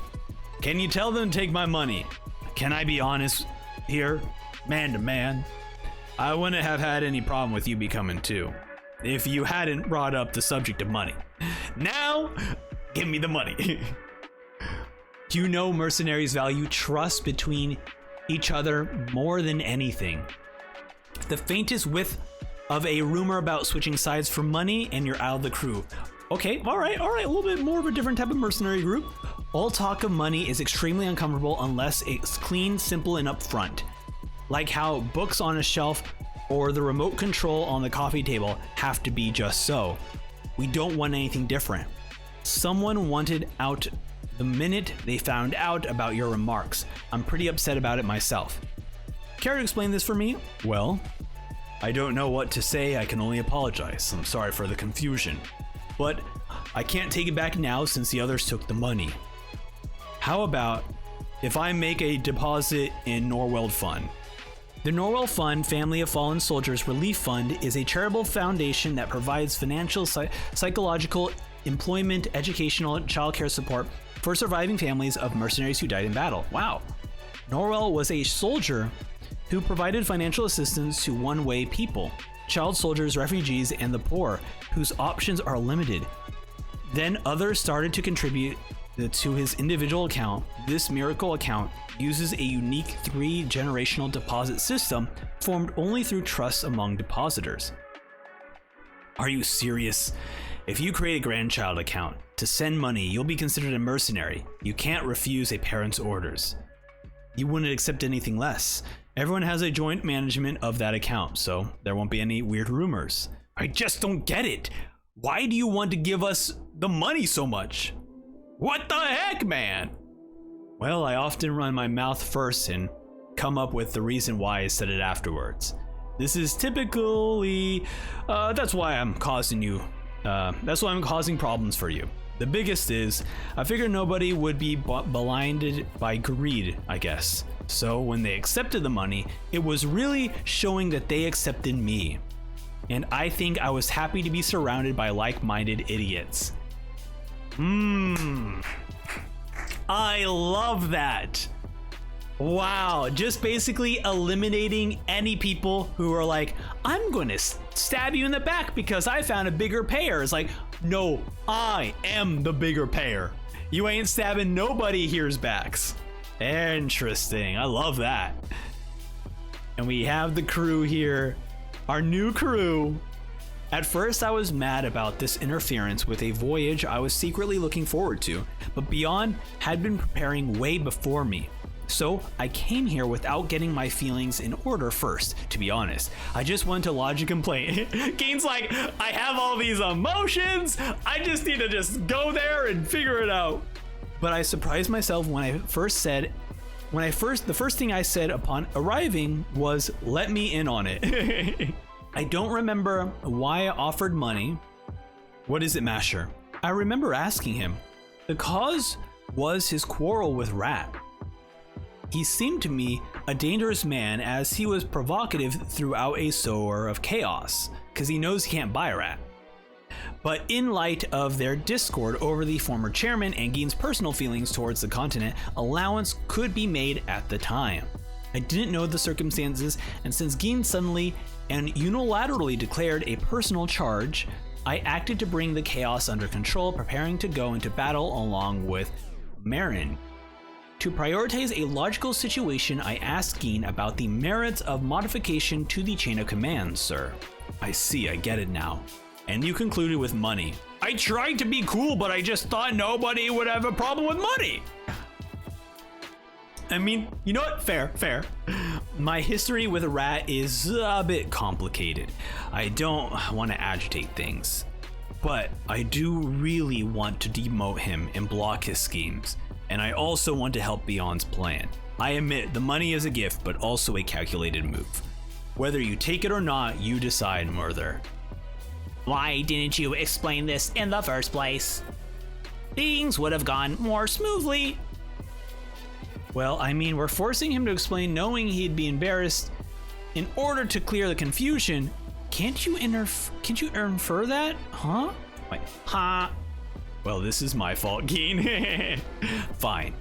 Can you tell them to take my money? Can I be honest here? Man to man. I wouldn't have had any problem with you becoming too, if you hadn't brought up the subject of money. Now, give me the money. You know mercenaries value trust between each other more than anything. The faintest whiff of a rumor about switching sides for money and you're out of the crew. Okay, all right, a little bit more of a different type of mercenary group. All talk of money is extremely uncomfortable unless it's clean, simple, and upfront. Like how books on a shelf or the remote control on the coffee table have to be just so. We don't want anything different. Someone wanted out the minute they found out about your remarks. I'm pretty upset about it myself. Care to explain this for me? Well, I don't know what to say. I can only apologize. I'm sorry for the confusion. But I can't take it back now since the others took the money. How about if I make a deposit in Norweld Fund? The Norwell Fund Family of Fallen Soldiers Relief Fund is a charitable foundation that provides financial, psychological, employment, educational, and childcare support for surviving families of mercenaries who died in battle. Wow. Norwell was a soldier who provided financial assistance to one-way people, child soldiers, refugees, and the poor, whose options are limited. Then others started to contribute to his individual account. This miracle account uses a unique 3-generational deposit system formed only through trust among depositors. Are you serious? If you create a grandchild account to send money, you'll be considered a mercenary. You can't refuse a parent's orders. You wouldn't accept anything less. Everyone has a joint management of that account, so there won't be any weird rumors. I just don't get it. Why do you want to give us the money so much? What the heck, man? Well, I often run my mouth first and come up with the reason why I said it afterwards. This is typically, that's why I'm causing you, that's why I'm causing problems for you. The biggest is, I figured nobody would be blinded by greed, I guess. So when they accepted the money, it was really showing that they accepted me. And I think I was happy to be surrounded by like-minded idiots. I love that. Wow, just basically eliminating any people who are like, I'm gonna stab you in the back because I found a bigger payer. It's like, no, I am the bigger payer. You ain't stabbing nobody here's backs. Interesting, I love that. And we have the crew here, our new crew. At first I was mad about this interference with a voyage I was secretly looking forward to, but Beyond had been preparing way before me. So I came here without getting my feelings in order first, to be honest. I just went to lodge a complaint. Gain's like, I have all these emotions, I just need to just go there and figure it out. But I surprised myself when the first thing I said upon arriving was, let me in on it. I don't remember why I offered money. What is it, Masher? I remember asking him. The cause was his quarrel with Rat. He seemed to me a dangerous man as he was provocative throughout a sower of chaos, because he knows he can't buy Rat. But in light of their discord over the former chairman and Gein's personal feelings towards the continent, allowance could be made at the time. I didn't know the circumstances, and since Gein suddenly and unilaterally declared a personal charge, I acted to bring the chaos under control, preparing to go into battle along with Marin. To prioritize a logical situation, I asked Gein about the merits of modification to the chain of command, sir. I see, I get it now. And you concluded with money. I tried to be cool, but I just thought nobody would have a problem with money. I mean, you know what? Fair. My history with Rat is a bit complicated. I don't want to agitate things, but I do really want to demote him and block his schemes. And I also want to help Beyond's plan. I admit the money is a gift, but also a calculated move. Whether you take it or not, you decide, Murther. Why didn't you explain this in the first place? Things would have gone more smoothly. Well, I mean, we're forcing him to explain knowing he'd be embarrassed in order to clear the confusion. Can't you infer that? Huh? Wait, huh? Well, this is my fault, Gein. Fine.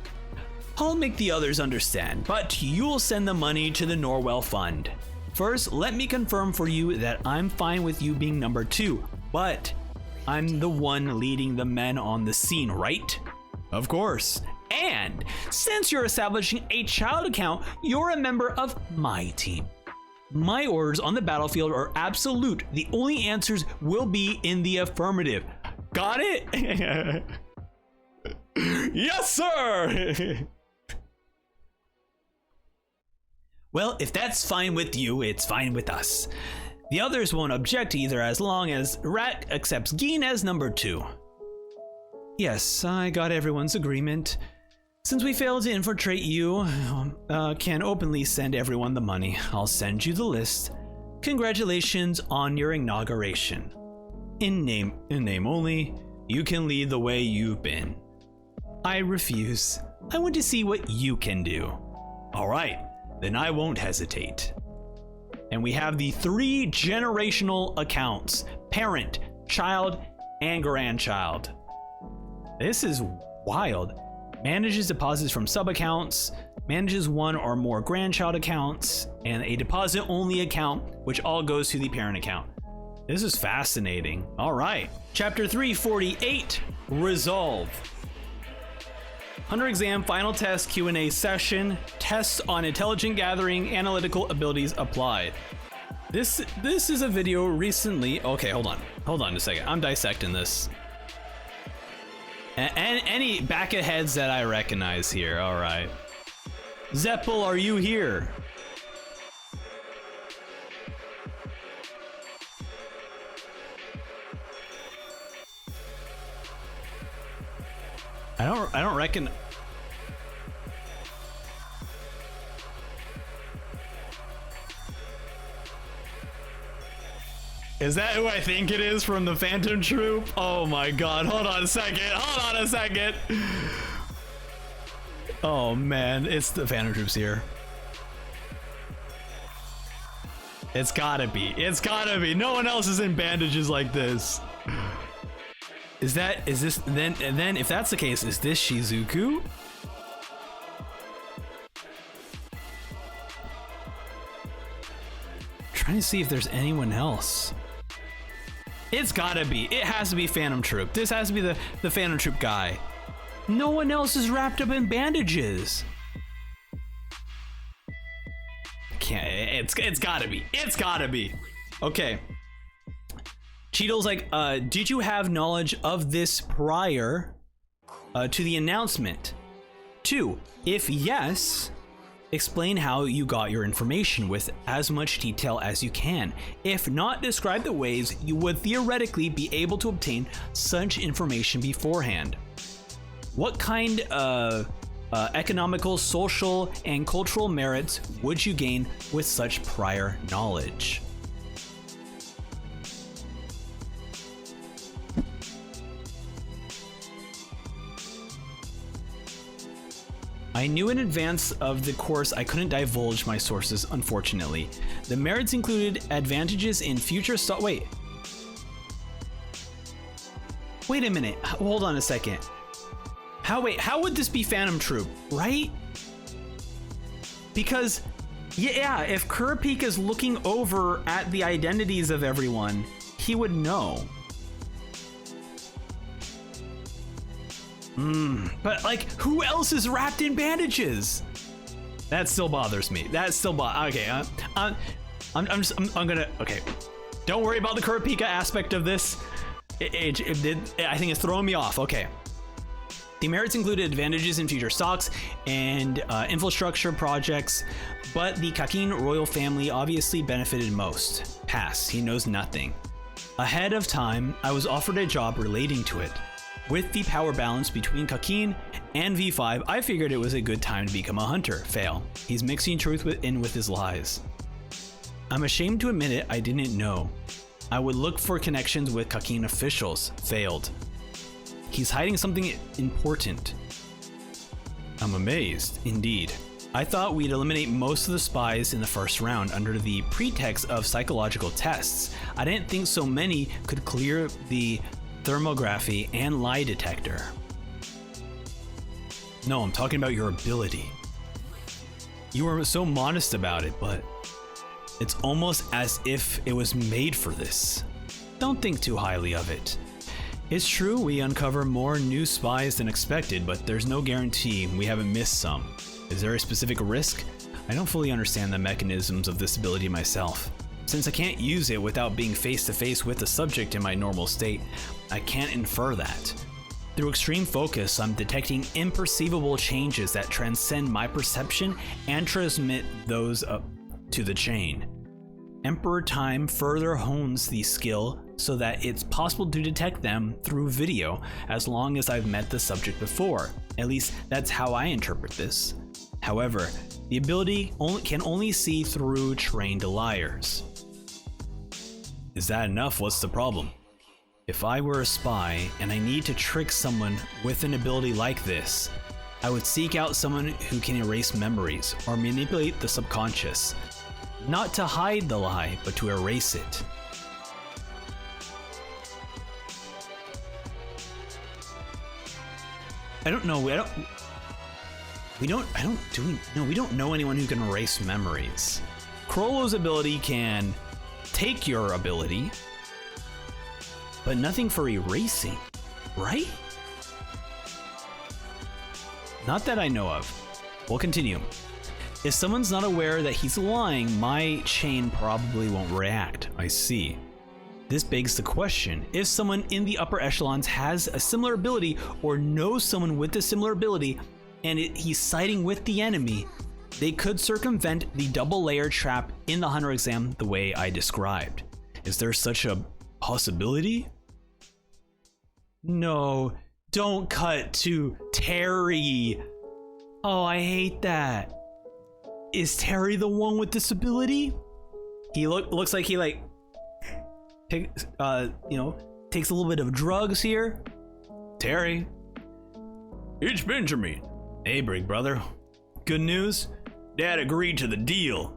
I'll make the others understand, but you'll send the money to the Norwell Fund. First, let me confirm for you that I'm fine with you being number 2, but I'm the one leading the men on the scene, right? Of course. And since you're establishing a child account, you're a member of my team. My orders on the battlefield are absolute. The only answers will be in the affirmative. Got it? Yes, sir! Well, if that's fine with you, it's fine with us. The others won't object either as long as Rat accepts Gein as number 2. Yes, I got everyone's agreement. Since we failed to infiltrate you, can openly send everyone the money. I'll send you the list. Congratulations on your inauguration. In name only, you can lead the way you've been. I refuse. I want to see what you can do. All right, then I won't hesitate. And we have the 3 generational accounts: parent, child, and grandchild. This is wild. Manages deposits from sub-accounts, manages 1 or more grandchild accounts, and a deposit-only account, which all goes to the parent account. This is fascinating. All right. Chapter 348, Resolve. Hunter exam, final test, Q&A session, tests on intelligent gathering, analytical abilities applied. This is a video recently. Okay, hold on a second. I'm dissecting this. And any back of heads that I recognize here. All right. Zeppel, are you here? I don't reckon. Is that who I think it is from the Phantom Troop? Oh my god, hold on a second. Oh man, it's the Phantom Troops here. It's gotta be. No one else is in bandages like this. Is this, then if that's the case, is this Shizuku? Trying to see if there's anyone else. It's gotta be. It has to be Phantom Troop. This has to be the Phantom Troop guy. No one else is wrapped up in bandages. Can't. It's gotta be. It's gotta be. Okay. Cheeto's like, did you have knowledge of this prior to the announcement? 2, if yes, explain how you got your information with as much detail as you can. If not, describe the ways you would theoretically be able to obtain such information beforehand. What kind of economical, social, and cultural merits would you gain with such prior knowledge? I knew in advance of the course I couldn't divulge my sources, unfortunately. The merits included advantages in future Wait a minute. Hold on a second. How would this be Phantom Troop, right? Because, yeah, if Kurapika is looking over at the identities of everyone, he would know. But like, who else is wrapped in bandages? That still bothers me. Okay, I'm gonna. Okay, don't worry about the Kurapika aspect of this. I think it's throwing me off. Okay. The merits included advantages in future stocks and infrastructure projects, but the Kakin royal family obviously benefited most. Pass. He knows nothing. Ahead of time, I was offered a job relating to it. With the power balance between Kakin and V5, I figured it was a good time to become a hunter. Fail. He's mixing truth in with his lies. I'm ashamed to admit it, I didn't know. I would look for connections with Kakin officials. Failed. He's hiding something important. I'm amazed, indeed. I thought we'd eliminate most of the spies in the first round under the pretext of psychological tests. I didn't think so many could clear the thermography and lie detector. No, I'm talking about your ability. You were so modest about it, but it's almost as if it was made for this. Don't think too highly of it. It's true we uncover more new spies than expected, but there's no guarantee we haven't missed some. Is there a specific risk? I don't fully understand the mechanisms of this ability myself. Since I can't use it without being face to face with the subject in my normal state, I can't infer that. Through extreme focus, I'm detecting imperceivable changes that transcend my perception and transmit those up to the chain. Emperor Time further hones the skill so that it's possible to detect them through video as long as I've met the subject before. At least that's how I interpret this. However, the ability can only see through trained liars. Is that enough? What's the problem? If I were a spy and I need to trick someone with an ability like this, I would seek out someone who can erase memories or manipulate the subconscious. Not to hide the lie, but to erase it. I don't know. We don't know anyone who can erase memories. Chrollo's ability can take your ability, but nothing for erasing, right? Not that I know of. We'll continue. If someone's not aware that he's lying, my chain probably won't react. I see. This begs the question, if someone in the upper echelons has a similar ability or knows someone with a similar ability and he's siding with the enemy, they could circumvent the double layer trap in the Hunter exam the way I described. Is there such a possibility? No, don't cut to Terry. Oh, I hate that. Is Terry the one with disability? He looks like he takes a little bit of drugs here. Terry. It's Benjamin. Hey, big brother. Good news? Dad agreed to the deal.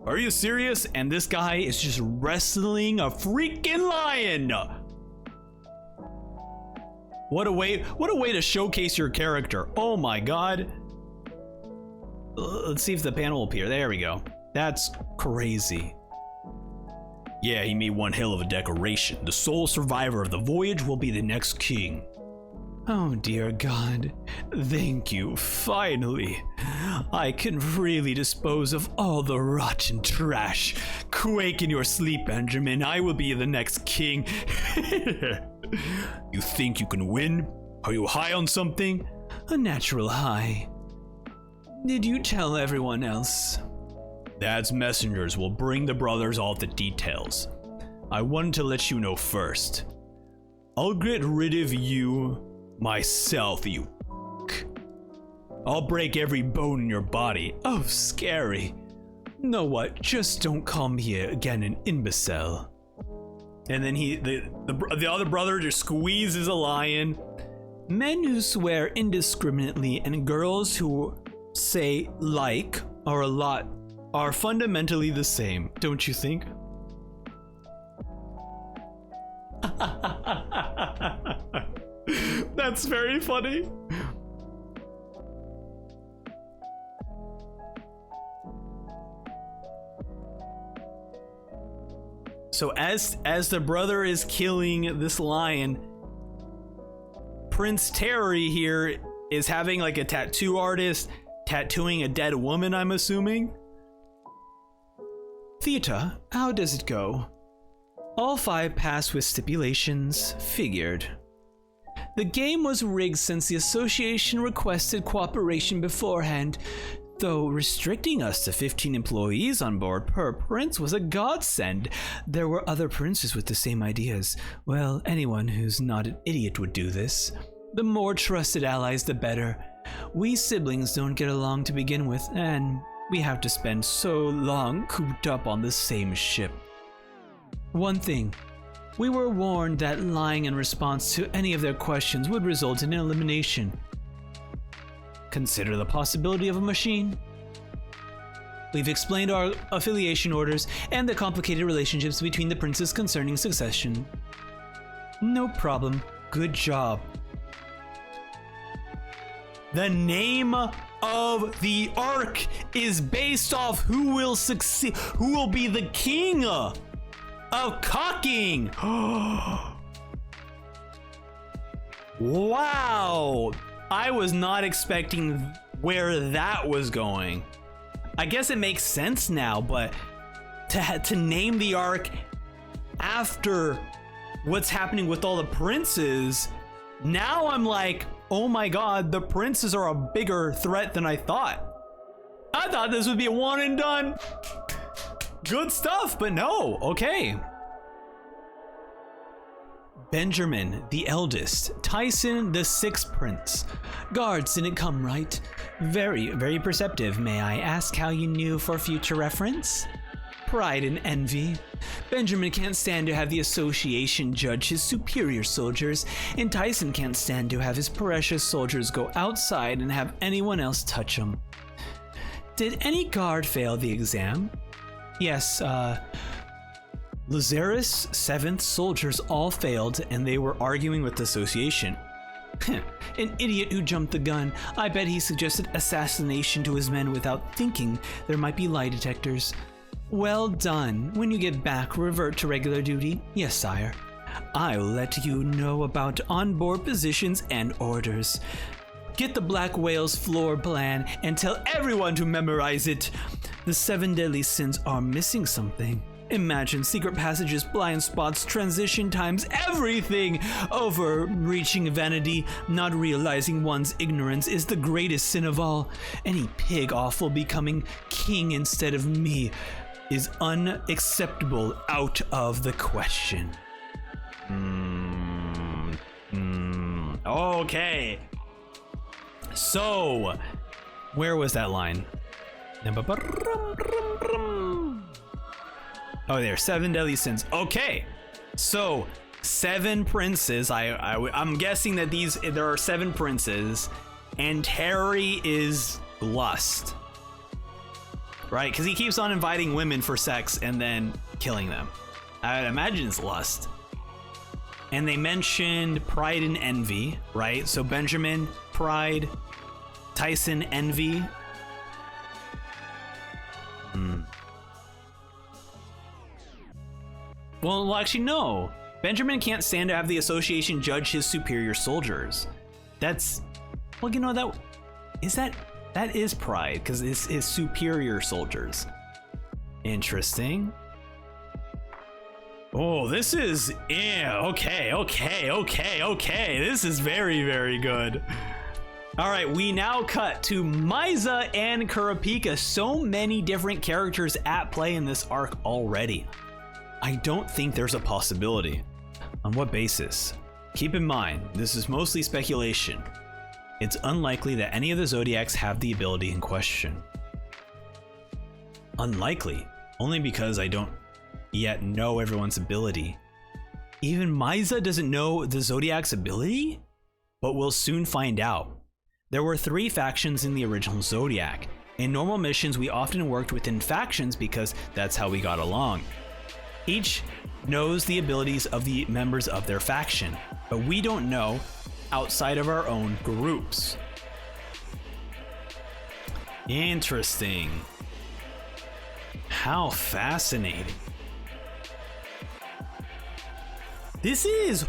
Are you serious? And this guy is just wrestling a freaking lion. What a way to showcase your character. Oh my god. Let's see if the panel will appear. There we go. That's crazy. Yeah, he made one hell of a decoration. The sole survivor of the voyage will be the next king. Oh dear God, thank you, finally. I can freely dispose of all the rotten trash. Quake in your sleep, Benjamin, I will be the next king. You think you can win? Are you high on something? A natural high. Did you tell everyone else? Dad's messengers will bring the brothers all the details. I wanted to let you know first. I'll get rid of you myself, you I'll break every bone in your body. Oh, scary. Know what? Just don't call me again an imbecile. And then the other brother just squeezes a lion. Men who swear indiscriminately and girls who say like or a lot are fundamentally the same, don't you think? That's very funny. So as the brother is killing this lion, Prince Terry here is having like a tattoo artist tattooing a dead woman, I'm assuming. Theta, how does it go? All 5 passed with stipulations. Figured. The game was rigged since the association requested cooperation beforehand, though restricting us to 15 employees on board per prince was a godsend. There were other princes with the same ideas. Well, anyone who's not an idiot would do this. The more trusted allies, the better. We siblings don't get along to begin with, and we have to spend so long cooped up on the same ship. One thing. We were warned that lying in response to any of their questions would result in elimination. Consider the possibility of a machine. We've explained our affiliation orders and the complicated relationships between the princes concerning succession. No problem. Good job. The name of the Ark is based off who will succeed, who will be the king of Cocking. Wow, I was not expecting where that was going. I guess it makes sense now, but to name the Ark after what's happening with all the princes, now I'm like, oh my god, the princes are a bigger threat than I thought. I thought this would be a one and done. Good stuff, but no, okay. Benjamin, the eldest. Tyson, the 6th prince. Guards didn't come right. Very, very perceptive. May I ask how you knew for future reference? Pride and envy. Benjamin can't stand to have the association judge his superior soldiers, and Tyson can't stand to have his precious soldiers go outside and have anyone else touch them. Did any guard fail the exam? Yes, Lazarus' 7th soldiers all failed, and they were arguing with the association. An idiot who jumped the gun. I bet he suggested assassination to his men without thinking there might be lie detectors. Well done. When you get back, revert to regular duty. Yes, sire. I'll let you know about onboard positions and orders. Get the Black Whale's floor plan and tell everyone to memorize it. The 7 deadly sins are missing something. Imagine secret passages, blind spots, transition times, everything! Overreaching vanity, not realizing one's ignorance is the greatest sin of all. Any pig awful becoming king instead of me is unacceptable, out of the question. Okay. So, where was that line? Oh, there, 7 deadly sins. Okay. So 7 princes. I'm guessing that there are 7 princes, and Terry is lust, right? Because he keeps on inviting women for sex and then killing them. I would imagine it's lust. And they mentioned pride and envy, right? So Benjamin, pride, Tyson, envy. Well, actually, no. Benjamin can't stand to have the association judge his superior soldiers. That's, well, you know, that is pride, because it's his superior soldiers. Interesting. Oh, this is, yeah, okay. This is very, very good. All right, we now cut to Maiza and Kurapika. So many different characters at play in this arc already. I don't think there's a possibility. On what basis? Keep in mind, this is mostly speculation. It's unlikely that any of the Zodiacs have the ability in question. Unlikely, only because I don't yet know everyone's ability. Even Maiza doesn't know the Zodiac's ability? But we'll soon find out. There were 3 factions in the original Zodiac. In normal missions, we often worked within factions because that's how we got along. Each knows the abilities of the members of their faction, but we don't know outside of our own groups. Interesting. How fascinating. This is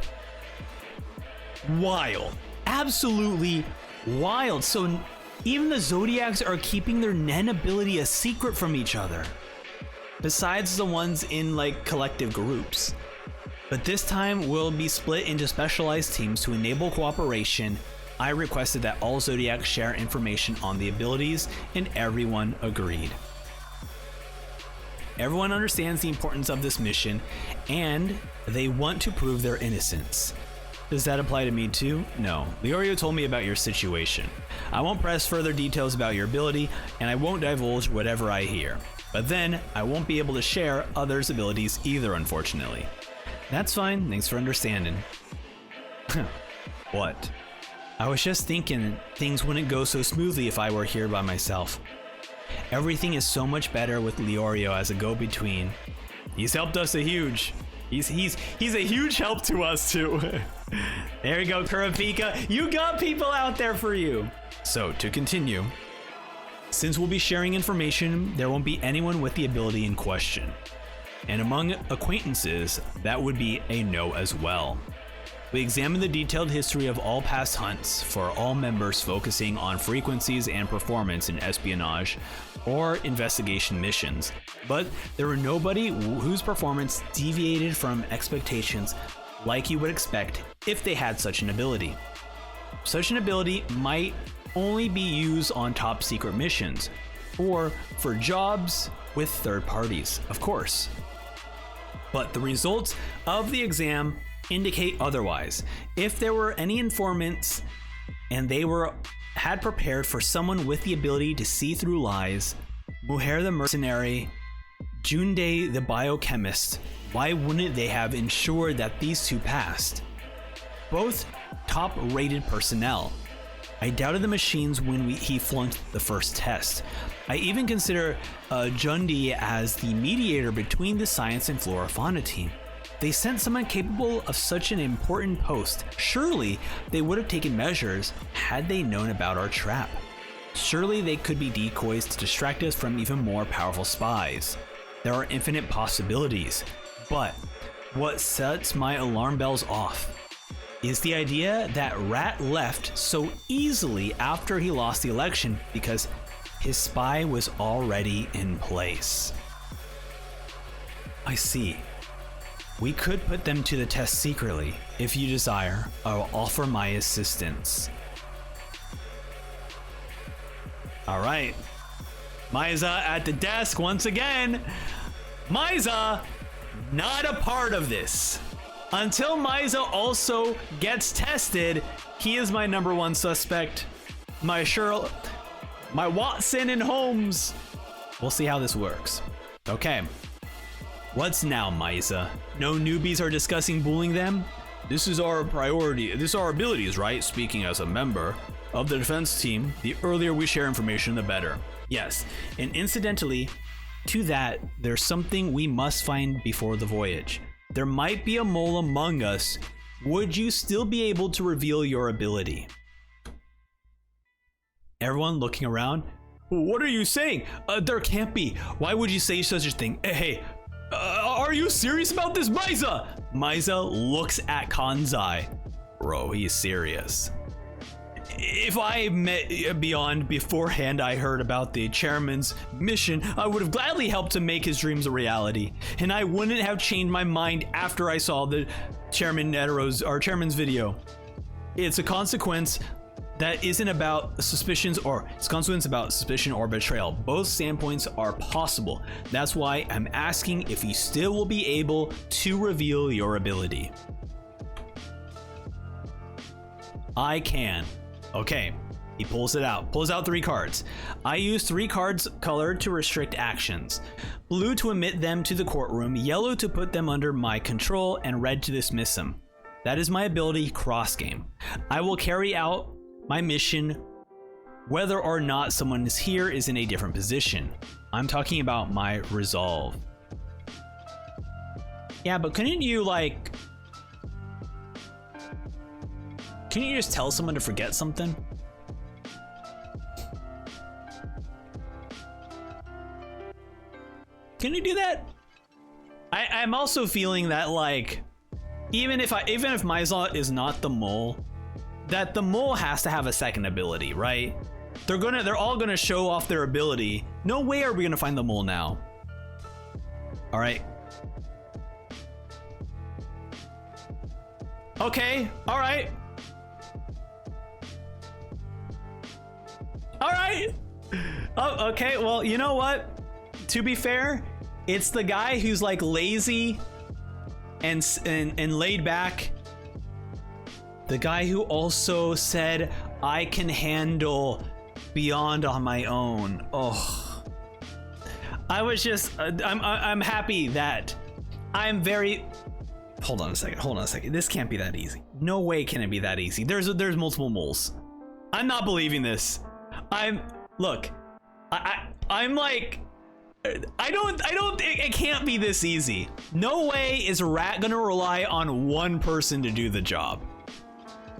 wild. Absolutely wild. So even the Zodiacs are keeping their Nen ability a secret from each other, besides the ones in like collective groups. But this time we'll be split into specialized teams to enable cooperation. I requested that all Zodiacs share information on the abilities, and everyone agreed. Everyone understands the importance of this mission, and they want to prove their innocence. Does that apply to me too? No. Leorio told me about your situation. I won't press further details about your ability, and I won't divulge whatever I hear. But then, I won't be able to share others' abilities either, unfortunately. That's fine, thanks for understanding. What? I was just thinking things wouldn't go so smoothly if I were here by myself. Everything is so much better with Leorio as a go-between. He's helped us a huge. He's a huge help to us too. There you go, Kurapika. You got people out there for you. So to continue, since we'll be sharing information, there won't be anyone with the ability in question. And among acquaintances, that would be a no as well. We examined the detailed history of all past hunts for all members, focusing on frequencies and performance in espionage or investigation missions, but there were nobody whose performance deviated from expectations like you would expect if they had such an ability. Such an ability might only be used on top secret missions, or for jobs with third parties, of course. But the results of the exam indicate otherwise. If there were any informants and they had prepared for someone with the ability to see through lies, Mujer the mercenary, Junde the biochemist, why wouldn't they have ensured that these two passed? Both top-rated personnel. I doubted the machines when he flunked the first test. I even consider Jundi as the mediator between the science and flora fauna team. They sent someone capable of such an important post. Surely they would have taken measures had they known about our trap. Surely they could be decoys to distract us from even more powerful spies. There are infinite possibilities, but what sets my alarm bells off is the idea that Rat left so easily after he lost the election because his spy was already in place. I see. We could put them to the test secretly. If you desire, I will offer my assistance. All right. Maiza at the desk once again. Maiza, not a part of this. Until Maiza also gets tested, he is my number 1 suspect. My Watson and Holmes. We'll see how this works. Okay. What's now, Misa? No newbies are discussing bullying them? This is our priority. This is our abilities, right? Speaking as a member of the defense team, the earlier we share information, the better. Yes, and incidentally, to that, there's something we must find before the voyage. There might be a mole among us. Would you still be able to reveal your ability? Everyone looking around. What are you saying? There can't be. Why would you say such a thing? Hey, are you serious about this, Misa? Misa looks at Kanzai. Bro, he's serious. If I met Beyond beforehand I heard about the chairman's mission, I would have gladly helped to make his dreams a reality. And I wouldn't have changed my mind after I saw the chairman's video. It's a consequence that isn't about suspicions, or it's consequence about suspicion or betrayal. Both standpoints are possible. That's why I'm asking if you still will be able to reveal your ability. I can. Okay, he pulls out 3 cards. I use 3 cards colored to restrict actions. Blue to emit them to the courtroom, yellow to put them under my control, and red to dismiss them. That is my ability, Cross Game. I will carry out my mission whether or not someone is here is in a different position. I'm talking about my resolve. Yeah, but couldn't you can you just tell someone to forget something? Can you do that? I'm also feeling that even if Misa is not the mole, that the mole has to have a second ability, right? They're all gonna show off their ability. No way are we gonna find the mole now. All right. Okay. All right. All right. Oh, okay. Well, you know what? To be fair, it's the guy who's lazy and laid back. The guy who also said, I can handle Beyond on my own. Oh, I was just, I'm happy that I'm very, hold on a second. This can't be that easy. No way can it be that easy. There's multiple moles. I'm not believing this. It can't be this easy. No way is Rat gonna rely on one person to do the job.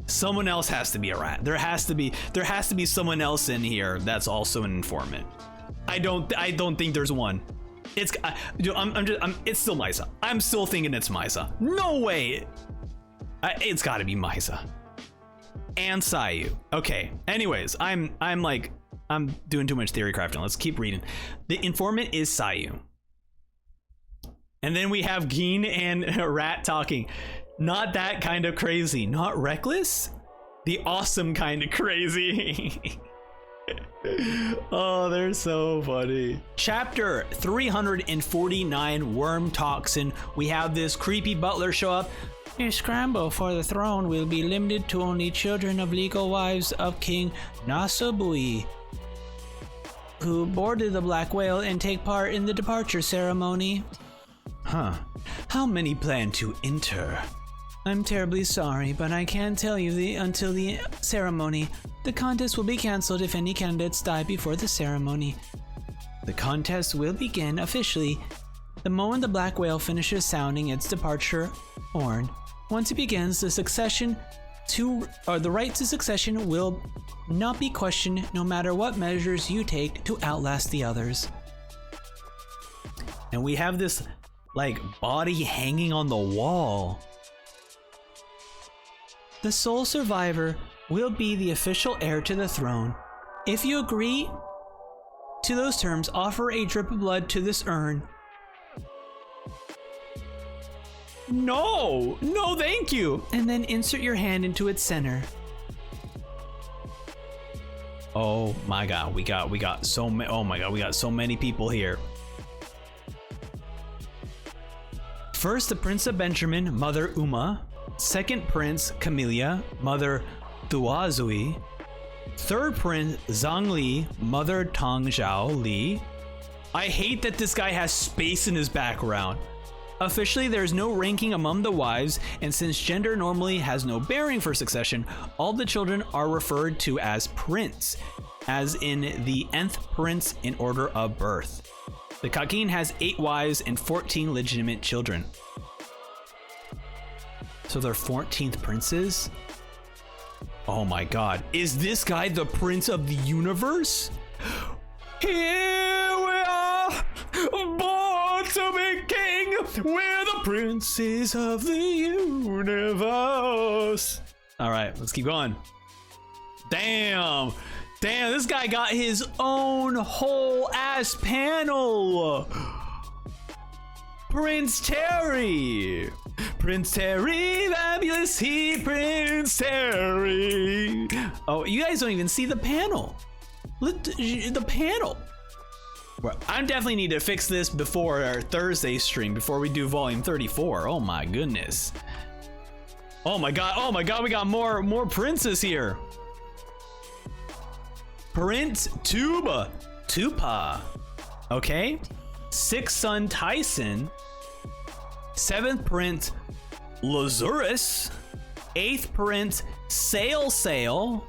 Someone else has to be a rat. There has to be someone else in here that's also an informant. I don't think there's one. It's still Misa. I'm still thinking it's Misa. No way. It's got to be Misa. And Sayu. Okay. Anyways, I'm doing too much theory crafting. Let's keep reading. The informant is Sayu. And then we have Geen and Rat talking. Not that kind of crazy. Not reckless? The awesome kind of crazy. Oh, they're so funny. Chapter 349, Worm Toxin. We have this creepy butler show up. Your scramble for the throne will be limited to only children of legal wives of King Nasabui, who boarded the Black Whale and take part in the departure ceremony. Huh. How many plan to enter? I'm terribly sorry, but I can't tell you until the ceremony. The contest will be cancelled if any candidates die before the ceremony. The contest will begin officially the moment the Black Whale finishes sounding its departure horn. Once it begins, the right to succession will not be questioned, no matter what measures you take to outlast the others. And we have this body hanging on the wall. The sole survivor will be the official heir to the throne. If you agree to those terms, offer a drip of blood to this urn. No, thank you. And then insert your hand into its center. Oh my god, we got so many. Oh my god, we got so many people here. First, the Prince of Benjamin, Mother Uma. Second Prince, Camellia, Mother Thuazui. Third Prince, Zhang Li, Mother Tang Zhao Li. I hate that this guy has space in his background. Officially, there's no ranking among the wives, and since gender normally has no bearing for succession, all the children are referred to as prince, as in the nth prince in order of birth. The Kakin has 8 wives and 14 legitimate children. So they're 14th princes? Oh my god. Is this guy the prince of the universe? Here we are, born to be king. We're the princes of the universe. All right, let's keep going. Damn, this guy got his own whole ass panel. Prince Terry, fabulous Prince Terry. Oh, you guys don't even see the panel. The panel. Well, I definitely need to fix this before our Thursday stream, before we do volume 34. Oh my goodness. Oh my god, we got more princes here. Prince Tupa. Okay. 6th son Tyson. 7th prince Lazarus. 8th prince Sail.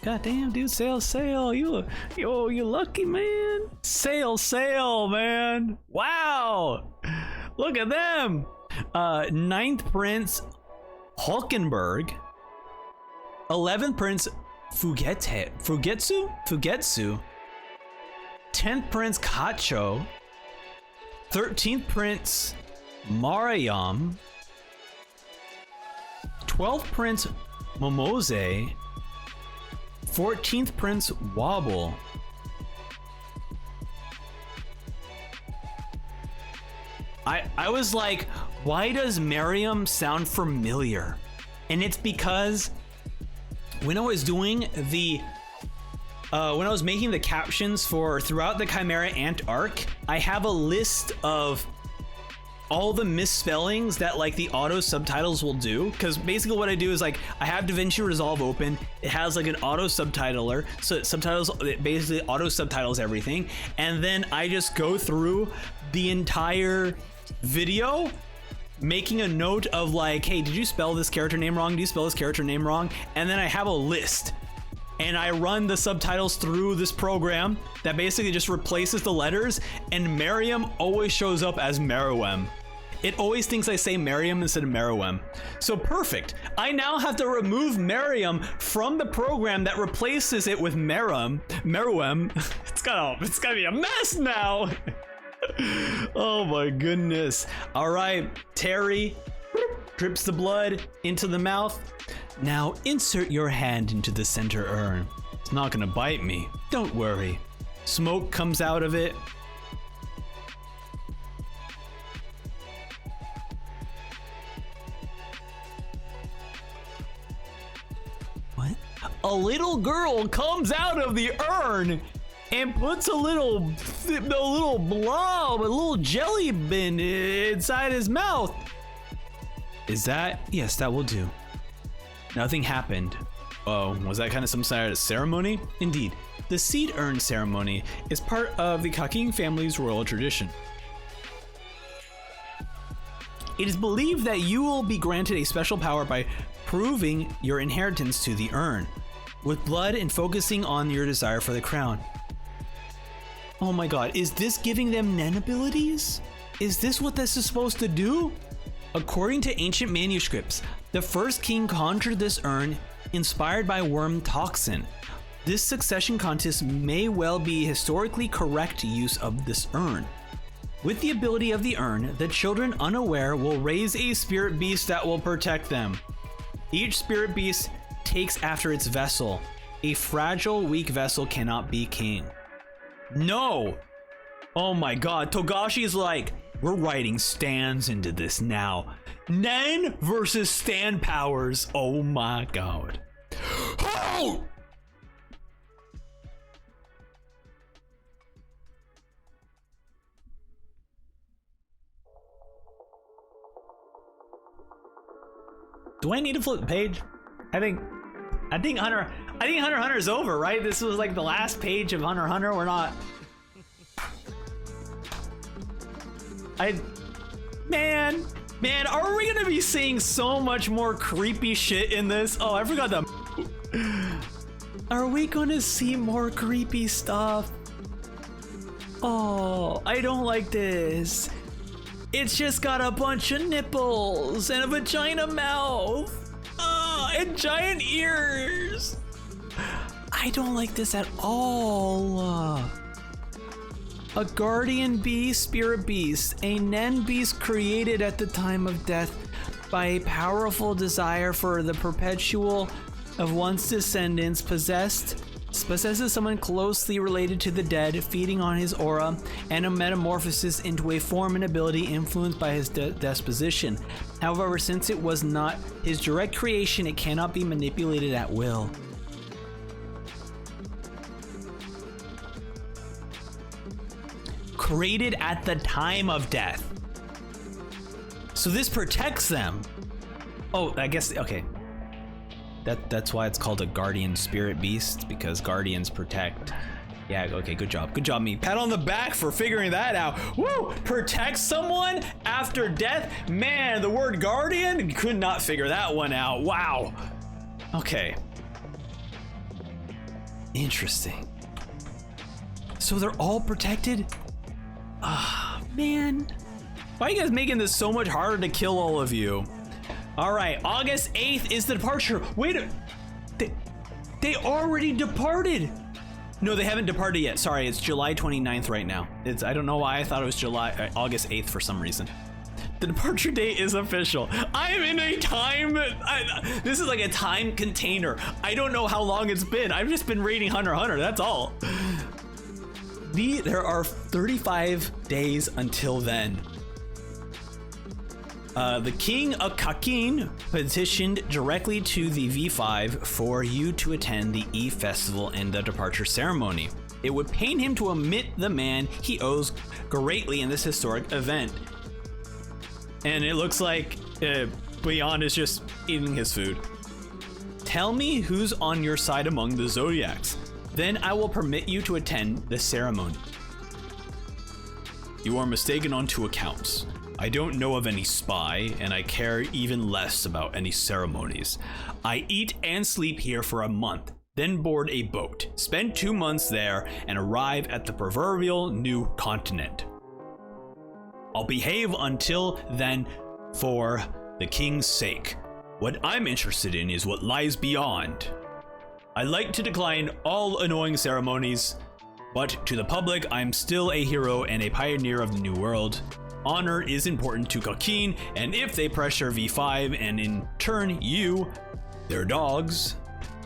God damn, dude, Sail, you lucky, man. Sail, man. Wow. Look at them. 9th prince Hulkenberg. 11th prince Fugetsu. 10th prince Kacho. 13th prince Mariam. 12th prince Momose. 14th prince Wobble. I was like, why does Miriam sound familiar? And it's because when I was doing the when I was making the captions for throughout the Chimera Ant arc, I have a list of all the misspellings that like the auto subtitles will do, because basically what I do is like I have DaVinci Resolve open, it has like an auto subtitler, so it basically auto subtitles everything, and then I just go through the entire video making a note of like, hey, did you spell this character name wrong? Do you spell this character name wrong? And then I have a list and I run the subtitles through this program that basically just replaces the letters, and Miriam always shows up as Meruem. It always thinks I say Miriam instead of Meruem. So perfect. I now have to remove Miriam from the program that replaces it with Meruem. It's gotta be a mess now. Oh my goodness. All right, Terry drips the blood into the mouth. Now insert your hand into the center urn. It's not gonna bite me. Don't worry. Smoke comes out of it. What? A little girl comes out of the urn and puts a little blob, a little jelly bin inside his mouth. Is that? Yes, that will do. Nothing happened. Oh, was that kind of some sort of ceremony? Indeed, the seed urn ceremony is part of the Kaking family's royal tradition. It is believed that you will be granted a special power by proving your inheritance to the urn, with blood and focusing on your desire for the crown. Oh my god, is this giving them Nen abilities? Is this what this is supposed to do? According to ancient manuscripts, the first king conjured this urn inspired by worm toxin. This succession contest may well be historically correct use of this urn. With the ability of the urn, the children unaware will raise a spirit beast that will protect them. Each spirit beast takes after its vessel. A fragile, weak vessel cannot be king. No! Oh my god, Togashi's like, we're writing stands into this now. Nen versus stand powers. Oh my god. Oh! Do I need to flip the page? I think Hunter x Hunter is over, right? This was like the last page of Hunter x Hunter. We're not. Man, are we gonna be seeing so much more creepy shit in this? Oh, I forgot that. Are we gonna see more creepy stuff? Oh, I don't like this. It's just got a bunch of nipples and a vagina mouth. And giant ears. I don't like this at all. A guardian beast, spirit beast, a Nen beast created at the time of death by a powerful desire for the perpetual of one's descendants, possesses someone closely related to the dead, feeding on his aura, and a metamorphosis into a form and ability influenced by his disposition. However, since it was not his direct creation, it cannot be manipulated at will. Created at the time of death. So this protects them. Oh, I guess, okay. That's why it's called a guardian spirit beast, because guardians protect. Yeah, okay, good job. Good job, me. Pat on the back for figuring that out. Woo! Protect someone after death? Man, the word guardian? Could not figure that one out. Wow. Okay. Interesting. So they're all protected? Ah, man. Why are you guys making this so much harder to kill all of you? All right, August 8th is the departure. Wait, they already departed. No, they haven't departed yet. Sorry, it's July 29th right now. I don't know why I thought it was August 8th for some reason. The departure date is official. I am in a time, this is like a time container. I don't know how long it's been. I've just been reading Hunter x Hunter, that's all. There are 35 days until then. The King of Kakin petitioned directly to the V5 for you to attend the Eve Festival and the departure ceremony. It would pain him to omit the man he owes greatly in this historic event. And it looks like Beyond is just eating his food. Tell me who's on your side among the Zodiacs. Then I will permit you to attend the ceremony. You are mistaken on 2 accounts. I don't know of any spy, and I care even less about any ceremonies. I eat and sleep here for a month, then board a boat, spend 2 months there, and arrive at the proverbial new continent. I'll behave until then for the king's sake. What I'm interested in is what lies beyond. I like to decline all annoying ceremonies, but to the public, I'm still a hero and a pioneer of the new world. Honor is important to Kakin, and if they pressure V5 and in turn you, their dogs,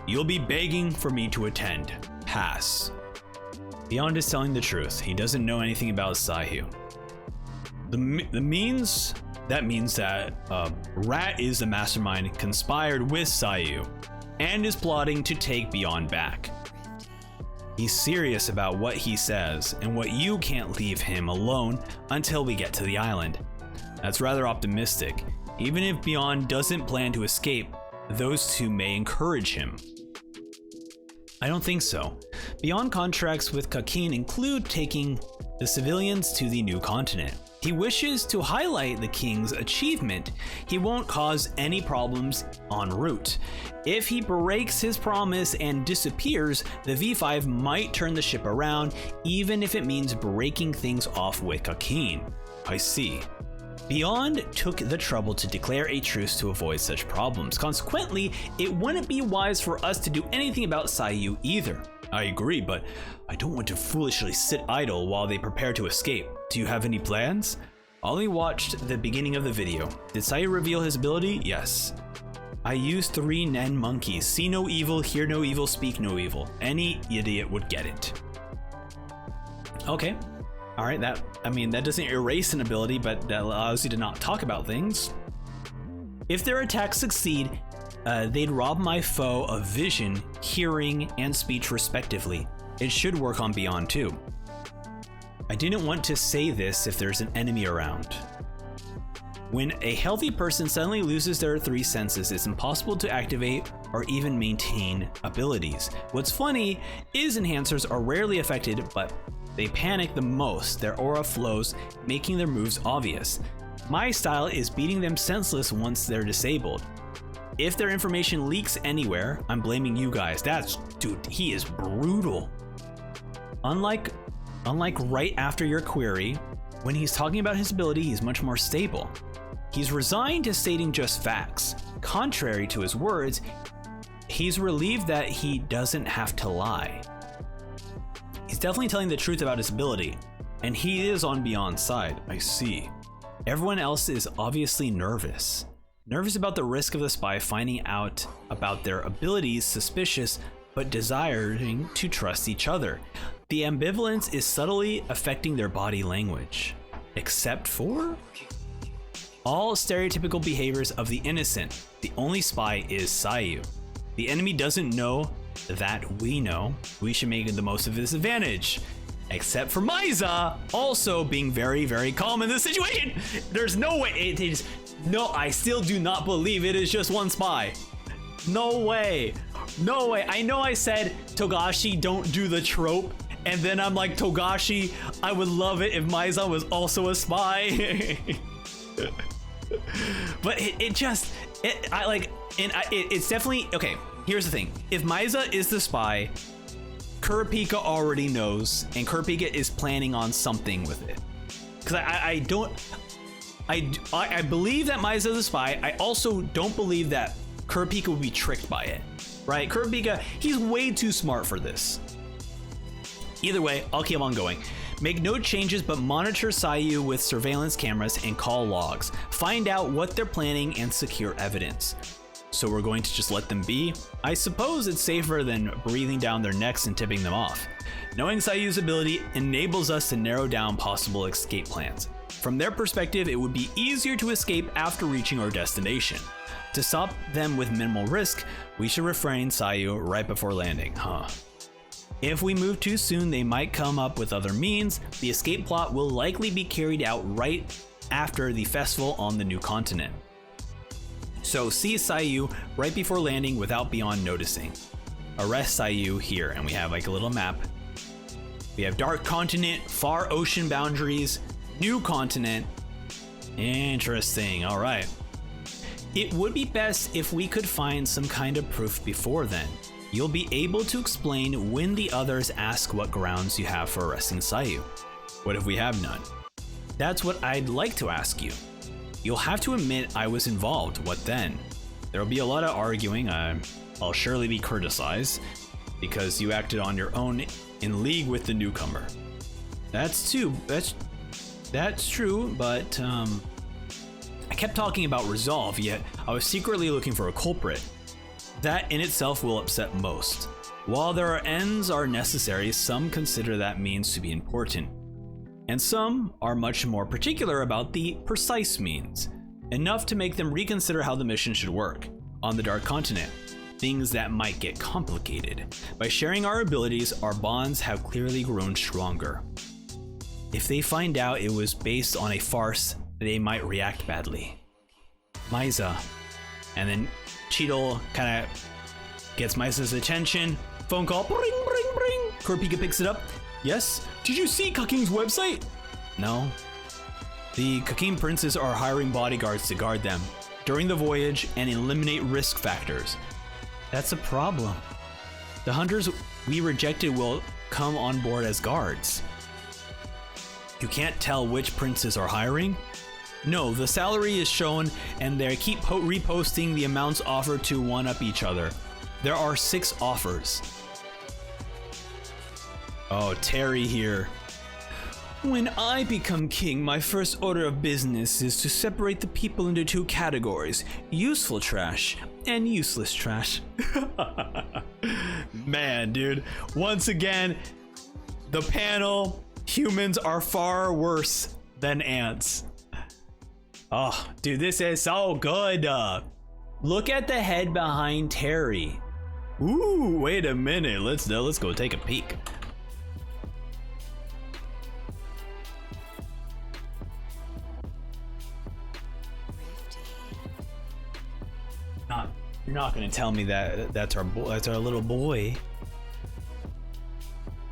you'll be begging for me to attend. Pass. Beyond is telling the truth. He doesn't know anything about Saiyu. That means that Rat is the mastermind conspired with Saiyu and is plotting to take Beyond back. He's serious about what he says, and what you can't leave him alone until we get to the island. That's rather optimistic. Even if Beyond doesn't plan to escape, those two may encourage him. I don't think so. Beyond contracts with Kakin include taking the civilians to the new continent. He wishes to highlight the king's achievement. He won't cause any problems en route. If he breaks his promise and disappears, the V5 might turn the ship around, even if it means breaking things off with Kakin. I see. Beyond took the trouble to declare a truce to avoid such problems. Consequently, it wouldn't be wise for us to do anything about Saiyu either. I agree, but I don't want to foolishly sit idle while they prepare to escape. Do you have any plans? I only watched the beginning of the video. Did Saiyu reveal his ability? Yes. I used 3 Nen monkeys. See no evil, hear no evil, speak no evil. Any idiot would get it. Okay. All right, that doesn't erase an ability, but that allows you to not talk about things. If their attacks succeed, they'd rob my foe of vision, hearing, and speech respectively. It should work on Beyond too. I didn't want to say this if there's an enemy around. When a healthy person suddenly loses their 3 senses, it's impossible to activate or even maintain abilities. What's funny is enhancers are rarely affected, but they panic the most. Their aura flows, making their moves obvious. My style is beating them senseless once they're disabled. If their information leaks anywhere, I'm blaming you guys. Dude, he is brutal. Unlike right after your query, when he's talking about his ability, he's much more stable. He's resigned to stating just facts. Contrary to his words, he's relieved that he doesn't have to lie. He's definitely telling the truth about his ability, and he is on Beyond's side. I see. Everyone else is obviously nervous. Nervous about the risk of the spy finding out about their abilities, suspicious, but desiring to trust each other. The ambivalence is subtly affecting their body language. Except for all stereotypical behaviors of the innocent. The only spy is Sayu. The enemy doesn't know that we know. We should make the most of this advantage. Except for Maiza also being very, very calm in this situation. There's no way it is. No, I still do not believe it is just one spy. No way. No way. I know I said Togashi don't do the trope. And then I'm like, Togashi, I would love it if Maiza was also a spy. But it's definitely, okay, here's the thing. If Maiza is the spy, Kurapika already knows, and Kurapika is planning on something with it. Because I believe that Maiza is the spy. I also don't believe that Kurapika would be tricked by it, right? Kurapika, he's way too smart for this. Either way, I'll keep on going. Make no changes, but monitor Sayu with surveillance cameras and call logs. Find out what they're planning and secure evidence. So we're going to just let them be? I suppose it's safer than breathing down their necks and tipping them off. Knowing Sayu's ability enables us to narrow down possible escape plans. From their perspective, it would be easier to escape after reaching our destination. To stop them with minimal risk, we should refrain Sayu right before landing, If we move too soon, they might come up with other means. The escape plot will likely be carried out right after the festival on the new continent. So see Sayu right before landing without Beyond noticing. Arrest Sayu here, and we have like a little map. We have Dark Continent, Far Ocean Boundaries, New Continent. Interesting, all right. It would be best if we could find some kind of proof before then. You'll be able to explain when the others ask what grounds you have for arresting Sayu. What if we have none? That's what I'd like to ask you. You'll have to admit I was involved. What then? There'll be a lot of arguing. I'll surely be criticized because you acted on your own in league with the newcomer. That's true, but I kept talking about resolve, yet I was secretly looking for a culprit. That in itself will upset most. While there are necessary, some consider that means to be important. And some are much more particular about the precise means, enough to make them reconsider how the mission should work. On the Dark Continent, things that might get complicated. By sharing our abilities, our bonds have clearly grown stronger. If they find out it was based on a farce, they might react badly. Maiza. And then Cheetle kind of gets Maiza's attention. Phone call. Bring, bring, bring. Kurapika picks it up. Yes? Did you see Kaking's website? No. The Kaking princes are hiring bodyguards to guard them during the voyage and eliminate risk factors. That's a problem. The hunters we rejected will come on board as guards. You can't tell which princes are hiring? No, the salary is shown and they keep reposting the amounts offered to one-up each other. There are 6 offers. Oh, Terry here. When I become king, my first order of business is to separate the people into 2 categories, useful trash and useless trash. Man, dude, once again, the panel, humans are far worse than ants. Oh, dude, this is so good. Look at the head behind Terry. Ooh, wait a minute. Let's go take a peek. You're not gonna tell me that that's our little boy.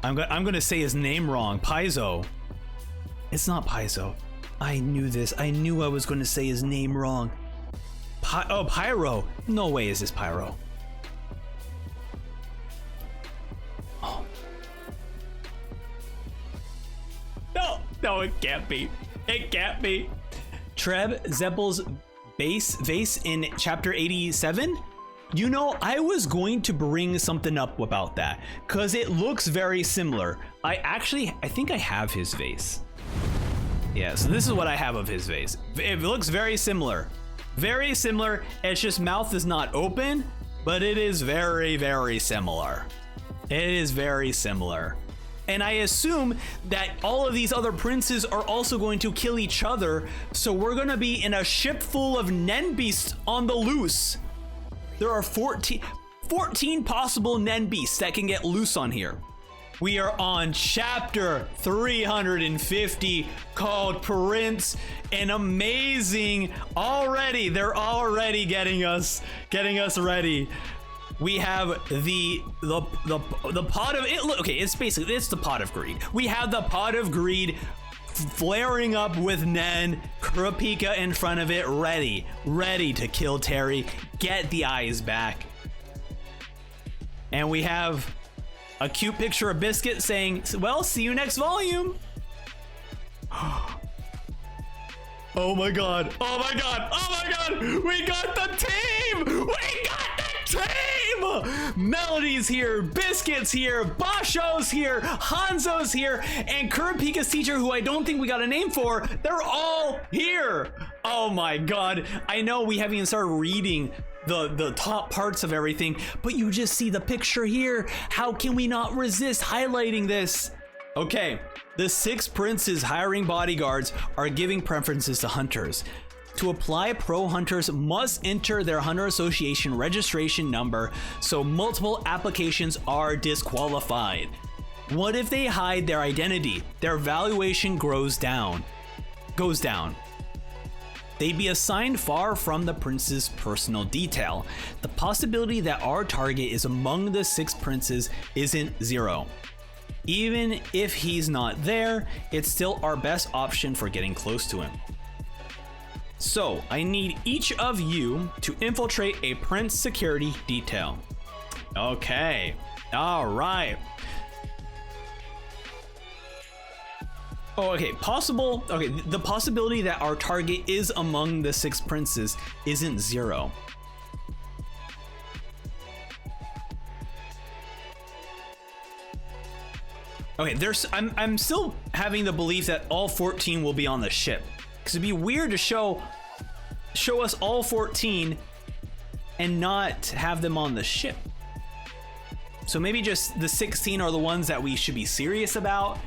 I'm gonna say his name wrong. Paizo. It's not Paizo. I knew this. I knew I was going to say his name wrong. Pyro. No way is this Pyro. Oh. No, it can't be. It can't be. Treb Zeppel's vase in chapter 87? You know, I was going to bring something up about that because it looks very similar. I think I have his vase. Yeah, so this is what I have of his vase. It looks very similar. Very similar. It's just mouth is not open, but it is very, very similar. It is very similar. And I assume that all of these other princes are also going to kill each other, so we're gonna be in a ship full of Nen beasts on the loose. There are 14 possible Nen beasts that can get loose on here. We are on chapter 350 called Prince, and amazing already. They're already getting us ready. We have the pot of it. Okay, it's the pot of greed. We have the pot of greed flaring up with Nen, Kurapika in front of it, ready to kill Terry, get the eyes back. And we have a cute picture of Biscuit saying, well, see you next volume. Oh my god. We got the team. Melody's here, Biscuit's here, Basho's here, Hanzo's here, and Kurapika's teacher, who I don't think we got a name for, they're all here. Oh my god. I know we haven't even started reading the top parts of everything, but you just see the picture here. How can we not resist highlighting this? Okay, the 6 princes hiring bodyguards are giving preferences to hunters. To apply, pro hunters must enter their Hunter Association registration number, so multiple applications are disqualified. What if they hide their identity? Their valuation goes down. They'd be assigned far from the prince's personal detail. The possibility that our target is among the 6 princes isn't zero. Even if he's not there, it's still our best option for getting close to him. So, I need each of you to infiltrate a prince security detail. Okay, all right. Oh, okay, the possibility that our target is among the 6 princes isn't zero. Okay, I'm still having the belief that all 14 will be on the ship. Because it'd be weird to show us all 14 and not have them on the ship. So maybe just the 16 are the ones that we should be serious about,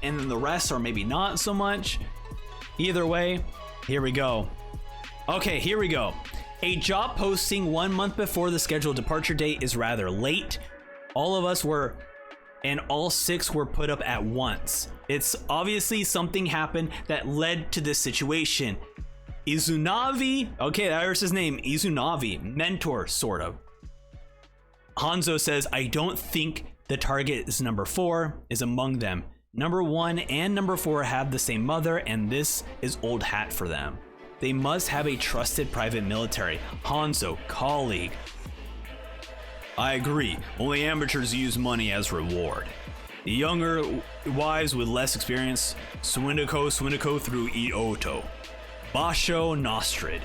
and then the rest are maybe not so much. Either way, here we go. Okay, here we go. A job posting 1 month before the scheduled departure date is rather late. All 6 were put up at once. It's obviously something happened that led to this situation. Izunavi, okay, there's his name, Izunavi, mentor, sort of. Hanzo says, I don't think the target is number 4 is among them. Number 1 and number 4 have the same mother, and this is old hat for them. They must have a trusted private military. Hanzo, colleague. I agree, only amateurs use money as reward. The younger wives with less experience, Swinako through Ioto. Basho Nostrid.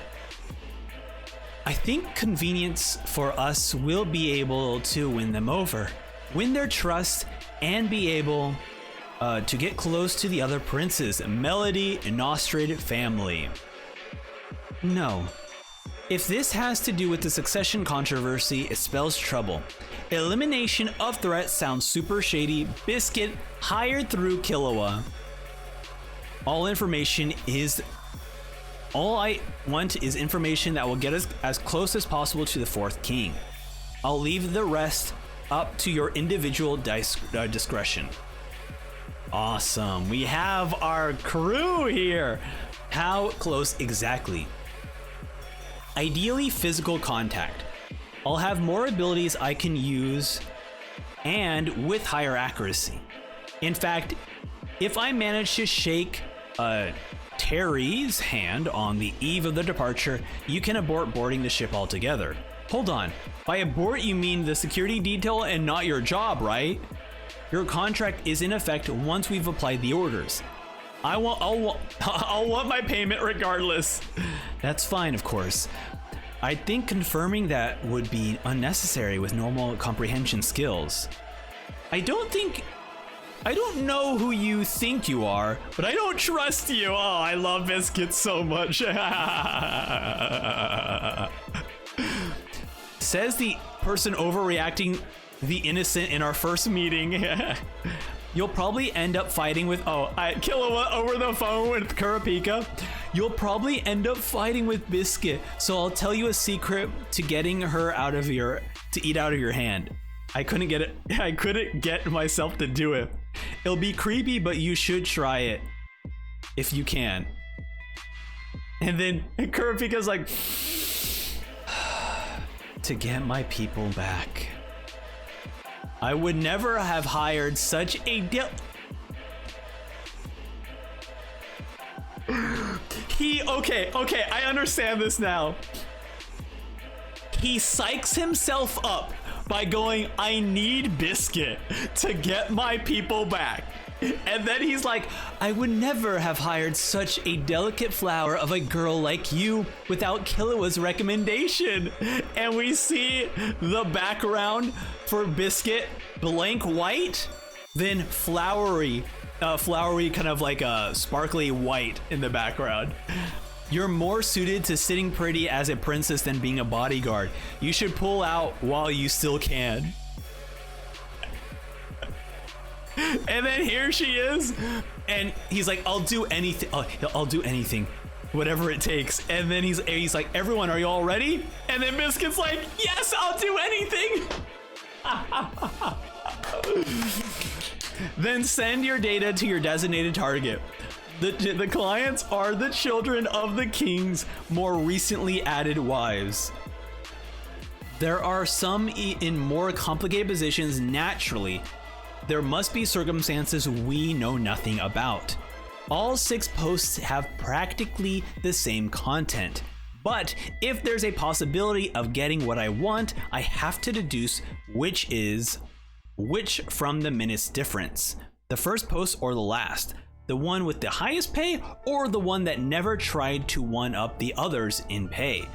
I think convenience for us will be able to win them over, win their trust, and be able to get close to the other princes, Melody and Nostrid family. No. If this has to do with the succession controversy, it spells trouble. Elimination of threat sounds super shady. Biscuit hired through Killua. All I want is information that will get us as close as possible to the 4th king. I'll leave the rest up to your individual discretion. Awesome. We have our crew here. How close exactly? Ideally, physical contact. I'll have more abilities I can use and with higher accuracy. In fact, if I manage to shake Terry's hand on the eve of the departure, you can abort boarding the ship altogether. Hold on, by abort you mean the security detail and not your job, right? Your contract is in effect once we've applied the orders. I'll want my payment regardless. That's fine, of course. I think confirming that would be unnecessary with normal comprehension skills. I don't know who you think you are, but I don't trust you. Oh, I love biscuits so much. Says the person overreacting the innocent in our first meeting. You'll probably end up fighting with Killua over the phone with Kurapika. You'll probably end up fighting with Biscuit, so I'll tell you a secret to getting her to eat out of your hand. I couldn't get myself to do it. It'll be creepy, but you should try it if you can. And then Kurapika's like, to get my people back. I would never have hired such a Okay, I understand this now. He psychs himself up by going, I need Biscuit to get my people back. And then he's like, I would never have hired such a delicate flower of a girl like you without Killua's recommendation. And we see the background for Biscuit, blank white, then flowery kind of like a sparkly white in the background. You're more suited to sitting pretty as a princess than being a bodyguard. You should pull out while you still can. And then here she is, and he's like, I'll do anything. I'll do anything, whatever it takes. And then he's like, everyone, are you all ready? And then Biscuit's like, yes, I'll do anything. Then send your data to your designated target. The clients are the children of the king's more recently added wives. There are some in more complicated positions naturally. There must be circumstances we know nothing about. All 6 posts have practically the same content, but if there's a possibility of getting what I want, I have to deduce which from the minutes difference. The first post or the last, the one with the highest pay or the one that never tried to one-up the others in pay.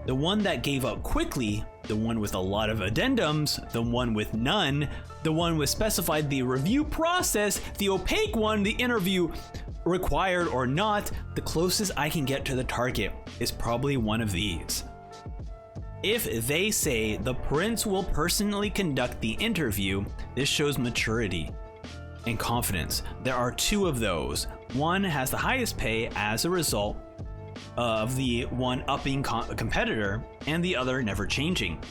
The one that gave up quickly, the one with a lot of addendums, the one with none, the one with specified the review process, the opaque one, the interview required or not. The closest I can get to the target is probably one of these. If they say the prince will personally conduct the interview, this shows maturity and confidence. There are 2 of those. One has the highest pay as a result of the one-upping competitor, and the other never changing.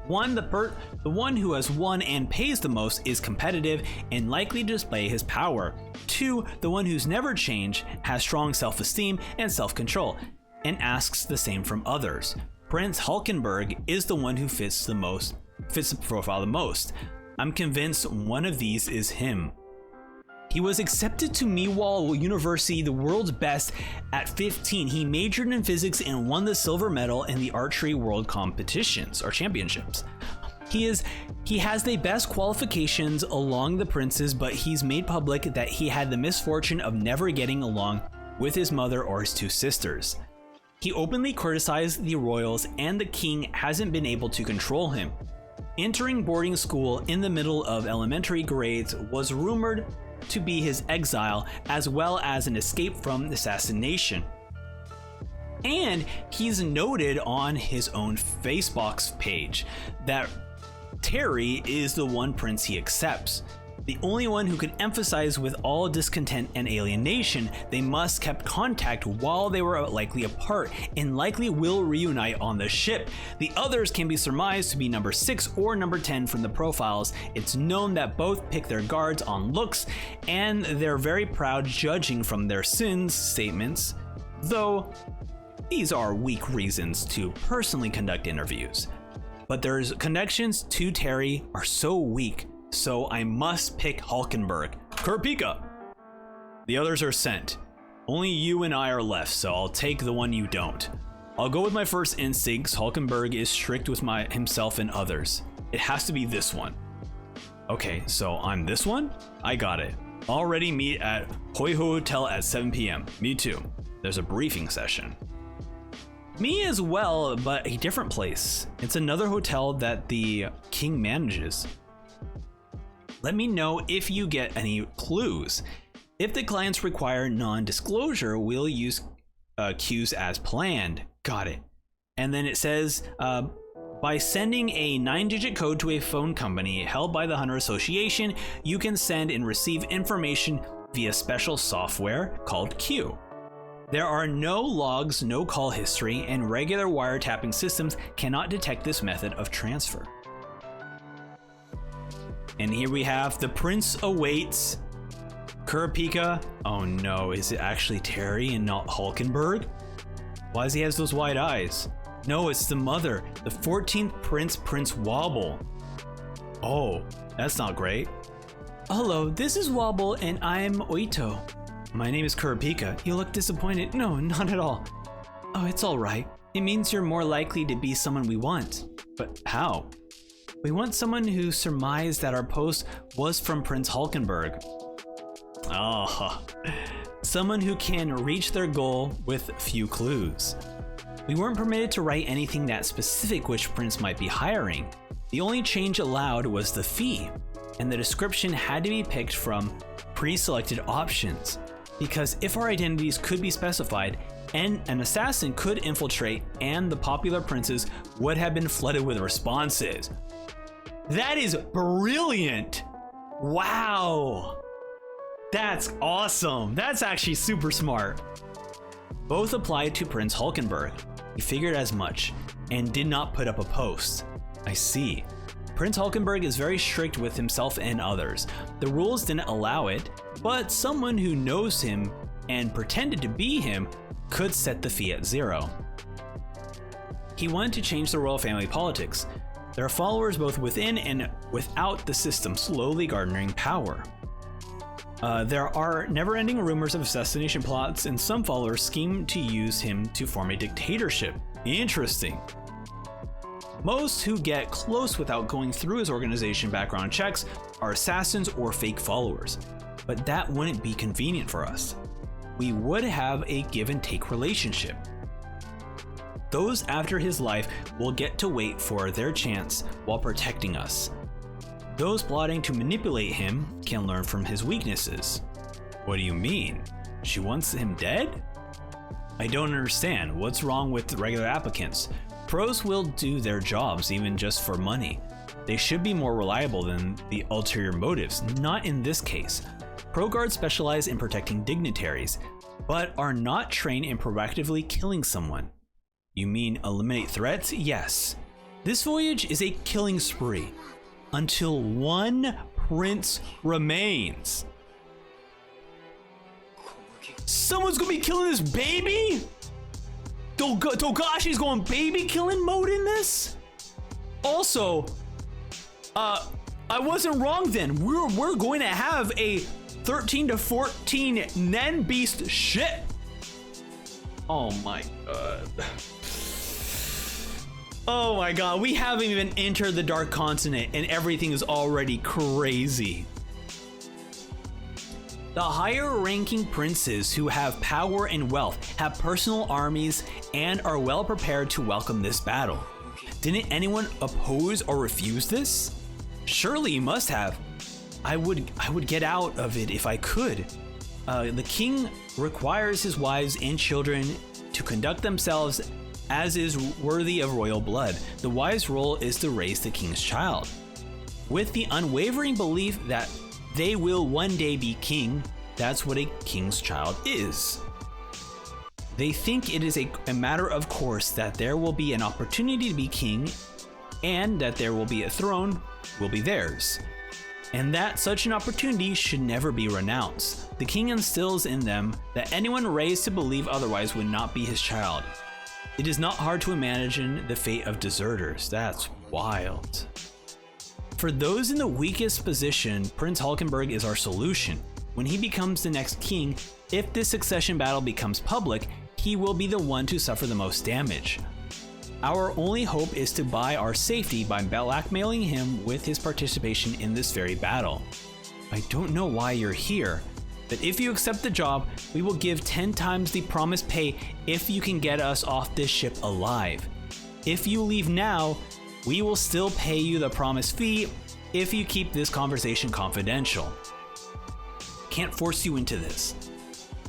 The one who has won and pays the most is competitive and likely to display his power. 2, the one who's never changed has strong self-esteem and self-control, and asks the same from others. Prince Hulkenberg is the one who fits the profile the most. I'm convinced one of these is him. He was accepted to Meewall University, the world's best, at 15. He majored in physics and won the silver medal in the archery world competitions or championships. He has the best qualifications along the princes, but he's made public that he had the misfortune of never getting along with his mother or his 2 sisters. He openly criticized the royals, and the king hasn't been able to control him. Entering boarding school in the middle of elementary grades was rumored to be his exile, as well as an escape from assassination. And he's noted on his own Facebox page that Terry is the one prince he accepts. The only one who could emphasize with all discontent and alienation, they must kept contact while they were likely apart and likely will reunite on the ship. The others can be surmised to be number 6 or number 10 from the profiles. It's known that both pick their guards on looks, and they're very proud judging from their sins statements, though these are weak reasons to personally conduct interviews. But their connections to Terry are so weak, so I must pick Hulkenberg. Kurapika! The others are sent. Only you and I are left, so I'll take the one you don't. I'll go with my first instincts. Hulkenberg is strict with himself and others. It has to be this one. Okay, so I'm this one? I got it. Already meet at Hoi Ho Hotel at 7 p.m. Me too. There's a briefing session. Me as well, but a different place. It's another hotel that the king manages. Let me know if you get any clues. If the clients require non-disclosure, we'll use cues as planned. Got it. And then it says, by sending a 9-digit code to a phone company held by the Hunter Association, you can send and receive information via special software called Q. There are no logs, no call history, and regular wiretapping systems cannot detect this method of transfer. And here we have the prince awaits. Kurapika. Oh no, is it actually Terry and not Hulkenberg? Why does he have those wide eyes? No, it's the mother, the 14th Prince, Prince Wobble. Oh, that's not great. Hello, this is Wobble and I'm Oito. My name is Kurapika. You look disappointed. No, not at all. Oh, it's all right. It means you're more likely to be someone we want. But how? We want someone who surmised that our post was from Prince Hulkenberg. Oh, someone who can reach their goal with few clues. We weren't permitted to write anything that specific which prince might be hiring. The only change allowed was the fee, and the description had to be picked from pre-selected options. Because if our identities could be specified, and an assassin could infiltrate, and the popular princes would have been flooded with responses. That is brilliant! Wow! That's awesome! That's actually super smart. Both applied to Prince Hulkenberg. He figured as much, and did not put up a post. I see. Prince Hulkenberg is very strict with himself and others. The rules didn't allow it, but someone who knows him and pretended to be him could set the fee at 0. He wanted to change the royal family politics. There are followers both within and without the system slowly garnering power. There are never-ending rumors of assassination plots, and some followers scheme to use him to form a dictatorship. Interesting. Most who get close without going through his organization background checks are assassins or fake followers, but that wouldn't be convenient for us. We would have a give and take relationship. Those after his life will get to wait for their chance while protecting us. Those plotting to manipulate him can learn from his weaknesses. What do you mean? She wants him dead? I don't understand. What's wrong with the regular applicants? Pros will do their jobs even just for money. They should be more reliable than the ulterior motives, not in this case. Pro guards specialize in protecting dignitaries, but are not trained in proactively killing someone. You mean eliminate threats? Yes. This voyage is a killing spree, until one prince remains. Someone's gonna be killing this baby? Togashi's going baby killing mode in this? Also, I wasn't wrong then. We're going to have a 13 to 14 Nen Beast ship. Oh my god. Oh my god, we haven't even entered the Dark Continent and everything is already crazy. The higher ranking princes who have power and wealth have personal armies and are well prepared to welcome this battle. Didn't anyone oppose or refuse this? Surely you must have. I would get out of it if I could. The king requires his wives and children to conduct themselves as is worthy of royal blood. The wife's role is to raise the king's child, with the unwavering belief that they will one day be king. That's what a king's child is. They think it is a matter of course that there will be an opportunity to be king, and that there will be a throne will be theirs, and that such an opportunity should never be renounced. The king instills in them that anyone raised to believe otherwise would not be his child. It is not hard to imagine the fate of deserters. That's wild. For those in the weakest position, Prince Hulkenberg is our solution. When he becomes the next king, If this succession battle becomes public, he will be the one to suffer the most damage. Our only hope is to buy our safety by blackmailing him with his participation in this very battle. I don't know why you're here, but if you accept the job, we will give 10 times the promised pay if you can get us off this ship alive. If you leave now, we will still pay you the promised fee if you keep this conversation confidential. Can't force you into this.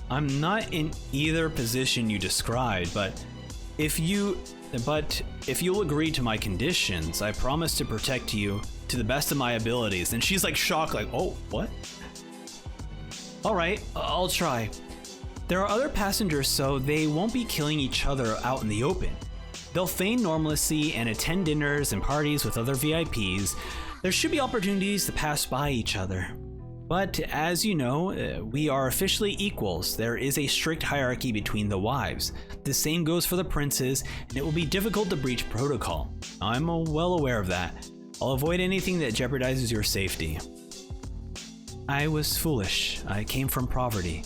I'm not in either position you described, but if you'll agree to my conditions, I promise to protect you to the best of my abilities. And she's like shocked, like, oh, what? All right, I'll try. There are other passengers, so they won't be killing each other out in the open. They'll feign normalcy and attend dinners and parties with other VIPs. There should be opportunities to pass by each other. But as you know, we are officially equals. There is a strict hierarchy between the wives. The same goes for the princes, and it will be difficult to breach protocol. I'm well aware of that. I'll avoid anything that jeopardizes your safety. I was foolish. I came from poverty.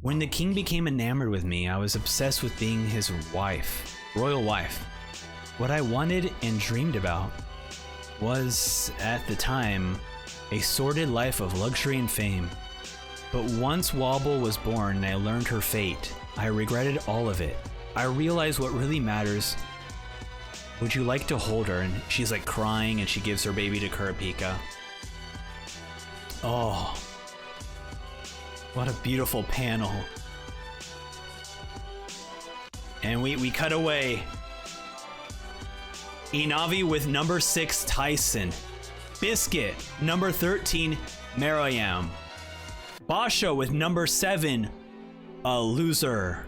When the king became enamored with me, I was obsessed with being his wife, royal wife. What I wanted and dreamed about was, at the time, a sordid life of luxury and fame. But once Wobble was born and I learned her fate, I regretted all of it. I realized what really matters. Would you like to hold her? And she's like crying and she gives her baby to Kurapika. Oh, what a beautiful panel. And we cut away. Inavi with number 6, Tyson. Biscuit, number 13, Maroyam. Basho with number 7, a loser.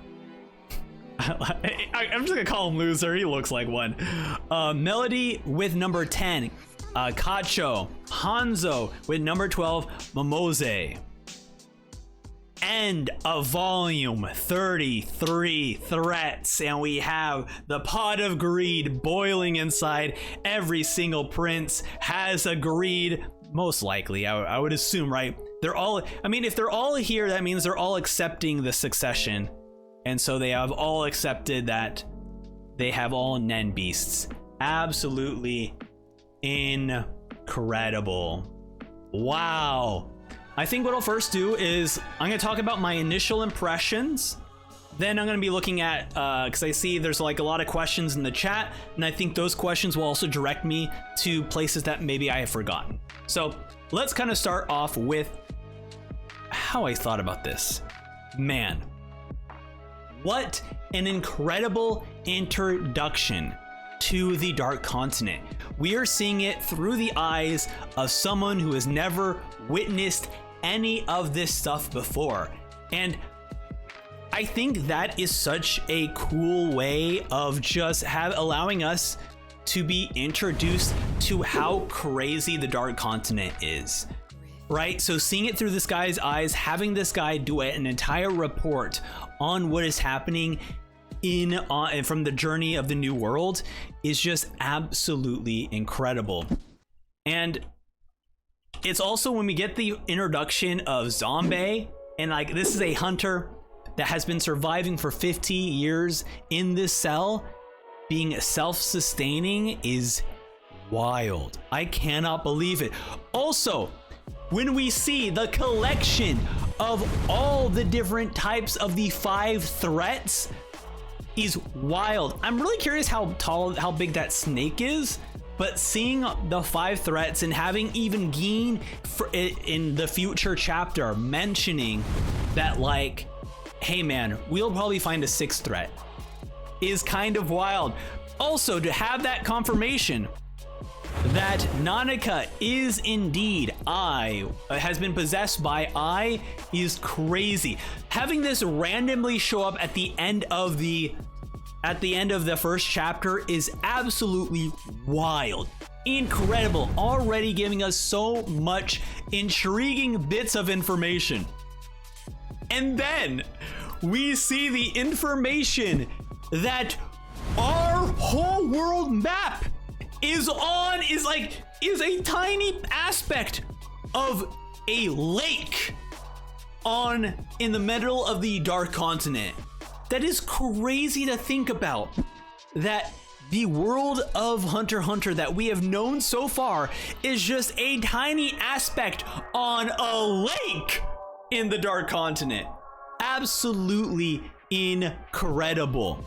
I'm just gonna call him loser, he looks like one. Melody with number 10, Kacho. Hanzo with number 12, Momose. End of volume 33 threats, and we have the pot of greed boiling inside. Every single prince has agreed, most likely, I would assume, right? They're all, I mean, if they're all here, that means they're all accepting the succession, and so they have all accepted that they have all Nen beasts. Absolutely incredible. Wow. I think what I'll first do is I'm going to talk about my initial impressions. Then I'm going to be looking at, because I see there's like a lot of questions in the chat, and I think those questions will also direct me to places that maybe I have forgotten. So let's kind of start off with how I thought about this. Man, what an incredible introduction to the Dark Continent. We are seeing it through the eyes of someone who has never witnessed any of this stuff before. And I think that is such a cool way of just allowing us to be introduced to how crazy the Dark Continent is, right? So seeing it through this guy's eyes, having this guy do an entire report on what is happening from the journey of the New World is just absolutely incredible. And it's also when we get the introduction of Zombie, and like this is a hunter that has been surviving for 50 years in this cell, being self-sustaining is wild. I cannot believe it. Also, when we see the collection of all the different types of the 5 threats is wild. I'm really curious how big that snake is. But seeing the 5 threats and having even Geen in the future chapter mentioning that, like, hey man, we'll probably find a 6th threat is kind of wild. Also, to have that confirmation that Nanika is indeed has been possessed by I is crazy. Having this randomly show up at the end of the first chapter is absolutely wild. Incredible. Already giving us so much intriguing bits of information. And then we see the information that our whole world map is a tiny aspect of a lake. in the middle of the Dark Continent. That is crazy to think about. That the world of Hunter x Hunter that we have known so far is just a tiny aspect on a lake in the Dark Continent. Absolutely incredible.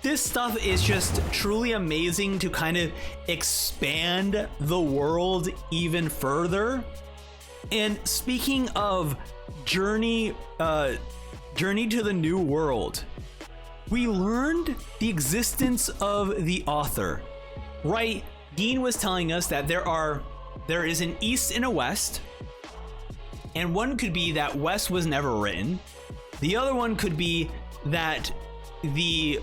This stuff is just truly amazing to kind of expand the world even further. And speaking of Journey to the New World, we learned the existence of the author, right? Dean was telling us that there is an East and a West, and one could be that West was never written. The other one could be that the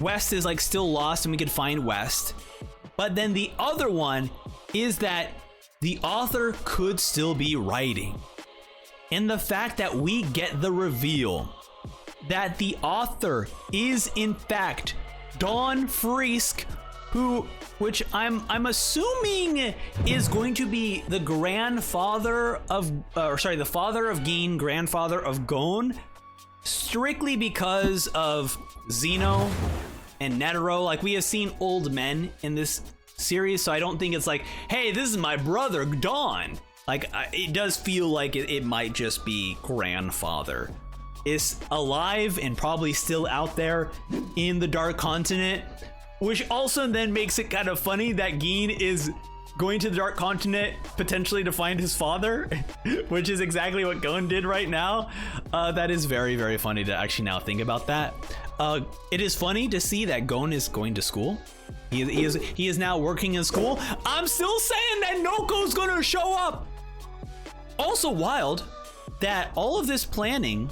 West is like still lost and we could find West. But then the other one is that the author could still be writing. And the fact that we get the reveal that the author is in fact Don Fresk, which I'm assuming is going to be the grandfather of, the father of Gin, grandfather of Gon, strictly because of Zeno and Netero. Like, we have seen old men in this series, so I don't think it's like, hey, this is my brother Don. Like, it does feel like it might just be grandfather is alive and probably still out there in the Dark Continent, which also then makes it kind of funny that Gin is going to the Dark Continent potentially to find his father, which is exactly what Gon did right now. That is very, very funny to actually now think about that. It is funny to see that Gon is going to school. He is now working in school. I'm still saying that Noko's gonna show up. Also wild that all of this planning,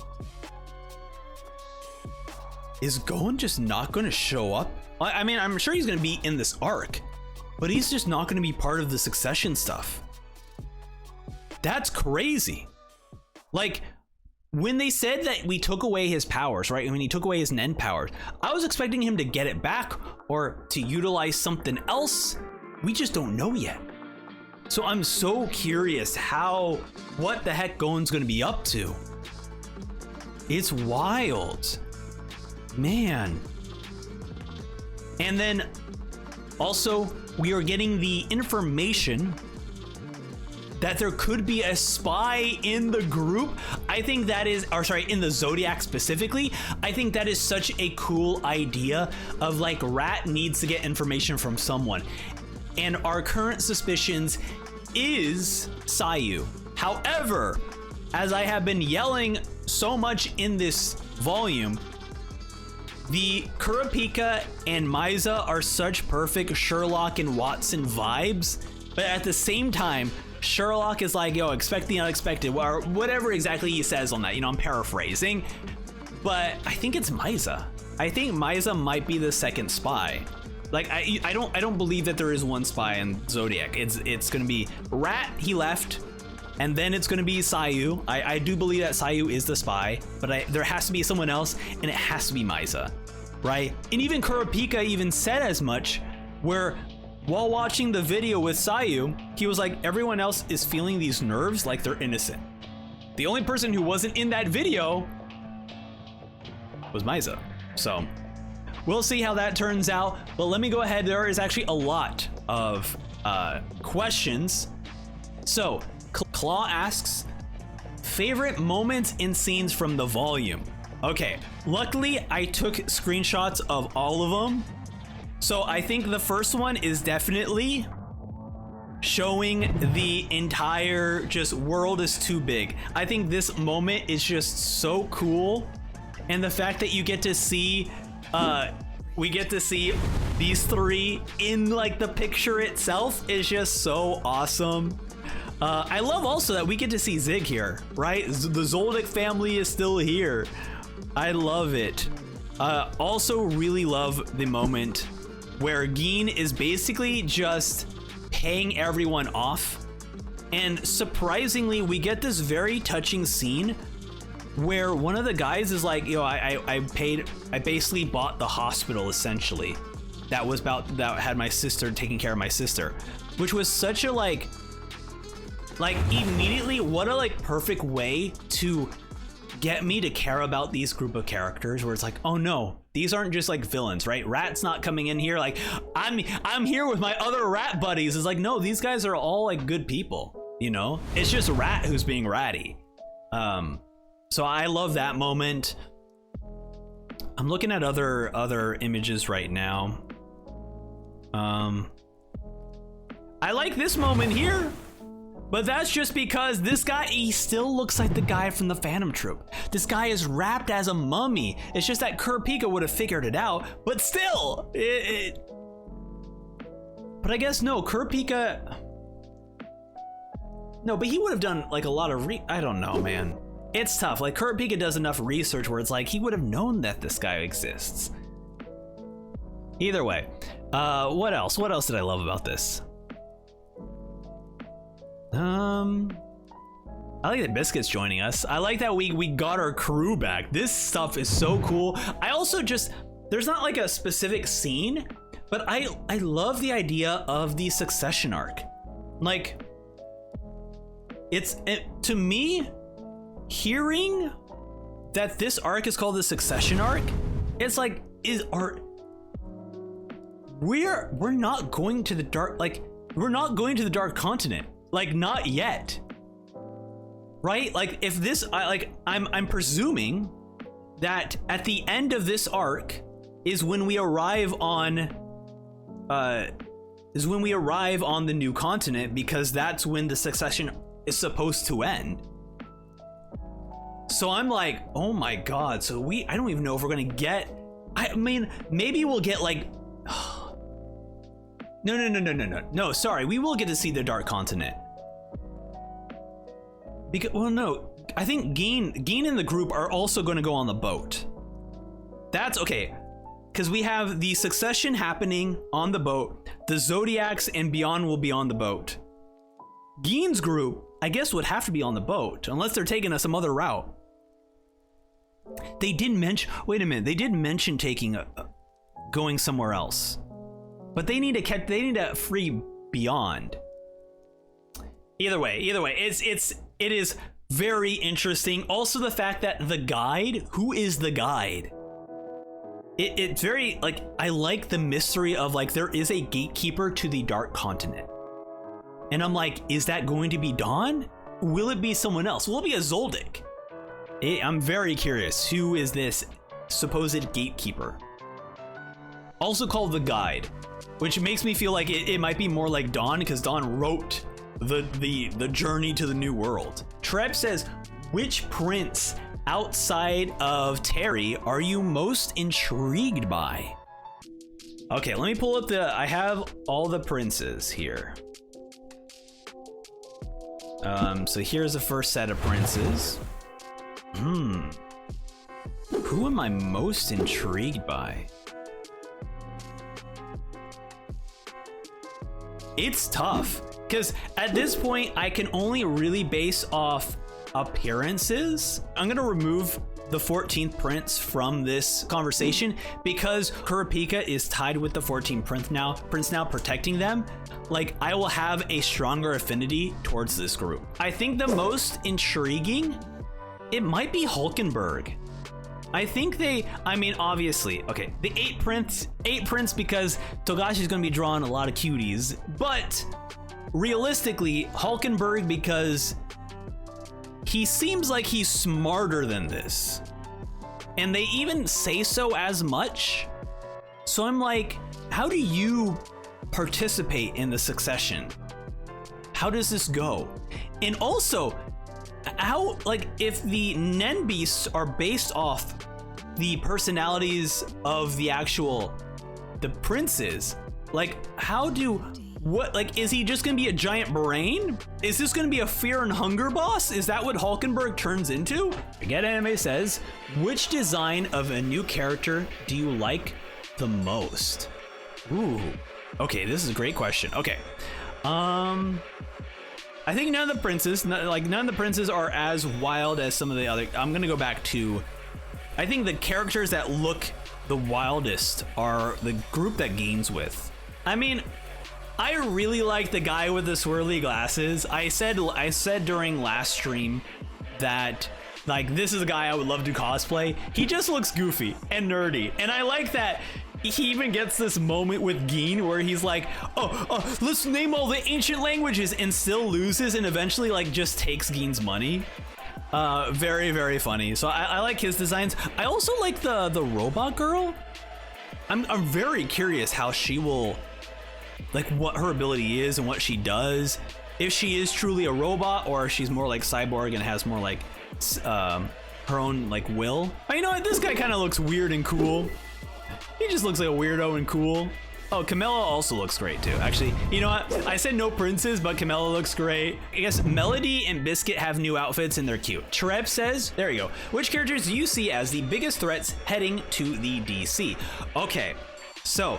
is Gon just not gonna show up? I mean, I'm sure he's gonna be in this arc, but he's just not gonna be part of the succession stuff. That's crazy. Like, when they said that we took away his powers, right? When he took away his Nen powers, I was expecting him to get it back or to utilize something else. We just don't know yet. So I'm so curious what the heck Gon's gonna be up to. It's wild. Man. And then also we are getting the information that there could be a spy in the group. I think that is, in the Zodiac specifically. I think that is such a cool idea of like Rat needs to get information from someone. And our current suspicions is Sayu. However, as I have been yelling so much in this volume, the Kurapika and Maiza are such perfect Sherlock and Watson vibes, but at the same time, Sherlock is like, yo, expect the unexpected, or whatever exactly he says on that. You know, I'm paraphrasing, but I think it's Maiza. I think Maiza might be the second spy. Like, I don't believe that there is one spy in Zodiac. It's gonna be Rat, he left, and then it's gonna be Sayu. I do believe that Sayu is the spy, but there has to be someone else, and it has to be Maiza, right? And even Kurapika even said as much, where while watching the video with Sayu, he was like, everyone else is feeling these nerves like they're innocent. The only person who wasn't in that video was Maiza. So we'll see how that turns out, but let me go ahead. There is actually a lot of questions. So Claw asks, favorite moments and scenes from the volume. Okay, luckily I took screenshots of all of them. So I think the first one is definitely showing the entire just world is too big. I think this moment is just so cool. And the fact that you get to see, we get to see these three in like the picture itself is just so awesome. I love also that we get to see Zig here, right? The Zoldyck family is still here. I love it. Also really love the moment where Gin is basically just paying everyone off. And surprisingly, we get this very touching scene where one of the guys is like, yo, I basically bought the hospital essentially. That had my sister, taking care of my sister, which was such a like Like immediately, what a like perfect way to get me to care about these group of characters, where it's like, oh no, these aren't just like villains, right? Rat's not coming in here like I'm here with my other rat buddies. It's like, no, these guys are all like good people, you know? It's just Rat who's being ratty. So I love that moment. I'm looking at other images right now. I like this moment here, but that's just because this guy, he still looks like the guy from the Phantom Troop. This guy is wrapped as a mummy. It's just that Kurapika would have figured it out, but still, but I guess no, Kurapika, no, but he would have done like a lot of I don't know, man. It's tough. Like Kurapika does enough research where it's like he would have known that this guy exists. Either way, what else? What else did I love about this? I like that Biscuit's joining us. I like that we got our crew back. This stuff is so cool. I also just, there's not like a specific scene, but I love the idea of the succession arc. Like, to me, hearing that this arc is called the succession arc, it's like, we're not going to the dark, like, we're not going to the Dark Continent. Like, not yet, right? Like, if this, I'm presuming that at the end of this arc is when we arrive on, the new continent, because that's when the succession is supposed to end. So I'm like, oh my god. So I don't even know if we're gonna get. I mean, maybe we'll get like. No. Sorry, we will get to see the Dark Continent. Because, well, no, I think Geen and the group are also going to go on the boat. That's okay, because we have the succession happening on the boat. The Zodiacs and beyond will be on the boat. Geen's group, I guess, would have to be on the boat unless they're taking us some other route. They did mention. Wait a minute. They did mention going somewhere else, but they need to They need to free beyond. Either way, it is very interesting. Also, the fact that the guide, who is the guide? It's very, like, I like the mystery of, like, there is a gatekeeper to the Dark Continent. And I'm like, is that going to be Dawn? Will it be someone else? Will it be a Zoldyck? I'm very curious. Who is this supposed gatekeeper? Also called the guide, which makes me feel like it might be more like Dawn, because Dawn wrote the journey to the new world. Treb says, which prince outside of Terry are you most intrigued by? Okay, let me pull up I have all the princes here. So here's the first set of princes. Who am I most intrigued by? It's tough, because at this point, I can only really base off appearances. I'm gonna remove the 14th prince from this conversation because Kurapika is tied with the 14th prince now, protecting them. Like, I will have a stronger affinity towards this group. I think the most intriguing, it might be Hulkenberg. I think obviously, okay, the 8th prince because Togashi's gonna be drawing a lot of cuties, but realistically, Hulkenberg because he seems like he's smarter than this. And they even say so as much. So I'm like, how do you participate in the succession? How does this go? And also, how, like, if the Nen Beasts are based off the personalities of the princes, like, is he just gonna be a giant brain? Is this gonna be a fear and hunger boss? Is that what Hulkenberg turns into? Forget Anime says, which design of a new character do you like the most? Ooh, okay, this is a great question. Okay, I think none of the princes are as wild as some of the other. I'm gonna go back to, I think the characters that look the wildest are the group that Geen's with. I mean, I really like the guy with the swirly glasses. I said during last stream that like this is a guy I would love to cosplay. He just looks goofy and nerdy, and I like that. He even gets this moment with Geen where he's like, let's name all the ancient languages, and still loses and eventually like just takes Geen's money. Very, very funny. So I like his designs. I also like the robot girl. I'm very curious how she will, like what her ability is and what she does. If she is truly a robot or if she's more like Cyborg and has more like her own like will. Oh, you know what? This guy kind of looks weird and cool. He just looks like a weirdo and cool. Oh, Camilla also looks great too. Actually, you know what? I said no princes, but Camilla looks great. I guess Melody and Biscuit have new outfits and they're cute. Treb says, there you go. Which characters do you see as the biggest threats heading to the DC? Okay, so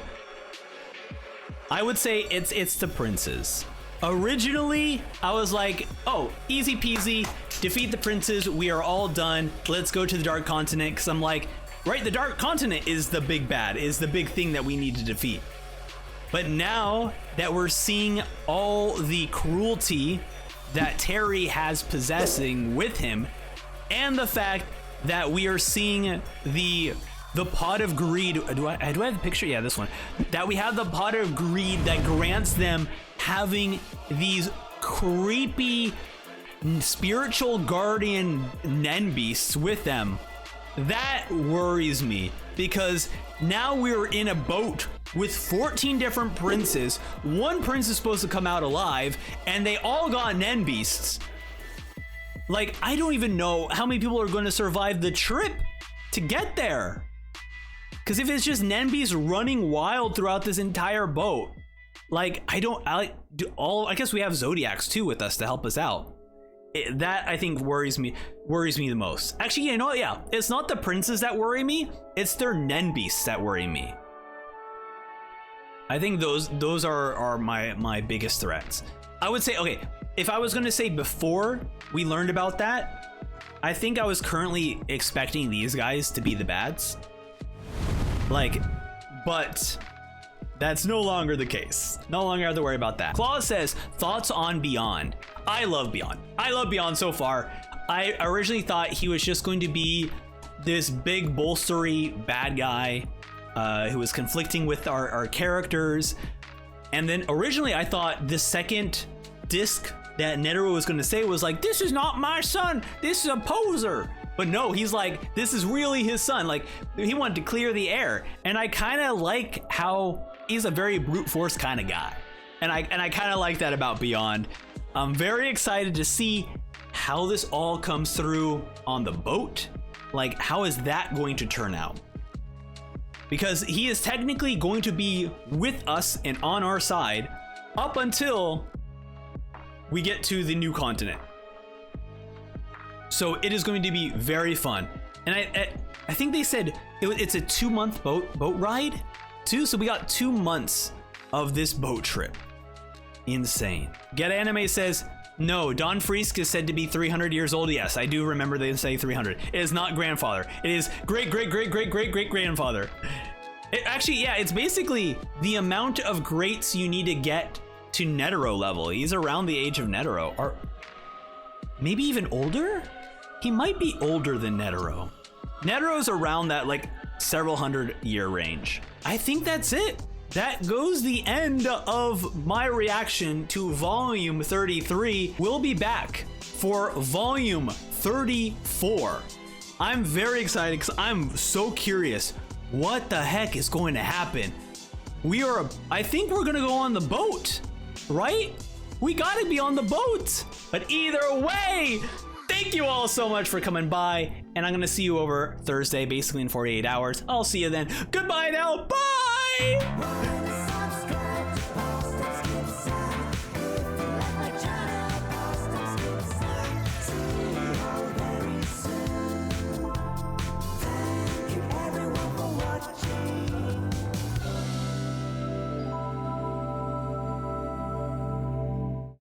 I would say it's the princes. Originally, I was like, oh, easy peasy, defeat the princes, we are all done. Let's go to the Dark Continent, because I'm like, right, the Dark Continent is the big bad, is the big thing that we need to defeat. But now that we're seeing all the cruelty that Terry has possessing with him, and the fact that we are seeing the pot of greed, do I have the picture? Yeah, this one. That we have the pot of greed that grants them having these creepy spiritual guardian Nen beasts with them. That worries me, because now we're in a boat with 14 different princes. One prince is supposed to come out alive, and they all got Nen beasts. Like, I don't even know how many people are going to survive the trip to get there. Because if it's just Nen beasts running wild throughout this entire boat, like, I guess we have Zodiacs too with us to help us out. That I think worries me the most. Actually, you know what? Yeah, it's not the princes that worry me, it's their Nen beasts that worry me. I think those are my biggest threats. I would say, okay, if I was gonna say before we learned about that, I think I was currently expecting these guys to be the bads. Like, but that's no longer the case. No longer have to worry about that. Claus says, thoughts on Beyond. I love Beyond. I love Beyond so far. I originally thought he was just going to be this big bolstery bad guy who was conflicting with our characters. And then originally I thought the second disc that Netero was going to say was like, this is not my son, this is a poser. But no, he's like, this is really his son. Like, he wanted to clear the air. And I kind of like how he's a very brute force kind of guy. And I kind of like that about Beyond. I'm very excited to see how this all comes through on the boat. Like, how is that going to turn out? Because he is technically going to be with us and on our side up until we get to the new continent. So it is going to be very fun. And I think they said it's a 2-month boat ride too. So we got 2 months of this boat trip. Insane. Get Anime says, no, Don Freesk is said to be 300 years old. Yes, I do remember they say 300. It is not grandfather. It is great grandfather. Actually, yeah, it's basically the amount of greats you need to get to Netero level. He's around the age of Netero, or maybe even older? He might be older than Netero. Netero's around that like several 100-year range. I think that's it. That goes the end of my reaction to volume 33. We'll be back for volume 34. I'm very excited because I'm so curious what the heck is going to happen. I think we're gonna go on the boat, right? We gotta be on the boat. But either way, thank you all so much for coming by, and I'm gonna see you over Thursday, basically in 48 hours. I'll see you then. Goodbye now, bye!